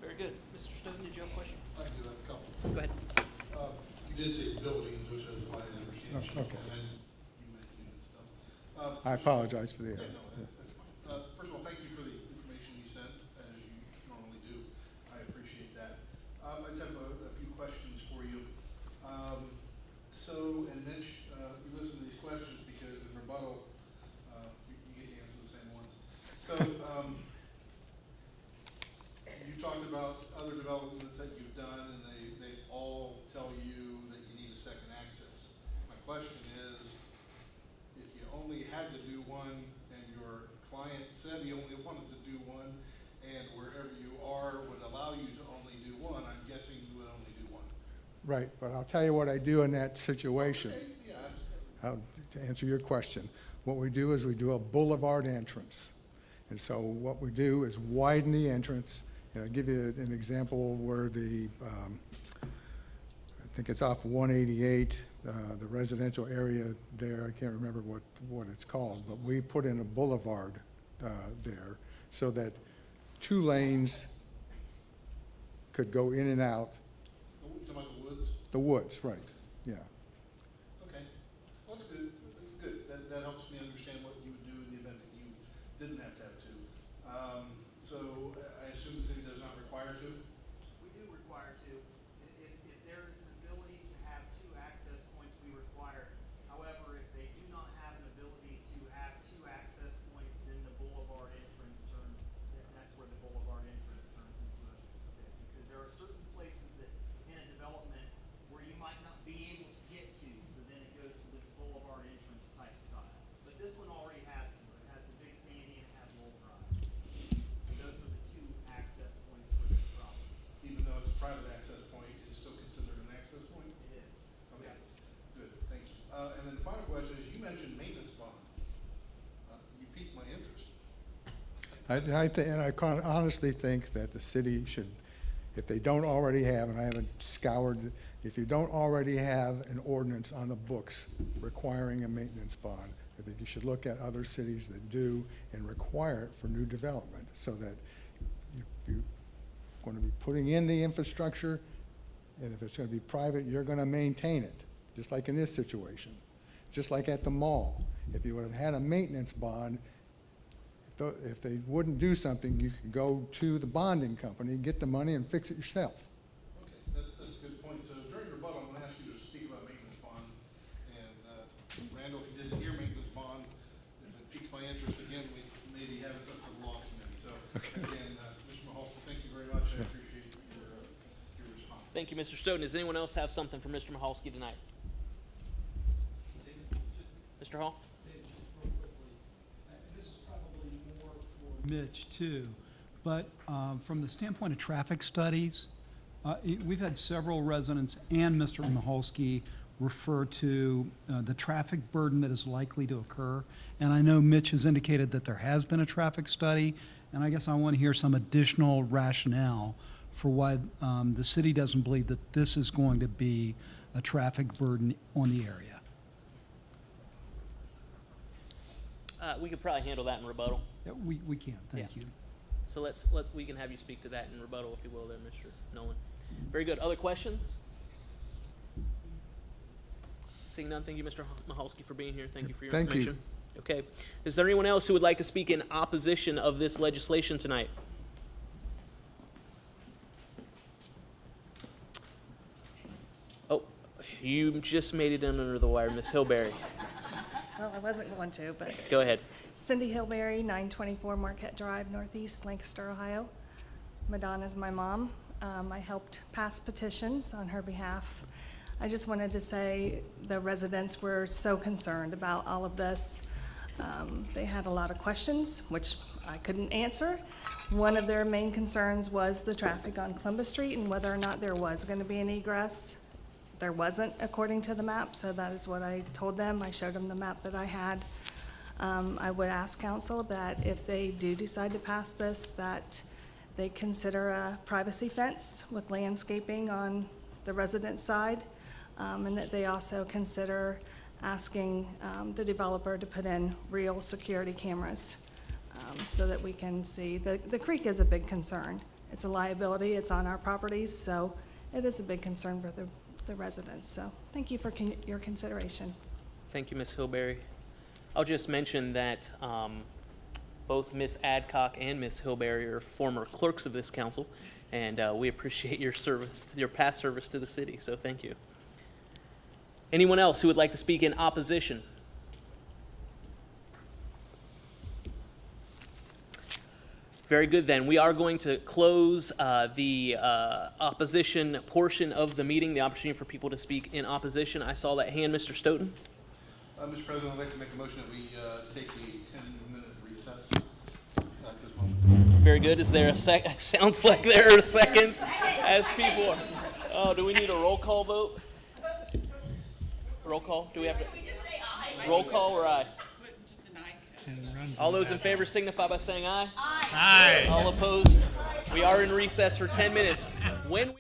Very good. Mr. Stoughton, did you have a question? I do have a couple. Go ahead. You did say buildings, which is why I understand. Oh, okay. And then you mentioned unit stuff. I apologize for the Yeah, error. no, that's fine. First of all, thank you for the information you sent, as you normally do. I appreciate that. I just have a few questions for you. And Mitch, you listen to these questions because in rebuttal, you get to answer the same ones. So, other developments that you've done, and they all tell you that you need a second access. My question is, if you only had to do one, and your client said he only wanted to do one, and wherever you are would allow you to only do one, I'm guessing you would only do one. Right, but I'll tell you what I do in that situation. Okay, yes. To answer your question, what we do is we do a boulevard entrance. And so what we do is widen the entrance. And I'll give you an example where I think it's off 188, the residential area there, I can't remember what it's called, but we put in a boulevard there so that 2 lanes could go in and out. You talking about the woods? The woods, right, yeah. Okay, well, that's good, that helps me understand what you would do in the event that you didn't have to have 2. So I assume the city does not require 2? We do require 2. If there is an ability to have 2 access points, we require. However, if they do not have an ability to have 2 access points, then the boulevard entrance that's where the boulevard entrance turns into a bit. Because there are certain places that in a development where you might not be able to get to, so then it goes to this boulevard entrance type style. But this one already has 2. It has the Big Sandy and it has Lowell Drive. So those are the 2 access points for this property. Even though it's a private access point, it's still considered an access point? It is. Okay, Yes. good, thank you. And then the final question is, you mentioned maintenance bond. You piqued my interest. And I honestly think that the city should, if they don't already have, and I haven't scoured, if you don't already have an ordinance on the books requiring a maintenance bond, I think you should look at other cities that do and require it for new development, so that you're going to be putting in the infrastructure, and if it's going to be private, you're going to maintain it, just like in this situation. Just like at the mall. If you would have had a maintenance bond, if they wouldn't do something, you could go to the bonding company, get the money, and fix it yourself. Okay, that's a good point. So during rebuttal, I'm gonna ask you to speak about maintenance bond. And Randall, if you didn't hear maintenance bond, if it piques my interest again, we maybe have it up for the law committee. So again, Mr. Mahalski, thank you very much. I appreciate your response. Thank you, Mr. Stoughton. Does anyone else have something for Mr. Mahalski tonight? Mr. Hall? This is probably more for Mitch too, but from the standpoint of traffic studies, we've had several residents and Mr. Mahalski refer to the traffic burden that is likely to occur. And I know Mitch has indicated that there has been a traffic study, and I guess I want to hear some additional rationale for why the city doesn't believe that this is going to be a traffic burden on the area. We could probably handle that in rebuttal. Yeah, we can, thank you. So we can have you speak to that in rebuttal, if you will, there, Mr. Nolan. Very good. Other questions? Seeing none, thank you, Mr. Mahalski, for being here. Thank you for your Thank you. information. Okay. Is there anyone else who would like to speak in opposition of this legislation tonight? Oh, you just made it in under the wire, Ms. Hilberry. Well, I wasn't going to, but Go ahead. Cindy Hilberry, 924 Marquette Drive, Northeast Lancaster, Ohio. Madonna's my mom. I helped pass petitions on her behalf. I just wanted to say the residents were so concerned about all of this. They had a lot of questions, which I couldn't answer. One of their main concerns was the traffic on Columbus Street and whether or not there was going to be an egress. There wasn't, according to the map, so that is what I told them. I showed them the map that I had. I would ask council that if they do decide to pass this, that they consider a privacy fence with landscaping on the resident side, and that they also consider asking the developer to put in real security cameras so that we can see. The creek is a big concern. It's a liability. It's on our properties, so it is a big concern for the residents. So thank you for your consideration. Thank you, Ms. Hilberry. I'll just mention that both Ms. Adcock and Ms. Hilberry are former clerks of this council, and we appreciate your service, your past service to the city, so thank you. Anyone else who would like to speak in opposition? Very good, then. We are going to close the opposition portion of the meeting, the opportunity for people to speak in opposition. I saw that hand, Mr. Stoughton. Mr. President, I'd like to make a motion that we take a 10-minute recess at this moment. Very good. Is there a sec? Sounds like there are seconds as people are. Oh, do we need a roll call vote? Roll call? Do we have to? Roll call or aye? All those in favor signify by saying aye. Aye. All opposed? We are in recess for 10 minutes. When we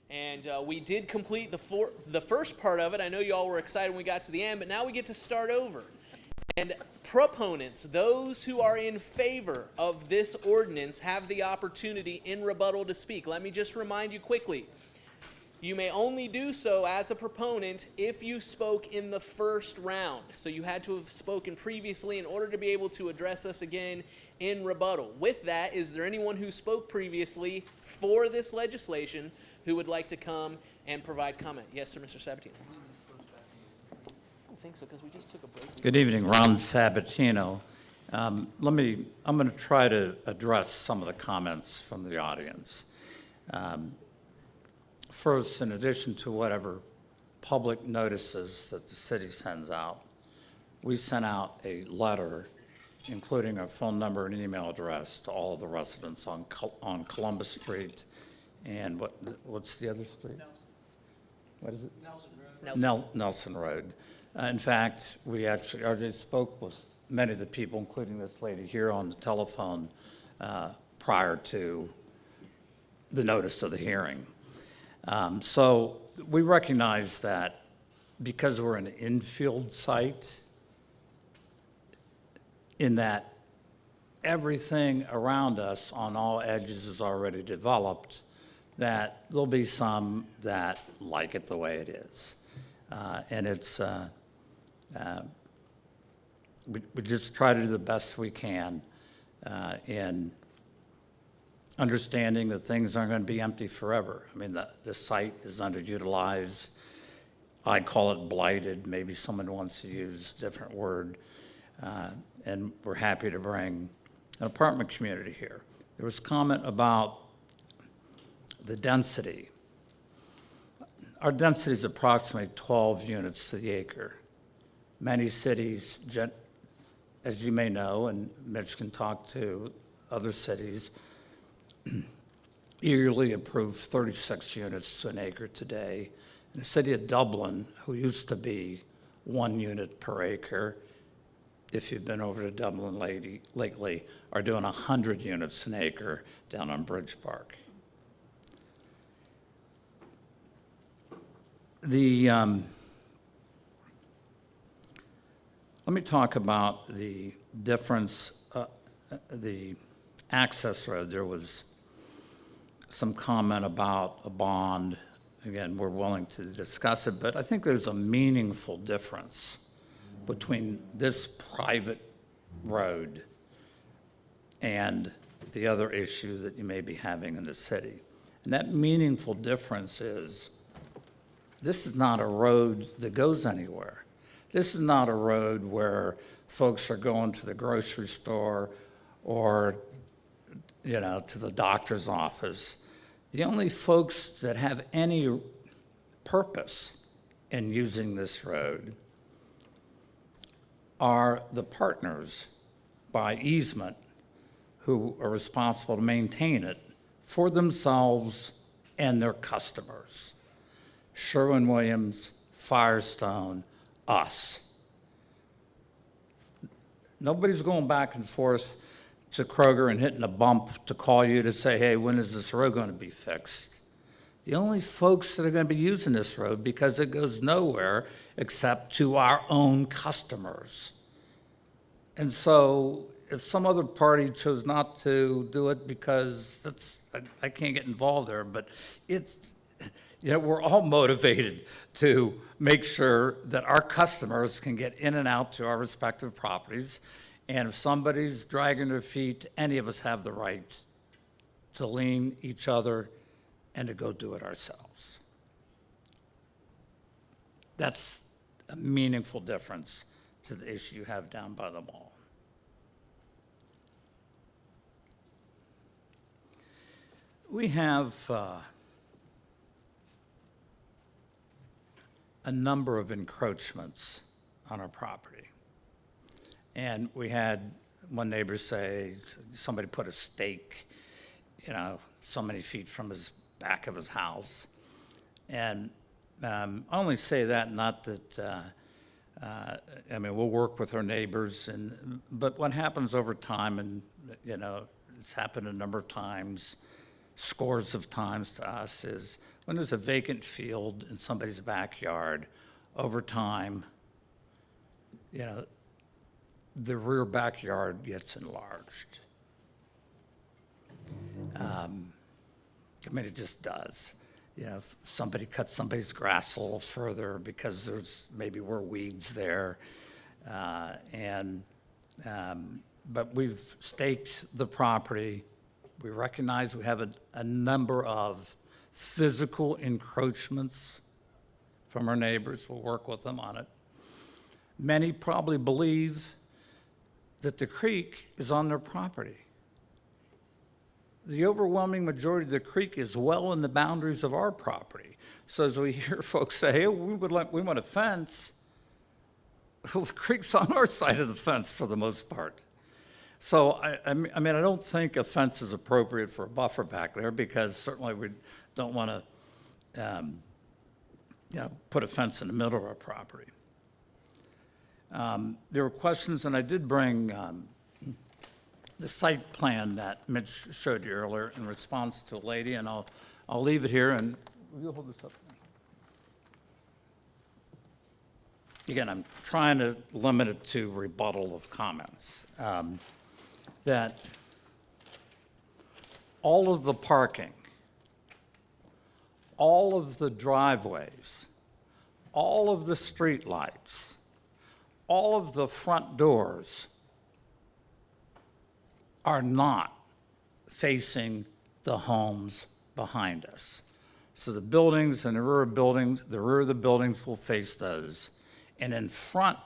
And we did complete the first part of it. I know you all were excited when we got to the end, but now we get to start over. And proponents, those who are in favor of this ordinance, have the opportunity in rebuttal to speak. Let me just remind you quickly. You may only do so as a proponent if you spoke in the first round. So you had to have spoken previously in order to be able to address us again in rebuttal. With that, is there anyone who spoke previously for this legislation who would like to come and provide comment? Yes, sir, Mr. Sabatino. I don't think so, because we just took a break. Good evening, Ron Sabatino. I'm going to try to address some of the comments from the audience. First, in addition to whatever public notices that the city sends out, we sent out a letter, including a phone number and email address, to all of the residents on Columbus Street and what's the other street? Nelson. What is it? Nelson Road. Nelson Road. In fact, RJ spoke with many of the people, including this lady here, on the telephone prior to the notice of the hearing. So we recognize that because we're an infield site, in that everything around us on all edges is already developed, that there'll be some that like it the way it is. And it's, we just try to do the best we can in understanding that things aren't going to be empty forever. I mean, the site is underutilized. I call it blighted. Maybe someone wants to use a different word. And we're happy to bring an apartment community here. There was comment about the density. Our density is approximately 12 units to the acre. Many cities, as you may know, and Mitch can talk to other cities, eagerly approve 36 units to an acre today. In the city of Dublin, who used to be 1 unit per acre, if you've been over to Dublin lately, are doing 100 units an acre down on Bridge Park. Let me talk about the difference, the access road. There was some comment about a bond. Again, we're willing to discuss it, but I think there's a meaningful difference between this private road and the other issue that you may be having in the city. And that meaningful difference is this is not a road that goes anywhere. This is not a road where folks are going to the grocery store or, to the doctor's office. The only folks that have any purpose in using this road are the partners by easement who are responsible to maintain it for themselves and their customers. Sherwin-Williams, Firestone, us. Nobody's going back and forth to Kroger and hitting a bump to call you to say, hey, when is this road going to be fixed? The only folks that are going to be using this road, because it goes nowhere except to our own customers. And so if some other party chose not to do it because I can't get involved there, but we're all motivated to make sure that our customers can get in and out to our respective properties. And if somebody's dragging their feet, any of us have the right to lean each other and to go do it ourselves. That's a meaningful difference to the issue you have down by the mall. We have a number of encroachments on our property. And we had one neighbor say somebody put a stake, so many feet from his back of his house. And I only say that, not that, we'll work with our neighbors, but what happens over time, and, it's happened a number of times, scores of times to us is when there's a vacant field in somebody's backyard, over time, you know, the rear backyard gets enlarged. I mean, it just does. You know, if somebody cuts somebody's grass a little further because there's maybe were weeds there, but we've staked the property. We recognize we have a number of physical encroachments from our neighbors. We'll work with them on it. Many probably believe that the creek is on their property. The overwhelming majority of the creek is well in the boundaries of our property. So as we hear folks say, hey, we want a fence, well, the creek's on our side of the fence for the most part. So, I mean, I don't think a fence is appropriate for a buffer back there, because certainly we don't want to, put a fence in the middle of our property. There were questions, and I did bring the site plan that Mitch showed you earlier in response to a lady, and I'll leave it here, and will you hold this up? Again, I'm trying to limit it to rebuttal of comments. That all of the parking, all of the driveways, all of the streetlights, all of the front doors are not facing the homes behind us. So the buildings and the rear of the buildings will face those. And in front,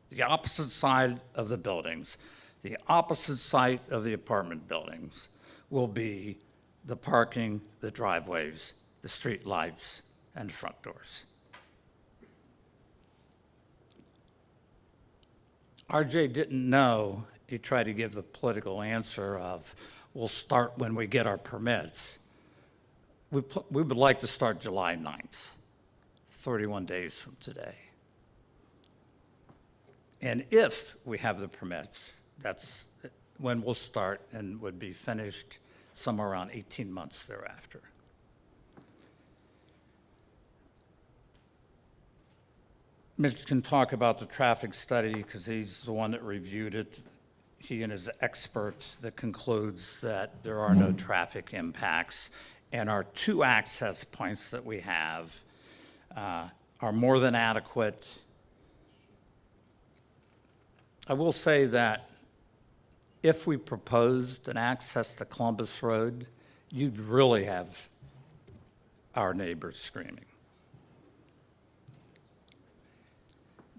the opposite side of the buildings, the opposite side of the apartment buildings will be the parking, the driveways, the street lights, and front doors. RJ didn't know. He tried to give the political answer of, we'll start when we get our permits. We would like to start July 9th, 31 days from today. And if we have the permits, that's when we'll start and would be finished somewhere around 18 months thereafter. Mitch can talk about the traffic study because he's the one that reviewed it. He and his expert that concludes that there are no traffic impacts, and our 2 access points that we have are more than adequate. I will say that if we proposed an access to Columbus Road, you'd really have our neighbors screaming.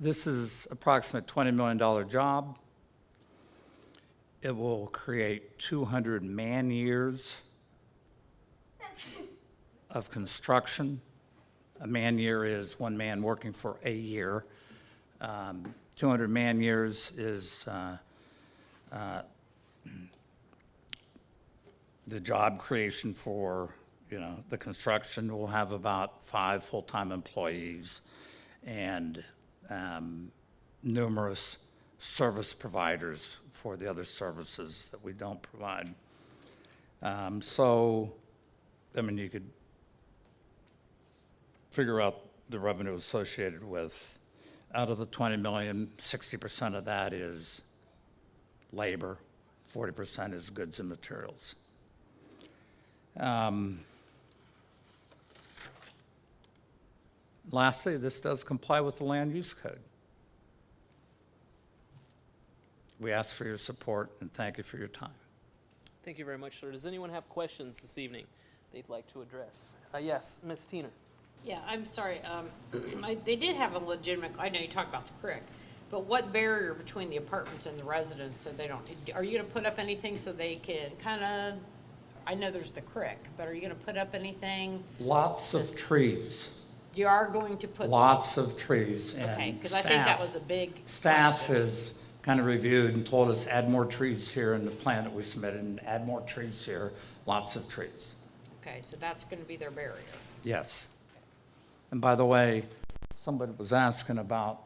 This is approximately $20 million job. It will create 200 man-years of construction. A man-year is 1 man working for a year. 200 man-years is the job creation for, the construction. We'll have about 5 full-time employees and numerous service providers for the other services that we don't provide. You could figure out the revenue associated with, out of the 20 million, 60% of that is labor, 40% is goods and materials. Lastly, this does comply with the land use code. We ask for your support and thank you for your time. Thank you very much, sir. Does anyone have questions this evening they'd like to address? Yes, Ms. Teener. Yeah, I'm sorry, they did have a legitimate, I know you talked about the creek, but what barrier between the apartments and the residents so they don't, are you gonna put up anything so they can kinda, I know there's the creek, but are you gonna put up anything? Lots of trees. You are going to put. Lots of trees. Okay, and because I think that was a big. Staff has kind of reviewed and told us add more trees here in the plan that we submitted, and add more trees here, lots of trees. Okay, so that's gonna be their barrier. Yes. And by the way, somebody was asking about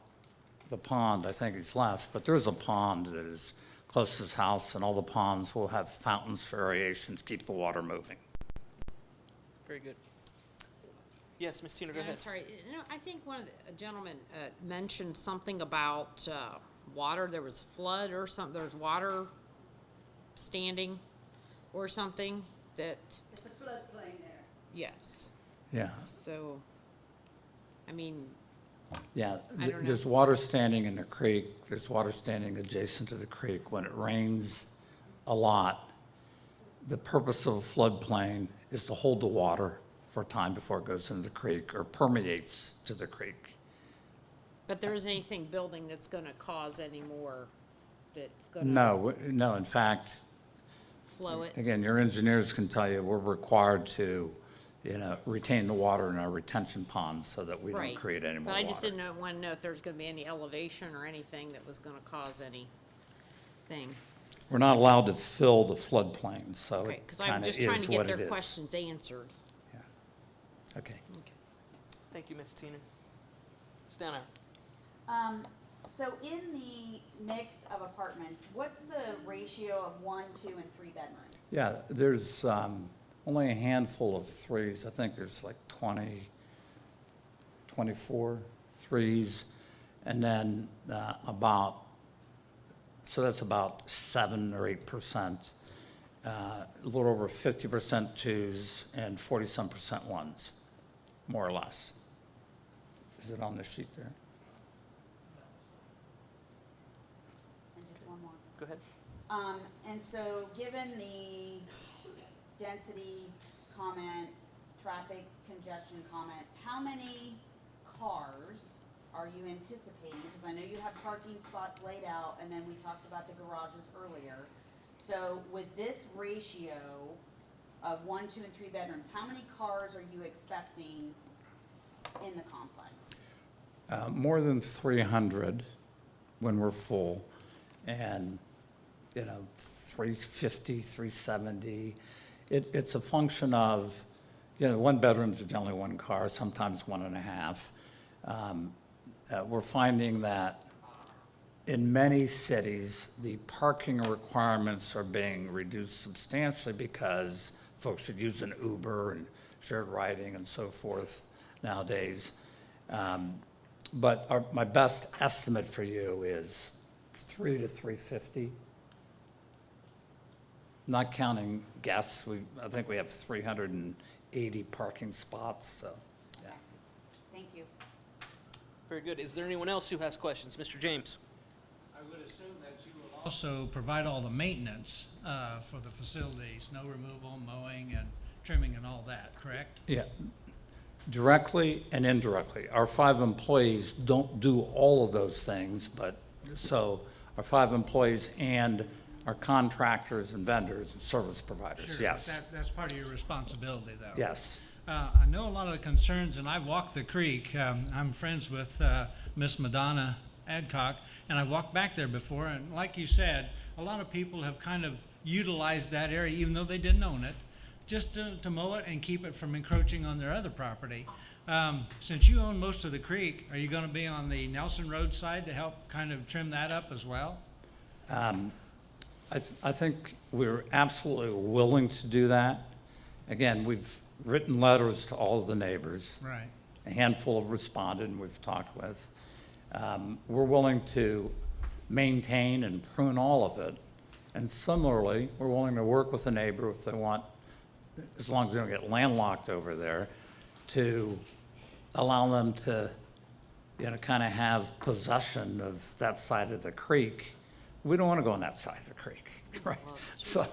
the pond. I think he's left, but there's a pond that is close to his house, and all the ponds will have fountains for aeration to keep the water moving. Very good. Yes, Ms. Tina, go Yeah, I'm ahead. sorry, I think one of the gentlemen mentioned something about water, there was flood or something, there was water standing or something that, It's a floodplain there. yes, Yeah, so, I mean, yeah. I don't know. There's water standing in the creek, there's water standing adjacent to the creek. When it rains a lot, the purpose of a floodplain is to hold the water for a time before it goes into the creek or permeates to the creek. but there isn't anything building that's gonna cause any more, that's gonna No, in fact, flow it? again, your engineers can tell you, we're required to, retain the water in our retention ponds so that we don't Right. create any more But I just water. didn't want to know if there's gonna be any elevation or anything that was gonna cause anything. We're not allowed to fill the floodplain, so Okay, it because I'm kind of just is trying to get what their it is. questions answered. Okay. Thank you, Ms. Tina. Stand out. So in the mix of apartments, what's the ratio of 1, 2, and 3 bedrooms? Yeah, there's only a handful of threes. I think there's like 20, 24 threes. And then so that's about 7 or 8%. A little over 50% twos and 40-some% ones, more or less. Is it on the sheet there? And just one more. Go ahead. And so, given the density comment, traffic congestion comment, how many cars are you anticipating? Because I know you have parking spots laid out, and then we talked about the garages earlier. So with this ratio of 1, 2, and 3 bedrooms, how many cars are you expecting in the complex? More than 300 when we're full, and, 350, 370. It's a function of, one bedrooms are generally one car, sometimes 1.5. We're finding that in many cities, the parking requirements are being reduced substantially because folks should use an Uber and shared riding and so forth nowadays. But my best estimate for you is 300 to 350. Not counting guests, I think we have 380 parking spots, so, yeah. Thank you. Very good. Is there anyone else who has questions? Mr. James? I would assume that you will also provide all the maintenance for the facility, snow removal, mowing, and trimming and all that, correct? Yeah, directly and indirectly. Our 5 employees don't do all of those things, but, so our 5 employees and our contractors and vendors and service providers, Sure, yes. that's part of your responsibility, though. Yes. I know a lot of the concerns, and I've walked the creek. I'm friends with Miss Madonna Adcock, and I walked back there before, and like you said, a lot of people have kind of utilized that area, even though they didn't own it, just to mow it and keep it from encroaching on their other property. Since you own most of the creek, are you going to be on the Nelson Road side to help kind of trim that up as well? I think we're absolutely willing to do that. Again, we've written letters to all of the neighbors. Right. A handful have responded, and we've talked with. We're willing to maintain and prune all of it. And similarly, we're willing to work with the neighbor if they want, as long as they don't get landlocked over there, to allow them to, kind of have possession of that side of the creek. We don't want to go on that side of the creek, right? So,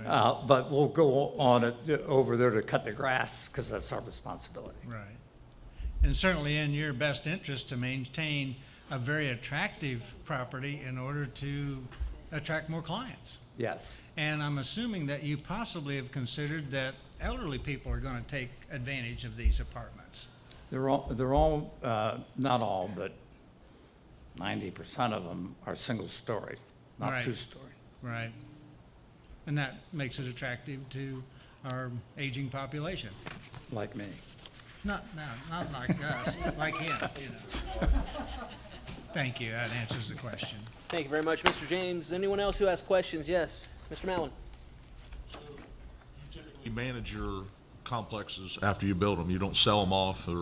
but we'll go on it over there to cut the grass because that's our responsibility. Right. And certainly in your best interest to maintain a very attractive property in order to attract more clients. Yes. And I'm assuming that you possibly have considered that elderly people are going to take advantage of these apartments. They're all, not all, but 90% of them are single story, not Right. 2-story. Right. And that makes it attractive to our aging population. Like me. Not like us, like him, Thank you, that answers the question. Thank you very much, Mr. James. Anyone else who has questions? Yes, Mr. Mallon. You typically manage your complexes after you build them. You don't sell them off or